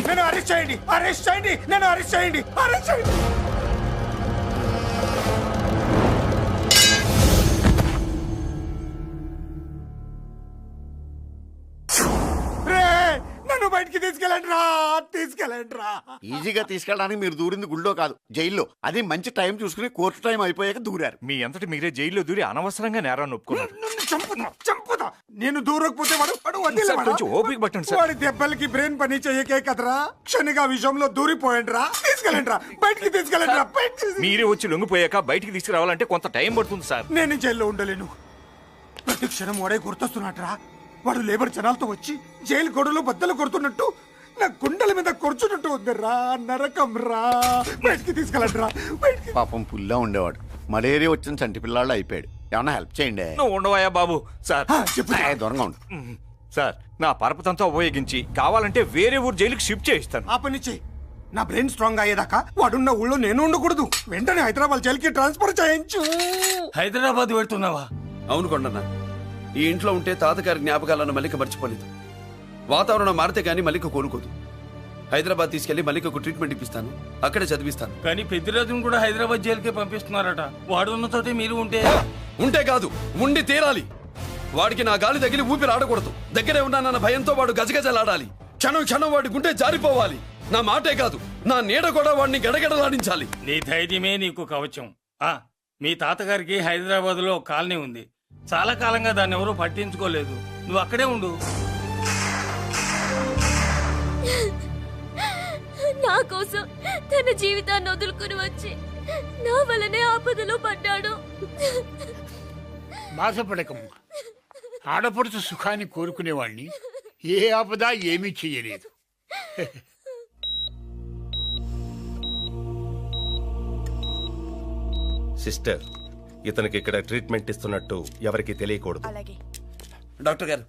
నన్ను అరెస్ట్ చేయండి. అరెస్ట్ చేయండి. నన్ను అరెస్ట్ చేయండి. అరెస్ట్ చేయండి. నన్ను బయటికి తీసుకెళ్ళండి రా. తీసుకెళ్ళండి రా. ఈజీగా తీసుకెళ్ళడానికి మీరు దూరింది గుళ్ళో కాదు, జైల్లో. అది మంచి టైం చూసుకుని కోర్టు టైం అయిపోయాక దూరారు. మీ అంతటి మీరే జైల్లో దూరి అనవసరంగా నేరాన్ని ఒప్పుకున్నారు. చంపుతా. నేను దూరకపోతే వాడు వదిలేవాడా? కొంచెం ఓపిక పట్టండి సార్. వాడి దెబ్బలకి బ్రెయిన్ పని చేయకే కదరా. క్షణిగా విషయంలో దూరిపోయండి రా. తీసుకెళ్ళండి రా. బయటికి తీసుకెళ్ళండి రా. మీరే వచ్చి లొంగిపోయాక బయటికి తీసుకురావాలంటే కొంత టైం పడుతుంది సార్. నేను జైల్లో ఉండలేను. ప్రతి క్షణం వాడే గుర్తొస్తున్నట్రా. వాడు లేబర్ జనాలతో వచ్చి జైలు గొడవలు బద్దలు కొడుతున్నట్టు నా గుండెల మీద కొడుచున్నట్టు ఉందిరా. నరకం రా. బయటికి తీసుకెళ్ళండి రా. పాపం పుల్లా ఉండేవాడు. మలేరియా వచ్చిన చంటి పిల్లాళ్ళు అయిపోయాడు. ఏమన్నా హెల్ప్ చేయండి. నువ్వు ఉండవయ్యా బాబు. సార్ దూరంగా ఉండు సార్. నా పరపతంతా ఉపయోగించి కావాలంటే వేరే ఊరు జైలుకి షిఫ్ట్ చేయిస్తాను. ఆ పని చెయ్యి. నా బ్రెయిన్ స్ట్రాంగ్ అయ్యేదాకా వాడున్న ఊళ్ళో నేను ఉండకూడదు. వెంటనే హైదరాబాద్ జైలుకి ట్రాన్స్ఫర్ చేయించు. హైదరాబాద్ పెడుతున్నావా? అవును కొండన్న. ఈ ఇంట్లో ఉంటే తాతగారి జ్ఞాపకాలను మల్లిక మర్చిపోలేదు. వాతావరణం మారితే గానీ మల్లిక కోలుకోదు. హైదరాబాద్ తీసుకెళ్లి మల్లికకు ట్రీట్మెంట్ ఇప్పిస్తాను. అక్కడే చదివిస్తాను. కానీ పెద్దిరాజును కూడా హైదరాబాద్ జైలుకే పంపిస్తున్నారట. వాడున్న చోటే మీరు ఉంటే కాదు, ఉండి తీరాలి. వాడికి నా గాలి తగిలి ఊపిరి ఆడకూడదు. దగ్గరే ఉన్నానన్న భయంతో వాడు గజగజలాడాలి. క్షణం క్షణం వాడి గుండె జారిపోవాలి. నా మాటే కాదు, నా నీడ కూడా వాడిని గడగడలాడించాలి. నీ ధైర్యమే నీకు కవచం. మీ తాతగారికి హైదరాబాద్ లో కాలనీ ఉంది. చాలా కాలంగా దాన్ని ఎవరూ పట్టించుకోలేదు. నువ్వు అక్కడే ఉండు. నా కోసం తన జీవితాన్ని వదులుకుని వచ్చి నా వల్లనే ఆపదలో పడ్డాడు. బాధపడకమ్మా. ఆడపడుచు సుఖాన్ని కోరుకునేవాణ్ణి ఏ ఆపద ఏమీ చెయ్యలేదు. సిస్టర్, ఇతనికి ఇక్కడ ట్రీట్మెంట్ ఇస్తున్నట్టు ఎవరికి తెలియకూడదు. డాక్టర్ గారు.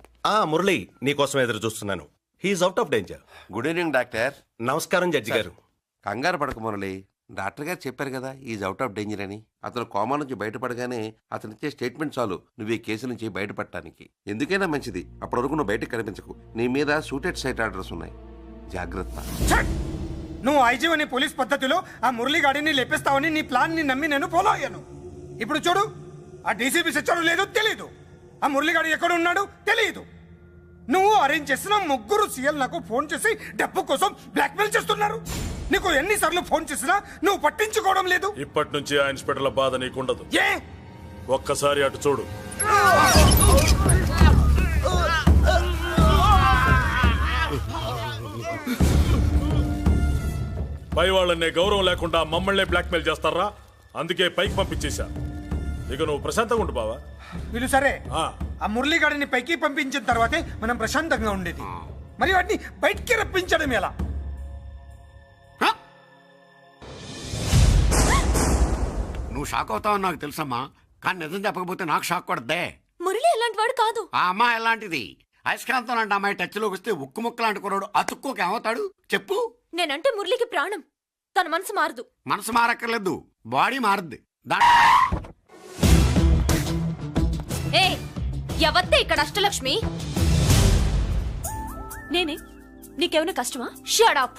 మురళి, నీకోసం ఎదురు చూస్తున్నాను. He's out of danger. Good evening doctor. నమస్కారం జడ్జి గారు. కంగారు పడక మురళి. డాక్టర్ గారు చెప్పారు కదా ఈజ్ అవుట్ ఆఫ్ డేంజర్ అని. అతను కోమా నుంచి బయటపడగానే అతను ఇచ్చే స్టేట్మెంట్ చాలు నువ్వు ఈ కేసు నుంచి బయటపడటానికి. ఎందుకైనా మంచిది అప్పటి వరకు నువ్వు బయటకు కనిపించకు. నీ మీద షూటెడ్ సైట్ ఆర్డర్స్ ఉన్నాయి. జాగ్రత్త. నువ్వు ఐజీ అని పోలీస్ పద్ధతిలో ఆ మురళీగాడిని లేపేస్తావని నీ ప్లాన్ ని నమ్మి నేను ఫాలో అయ్యాను. ఇప్పుడు చూడు, ఆ డీసీపీ సచ్చాడు లేదో తెలియదు. ఆ మురళీగాడు ఎక్కడ ఉన్నాడు తెలియదు. నువ్వు అరేంజ్ చేసిన ముగ్గురు సీఎల్ నాకు ఫోన్ చేసి డబ్బు కోసం బ్లాక్మెయిల్ చేస్తున్నారు. నీకు ఎన్నిసార్లు ఫోన్ చేసినా నువ్వు పట్టించుకోవడం లేదు. ఇప్పటి నుంచి ఆ ఇన్స్పెక్టర్ల బాధ నీకుండదు. ఏ ఒక్కసారి అటు చూడు. పై వాళ్ళనే గౌరవం లేకుండా మమ్మల్నే బ్లాక్మెయిల్ చేస్తారా? అందుకే పైకి పంపించేశా. ఇక నువ్వు ప్రశాంతంగా ఉండు బావా. వీళ్ళు సరే, ఆ మురళీగాడిని పైకి పంపించిన తర్వాతే మనం ప్రశాంతంగా ఉండేది. మరి వాటిని బయటికి రప్పించడం ఎలా? నువ్వు షాక్ అవుతావని నాకు తెలుసమ్మా, కానీ నిజం చెప్పకపోతే నాకు షాక్ కొడద్దే. మురళి ఎలాంటి వాడు కాదు. ఆ అమ్మాయి ఎలాంటిది? అయస్కాంతం లాంటి అమ్మాయి టచ్లోకి వస్తే ఉక్కు ముక్క లాంటి కుర్రాడు అతుక్కోక ఏమవుతాడు చెప్పు? నేనంటే మురళికి ప్రాణం. తన మనసు మారదు. మనసు మారక్కర్లేదు, బాడీ మారుద్ది. ఏ ఎవత్తే ఇక్కడ అష్టలక్ష్మి? నేనే. నీకేమైనా కష్టమా? Shut up.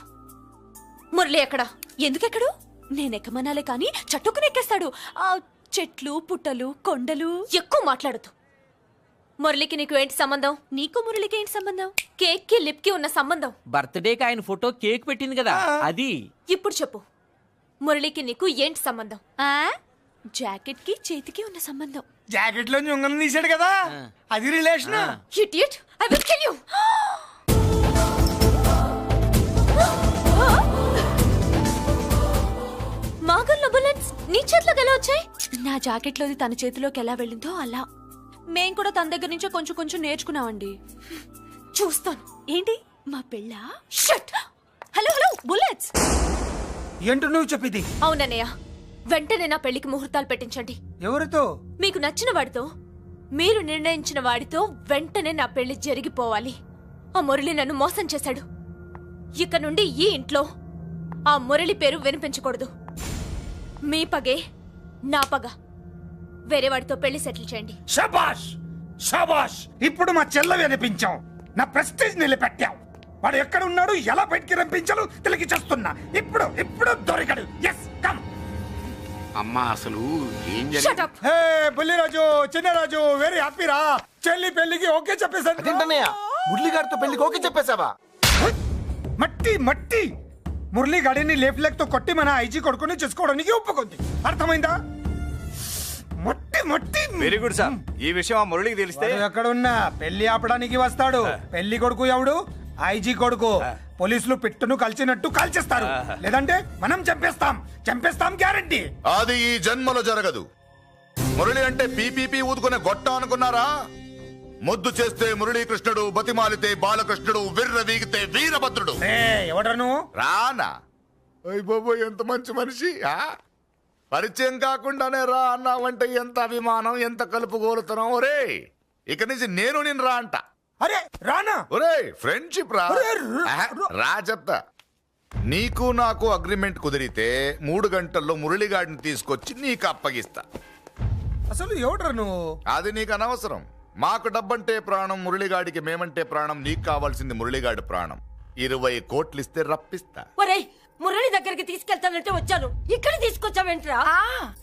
మురళి ఎక్కడ? ఎందుకెక్కడు? నేనెక్కమనాలే కానీ చట్టుకుని ఎక్కేస్తాడు. ఆ చెట్లు పుట్టలు కొండలు. ఎక్కువ మాట్లాడదు. మురళికి నీకు ఏంటి సంబంధం? నీకు మురళికి ఏంటి సంబంధం? కేక్ కి లిప్ కి ఉన్న సంబంధం. బర్త్డేకి ఆయన ఫోటో కేక్ పెట్టింది కదా అది. ఇప్పుడు చెప్పు, మురళికి నీకు ఏంటి సంబంధం? జాకెట్ కి చేతికి ఉన్న సంబంధం. జాకెట్ లో ఉంగరం తీసాడు కదా, అది relation. Idiot, I will kill you. మాగల్లో బుల్లెట్స్ నీ చేతిలోకి ఎలా వచ్చాయి? నా జాకెట్ లోది తన చేతిలోకి ఎలా వెళ్ళిందో అలా. మేం కూడా తన దగ్గర నుంచే కొంచెం కొంచెం నేర్చుకున్నామండి. చూస్తాను. ఏంటి మా పెళ్ళ? షట్. Hello hello bullets. ఏంటో నువ్వు చెప్పింది? అవునన్నయ్య, వెంటనే నా పెళ్లికి ముహూర్తాలు పెట్టించండి. ఎవరితో? మీకు నచ్చిన వాడితో, మీరు నిర్ణయించిన వాడితో వెంటనే నా పెళ్లి జరిగిపోవాలి. ఆ మురళి నన్ను మోసం చేశాడు. ఇక నుండి ఈ ఇంట్లో ఆ మురళి పేరు వినిపించకూడదు. మీ పగే నా పగ. వేరే వాడితో పెళ్లి సెటిల్ చేయండి. శబాష్ శబాష్, ఇప్పుడు మా చెల్ల వినిపించాం, నా ప్రెస్టేజ్ నిలబెట్టావు. వాడు ఎక్కడ ఉన్నాడు, ఎలా బయటికి రంపించాలో తెలికి చేస్తున్నా. ఇప్పుడు ఇప్పుడు దొరికాడు. Yes come. అమ్మా అసలు ఏం Shut up. హే బుల్లిరాజు, చిన్నరాజు, వెరీ హ్యాపీ రా. చెల్లి పెళ్లికి ఓకే చెప్పేశాను. మురళి గారితో పెళ్లికి ఓకే చెప్పేశావా? మట్టి మట్టి మురళి గాడిని లేఫ్ లెగ్ తో కొట్టి మన ఐజీ కొడుకుని చేసుకోవడానికి ఒప్పుకుంది. అర్థమైందా? మట్టి మట్టి. Very good sir. ఈ విషయం ఆ మురళికి తెలిస్తే ఎక్కడున్నా పెళ్లి ఆపడానికి వస్తాడు. పెళ్లి కొడుకు ఎవడు? ఐజీ కొడుకు. పోలీసులు పిట్టును కలిసినట్టు కాల్చేస్తారు, లేదంటే మనం చంపేస్తాం గ్యారంటీ. అది ఈ జన్మలో జరగదు. మురళి అంటే పీపీపీ ఊదుకునే గొట్ట అనుకున్నారా? ముద్దు చేస్తే మురళీకృష్ణుడు, బతిమాలితే బాలకృష్ణుడు, విర్ర వీగితే వీరభద్రుడు. ఎవడను రానా? అయ్య బాబోయ్, ఎంత మంచి మనిషి. పరిచయం కాకుండానే రా అన్నావంటే ఎంత అభిమానం, ఎంత కలుపుగోలుతున్నాం. ఒరే ఇక నుంచి నేను రా అంట. అరే రానా? ఒరే ఫ్రెండ్షిప్ రా. రా చెప్తా. నీకు నాకు అగ్రిమెంట్ కుదిరితే 3 గంటల్లో మురళిగాడిని తీసుకొచ్చి నీకు అప్పగిస్తా. అసలు ఎవడ్రా నువ్వు? అది నీకు అనవసరం. మాకు డబ్బంటే ప్రాణం, మురళిగాడికి మేమంటే ప్రాణం. నీకు కావాల్సింది మురళిగాడి ప్రాణం. 20 కోట్లు ఇస్తే రప్పిస్తా. ఒరేయ్, మురళి దగ్గరికి తీసుకెళ్తానంటే వచ్చాను, ఇక్కడ తీసుకొచ్చావేంట్రా?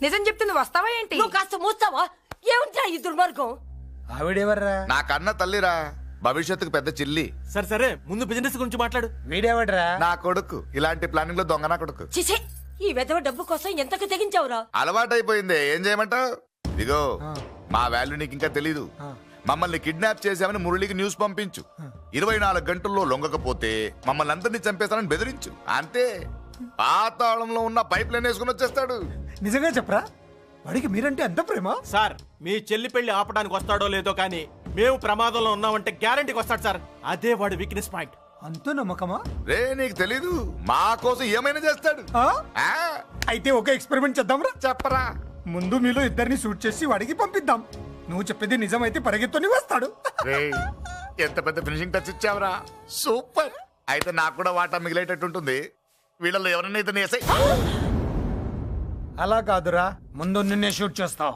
నిజం చెప్తే నువ్వు వస్తావా ఏంటి? నువ్వు కాస్త మూస్తావా? ఏమిట్రా ఈ దుర్మార్గం? ఆవిడెవర్రా? నా కన్న తల్లిరా, భవిష్యత్తుకు పెద్ద చిల్లి. సరే సరే, ముందు బిజినెస్ గురించి మాట్లాడు. వీడేవడ్రా? నా కొడుకు. ఇలాంటి ప్లానింగ్ లో దొంగ నా కొడుకు. చిసే, ఈ వెధవ డబ్బు కోసం ఎంతకు తెగించావురా? అలవాటైపోయింది, ఏం చేయమంటావు? ఇదిగో మా వాల్యూ నీకు ఇంకా తెలీదు. మమ్మల్ని కిడ్నాప్ చేశామని మురళికి న్యూస్ పంపించు. 24 గంటల్లో లొంగకపోతే మమ్మల్ని అందరినీ చంపేస్తానని బెదిరించు. అంతే. పాతాళంలో ఉన్న పైప్ లైన్ వేసుకుని వచ్చేస్తాడు. నిజంగా చెప్పరా? వాడికి మీరంటే ఎంత ప్రేమ? సార్, మీ చెల్లి పెళ్లి ఆపడానికి వస్తాడో లేదో కానీ మేము ప్రమాదంలో ఉన్నామంటే గ్యారంటీకి వస్తాడు సార్. అదే వాడి వీక్నెస్ పాయింట్. అంత నమ్మకమా? రే నీకు తెలీదు, మా కోసం ఏమైనా చేస్తాడు. అయితే ఒక ఎక్స్పెరిమెంట్ చేద్దాంరా. చెప్పరా. ముందు మీలో ఇద్దరిని షూట్ చేసి వాడికి పంపిద్దాం. నువ్వు చెప్పేది నిజమైతే పరిగెత్తుని వస్తాడు. ఎంత పెద్ద ఫినిషింగ్ టచ్ ఇచ్చావురా, సూపర్. అయితే నాకు కూడా వాటా మిగిలేటట్టుంటుంది. వీళ్ళలో ఎవరైనా ఇతను వేసాయి. అలా కాదురా, ముందు నిన్నే షూట్ చేస్తావు.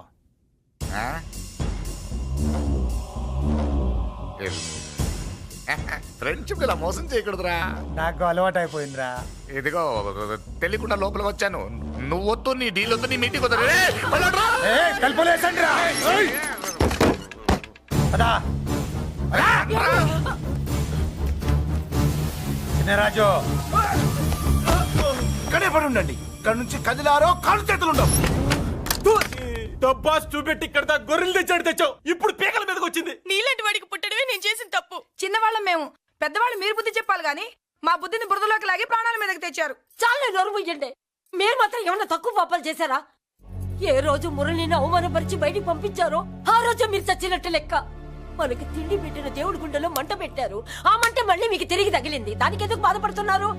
ఫ్రెండ్షిప్ ఇలా మోసం చేయకూడదురా. నాకు అలవాటు అయిపోయిందిరా. ఇదిగో తెలియకుండా లోపలికి వచ్చాను. నువ్వు వద్దు, నీ డీల్ వద్దు, నీ మీటింగ్ వద్దు. కలుపులేసండి రా. చిన్నరాజు, ఇక్కడే పడి ఉండండి. ఇక్కడ నుంచి కదిలారో కాళ్ళు చేతులు ఉండవు. డబ్బాస్ చూపెట్టి ఇక్కడ దాకా గొర్రెలు తెచ్చాడు తెచ్చావు. ఇప్పుడు పీకల మీదకి వచ్చింది. నీలాంటి వాడికి పుట్టడమే నేను చేసిన తప్పు. చిన్నవాళ్ళం మేము, పెద్దవాళ్ళు మీరు బుద్ధి చెప్పాలి గాని మా బుద్ధిని బురదలోకి లాగి ప్రాణాల మీదకి తెచ్చారు. చాలా నోరు ముయ్యండి. మీరు మాత్రం ఏమన్నా తక్కువ పాపాలు చేశారా? ఏ రోజు మురళిని అవమానపరిచి బయటికి పంపించారో ఆ రోజు మీరు చచ్చినట్టు లెక్క. మనకి తిండి పెట్టిన దేవుడి గుండెలో మంట పెట్టారు. ఆ మంట మళ్ళీ మీకు తిరిగి తగిలింది. దానికి ఎందుకు బాధపడుతున్నారు?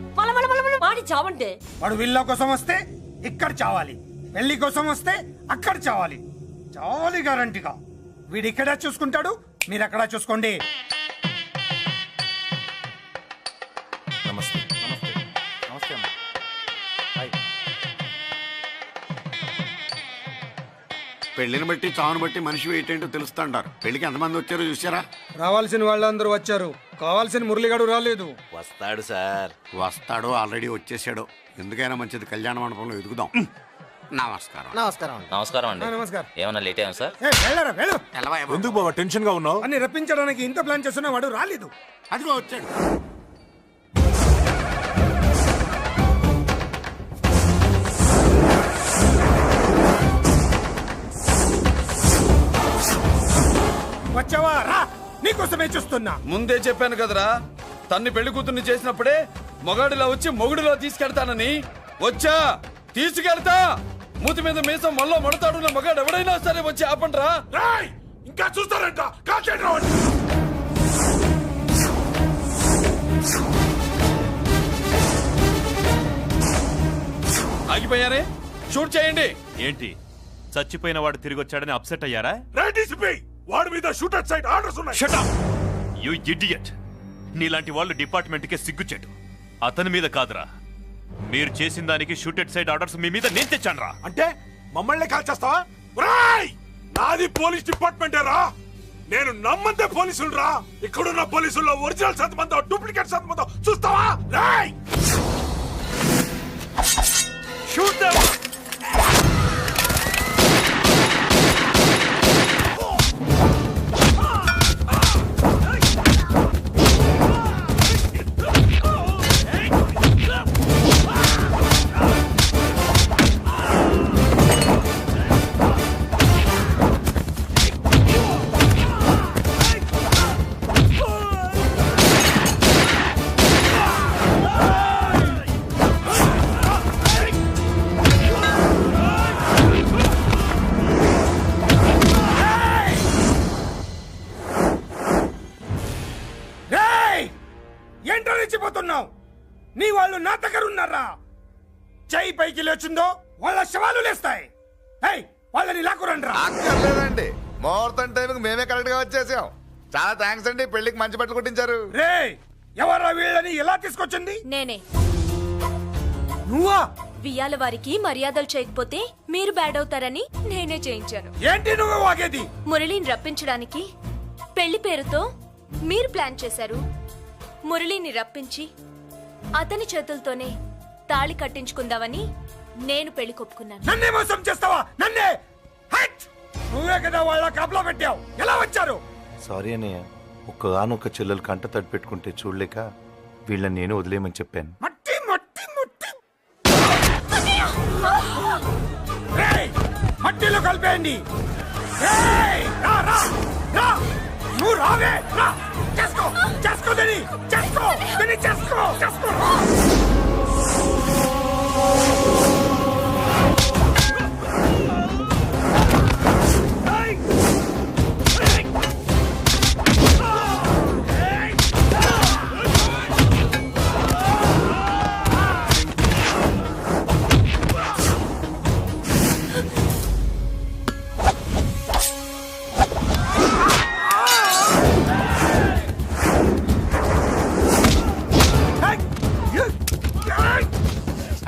మాడి చావంటే. వాడు వీళ్ళ కోసం వస్తే ఇక్కడ చావాలి, పెళ్లి కోసం వస్తే అక్కడ చావాలి, చావాలి గ్యారంటీగా. వీడు ఇక్కడ చూసుకుంటాడు, మీరు అక్కడ చూసుకోండి. నమస్తే. నమస్తే అమ్మా. పెళ్లిని బట్టి చావును బట్టి మనిషి ఏంటంటో తెలుస్తుంటారు. పెళ్లికి ఎంతమంది వచ్చారో చూసారా? రావాల్సిన వాళ్ళందరూ వచ్చారు, కావాల్సిన మురళిగాడు రాలేదు. వస్తాడు సార్, వస్తాడు. ఆల్రెడీ వచ్చేసాడు. ఎందుకైనా మంచిది కళ్యాణ మండపంలో ఎదుగుదాం. నమస్కారం. నమస్కారం అండి. నమస్కారం. ఏమన్నా లేట్ అయ్యాం సార్? వెళ్ళరా వెళ్ళు. ఎందుకు బాబా టెన్షన్ గా ఉన్నావు? అన్ని రప్పించడానికి ఇంత ప్లాన్ చేస్తున్నా వాడు రాలేదు. అదిగో వచ్చాడు. వచ్చావా? రా, నీకోసమే చూస్తున్నా. ముందే చెప్పాను కదరా, తన్ని పెళ్లి కూతుర్ని చేసినప్పుడే మొగాడిలా వచ్చి మొగుడిలో తీసుకెళ్తానని. వచ్చా, తీసుకెళ్తా. మూతి మీద మీసం మళ్ళా మడతాడున్న మగాడు ఎవడైనా సరే వచ్చి ఆపండ్రా. ఇంకా చూస్తారంట. ఆగిపోయారే, షూట్ చేయండి. ఏంటి చచ్చిపోయిన వాడు తిరిగి వచ్చాడని అప్సెట్ అయ్యారా? వాడి మీద షూటర్ సైడ్ ఆర్డర్స్ ఉన్నాయి. Shut up! You idiot! నీలాంటి వాళ్ళు డిపార్ట్మెంట్కే సిగ్గుచెట్టు. అతని మీద కాదురా, మీరు చేసిన దానికి షూటెడ్ సైడ్ ఆర్డర్స్ మీ మీద నేను తెచ్చాను రా. అంటే మమ్మల్ని కాల్ చేస్తావా? నాది పోలీస్ డిపార్ట్మెంటే రా. నేను నమ్మందే పోలీసులు రా. ఇక్కడున్న పోలీసుల్లో ఒరిజినల్ సత్మంతో డూప్లికేట్ సత్మంతో చూస్తావా? Roy shoot them. నీ వాళ్ళు నా దగ్గర ఉన్నారా? చెయ్యి పైకి లేచిందో వాళ్ళ శవాలు లేస్తాయి. వాళ్ళని లాక్కురండ్రా. అక్కర్లేదండి, ముహూర్తం టైంకి మేమే కరెక్ట్ గా వచ్చేసాం. చాలా థ్యాంక్స్ అండి, పెళ్లికి మంచి బట్టలు కుట్టించారు. రే, ఎవరా వీళ్ళని ఎలా తీసుకొచ్చింది? నేనే. నువ్వా? వియ్యాల వారికి మర్యాదలు చేయకపోతే మీరు బ్యాడ్ అవుతారని నేనే చేయించాను. ఏంటి నువ్వు వాగేది? మురళిని రప్పించడానికి పెళ్లి పేరుతో మీరు ప్లాన్ చేశారు. మురళిని రప్పించి అతని చేతులతోనే తాళి కట్టించుకుందామని నేను పెళ్లి కొప్పుకున్నాను. నన్నే మోసం చేస్తావా? నన్నే? నువ్వే కదా వాళ్ళ కాపలా పెట్టావు. ఎలా వచ్చారు? సారీ అన్నయ్య, ఒక్కగానొక్క చెల్లెలు కంట తడి పెట్టుకుంటే చూడలేక వీళ్ళని నేను వదిలేయమని చెప్పాను. మట్టి మట్టి మట్టి మట్టిలో కలిపేయండి. నువ్వు రావే. చేసుకో చేసుకో దాన్ని, చేసుకో దాన్ని, చేసుకో చేసుకో.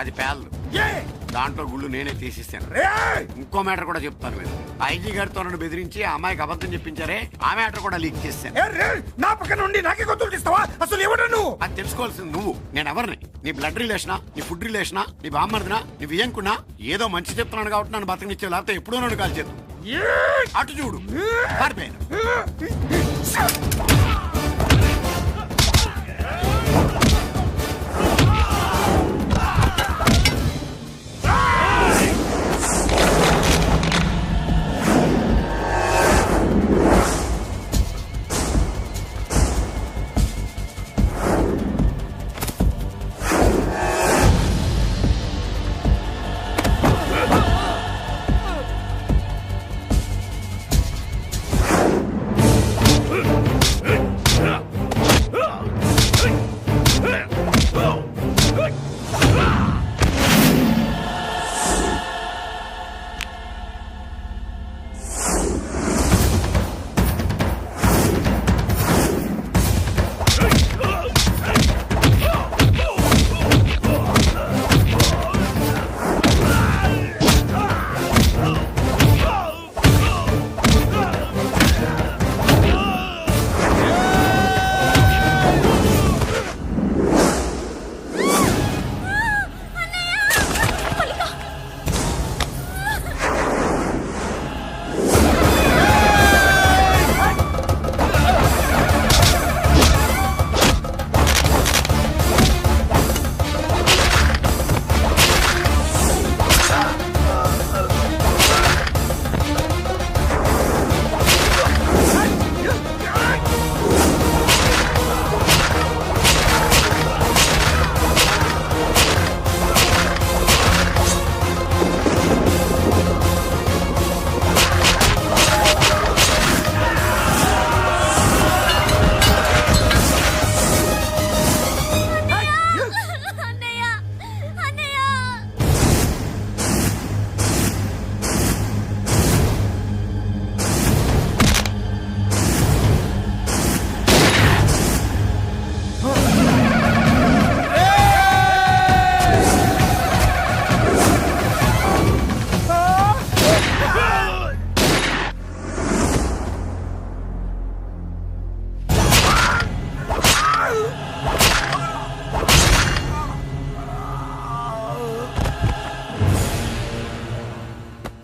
అది పేర్లు, దాంట్లో గుళ్ళు నేనే తీసిస్తాను. ఇంకో మ్యాటర్ కూడా చెప్తాను. మీరు ఐజీ గారితో నన్ను బెదిరించి ఆ అమ్మాయికి అబద్ధం చెప్పించారే, ఆ మ్యాటర్ కూడా లీక్ చేస్తాను. నా పక్కన ఉండి నాకే గొంతులు తీస్తావా? అసలు ఎవరు నువ్వు? అది తెలుసుకోవాల్సింది నువ్వు. నేను ఎవరిని? నీ బ్లడ్ రిలేషనా, నీ ఫుడ్ రిలేషనా, నీ బామ్మర్దినా, నీ వియ్యంకున్నా? ఏదో మంచి చెప్తున్నాను కాబట్టి నన్ను బతకనిచ్చే, లేకపోతే ఎప్పుడో నన్ను కాల్చేది. అటు చూడు, పారిపోయాను.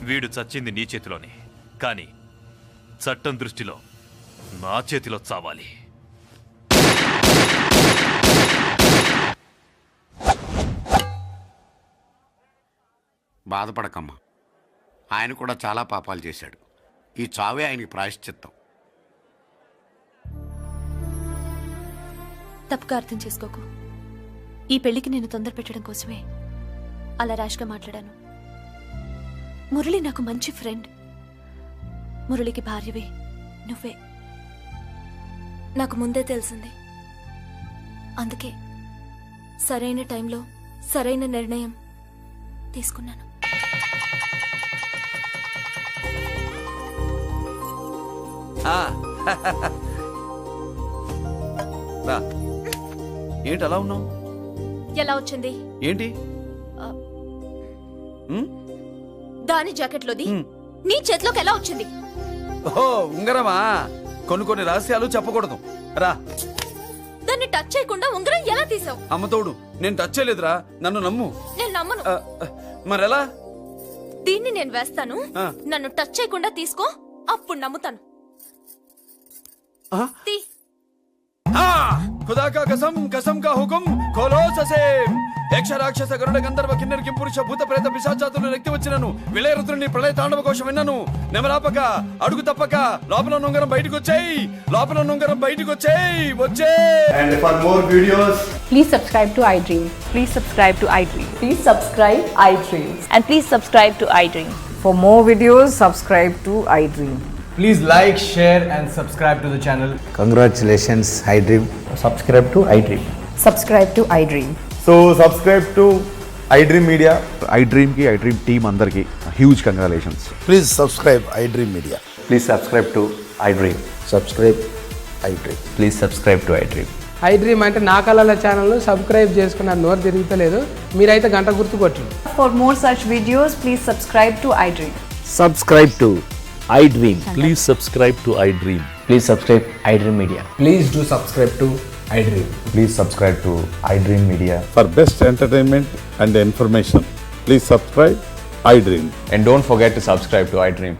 వీడు చచ్చింది నీ చేతిలోనే, కానీ చట్టం దృష్టిలో నా చేతిలో చావాలి. బాధపడకమ్మా, ఆయన కూడా చాలా పాపాలు చేశాడు. ఈ చావే ఆయనకి ప్రాయశ్చిత్తం. తప్పుగా అర్థం చేసుకోకు. ఈ పెళ్లికి నేను తొందర పెట్టడం కోసమే అలా ర్యాష్గా మాట్లాడాను. మురళి నాకు మంచి ఫ్రెండ్. మురళికి భార్యవే నువ్వే. నాకు ముందే తెలిసింది. అందుకే సరైన టైంలో సరైన నిర్ణయం తీసుకున్నాను. ఏంటి అలా ఉన్నావు? ఎలా వచ్చింది? ఏంటి దాని జాకెట్లోది నీ చేతిలోకి ఎలా వచ్చింది? ఓహో, ఉంగరమా? కొన్ని రహస్యాలు చెప్పకూడదు. రా. దాన్ని టచ్ చేయకుండా ఉంగరం ఎలా తీసావు? అమ్మతోడు, నేను టచ్ చేయలేదురా, నన్ను నమ్ము. నేను నమ్మను. మరెలా? దీన్ని నేను వేస్తాను, నన్ను టచ్ చేయకుండా తీసుకో, అప్పుడు నమ్ముతాను. खुदा का कसम, कसम का हुकुम, खोलो ससेम. యక్ష రాక్షస గరుడ గంధర్వ కిన్నెర కింపురుష భూత ప్రేత పిశాచాతులు రెక్కి వచ్చినను విలయరుద్రుని ప్రళయ తాండవ కోశం విన్నాను. నెమరాపక అడుగు తప్పక లోపల నుంగరం బయటకు వచ్చేయి, లోపల నుంగరం బయటకు వచ్చేయి, వచ్చే. And for more videos, please subscribe to iDream. Please subscribe to iDream. Please subscribe iDream. And please subscribe to iDream. For more videos, subscribe to iDream. Please like, share and subscribe to the channel. Congratulations, iDream. Subscribe to iDream. Subscribe to iDream. So subscribe to iDream Media. iDream ki iDream team andarki huge congratulations. Please subscribe iDream Media. Please subscribe to iDream. Subscribe iDream. Please subscribe to iDream. iDream అంటే నా కళల channel subscribe చేసుకున్న నోరు తిరుగుతలేదు. మీరైతే గంట గుర్తు కొట్టండి. For more such videos, please subscribe to iDream. Subscribe to iDream. Please subscribe to iDream. Please subscribe iDream Media. Please do subscribe to iDream. Please subscribe to iDream Media. For best entertainment and information, please subscribe iDream. And don't forget to subscribe to iDream.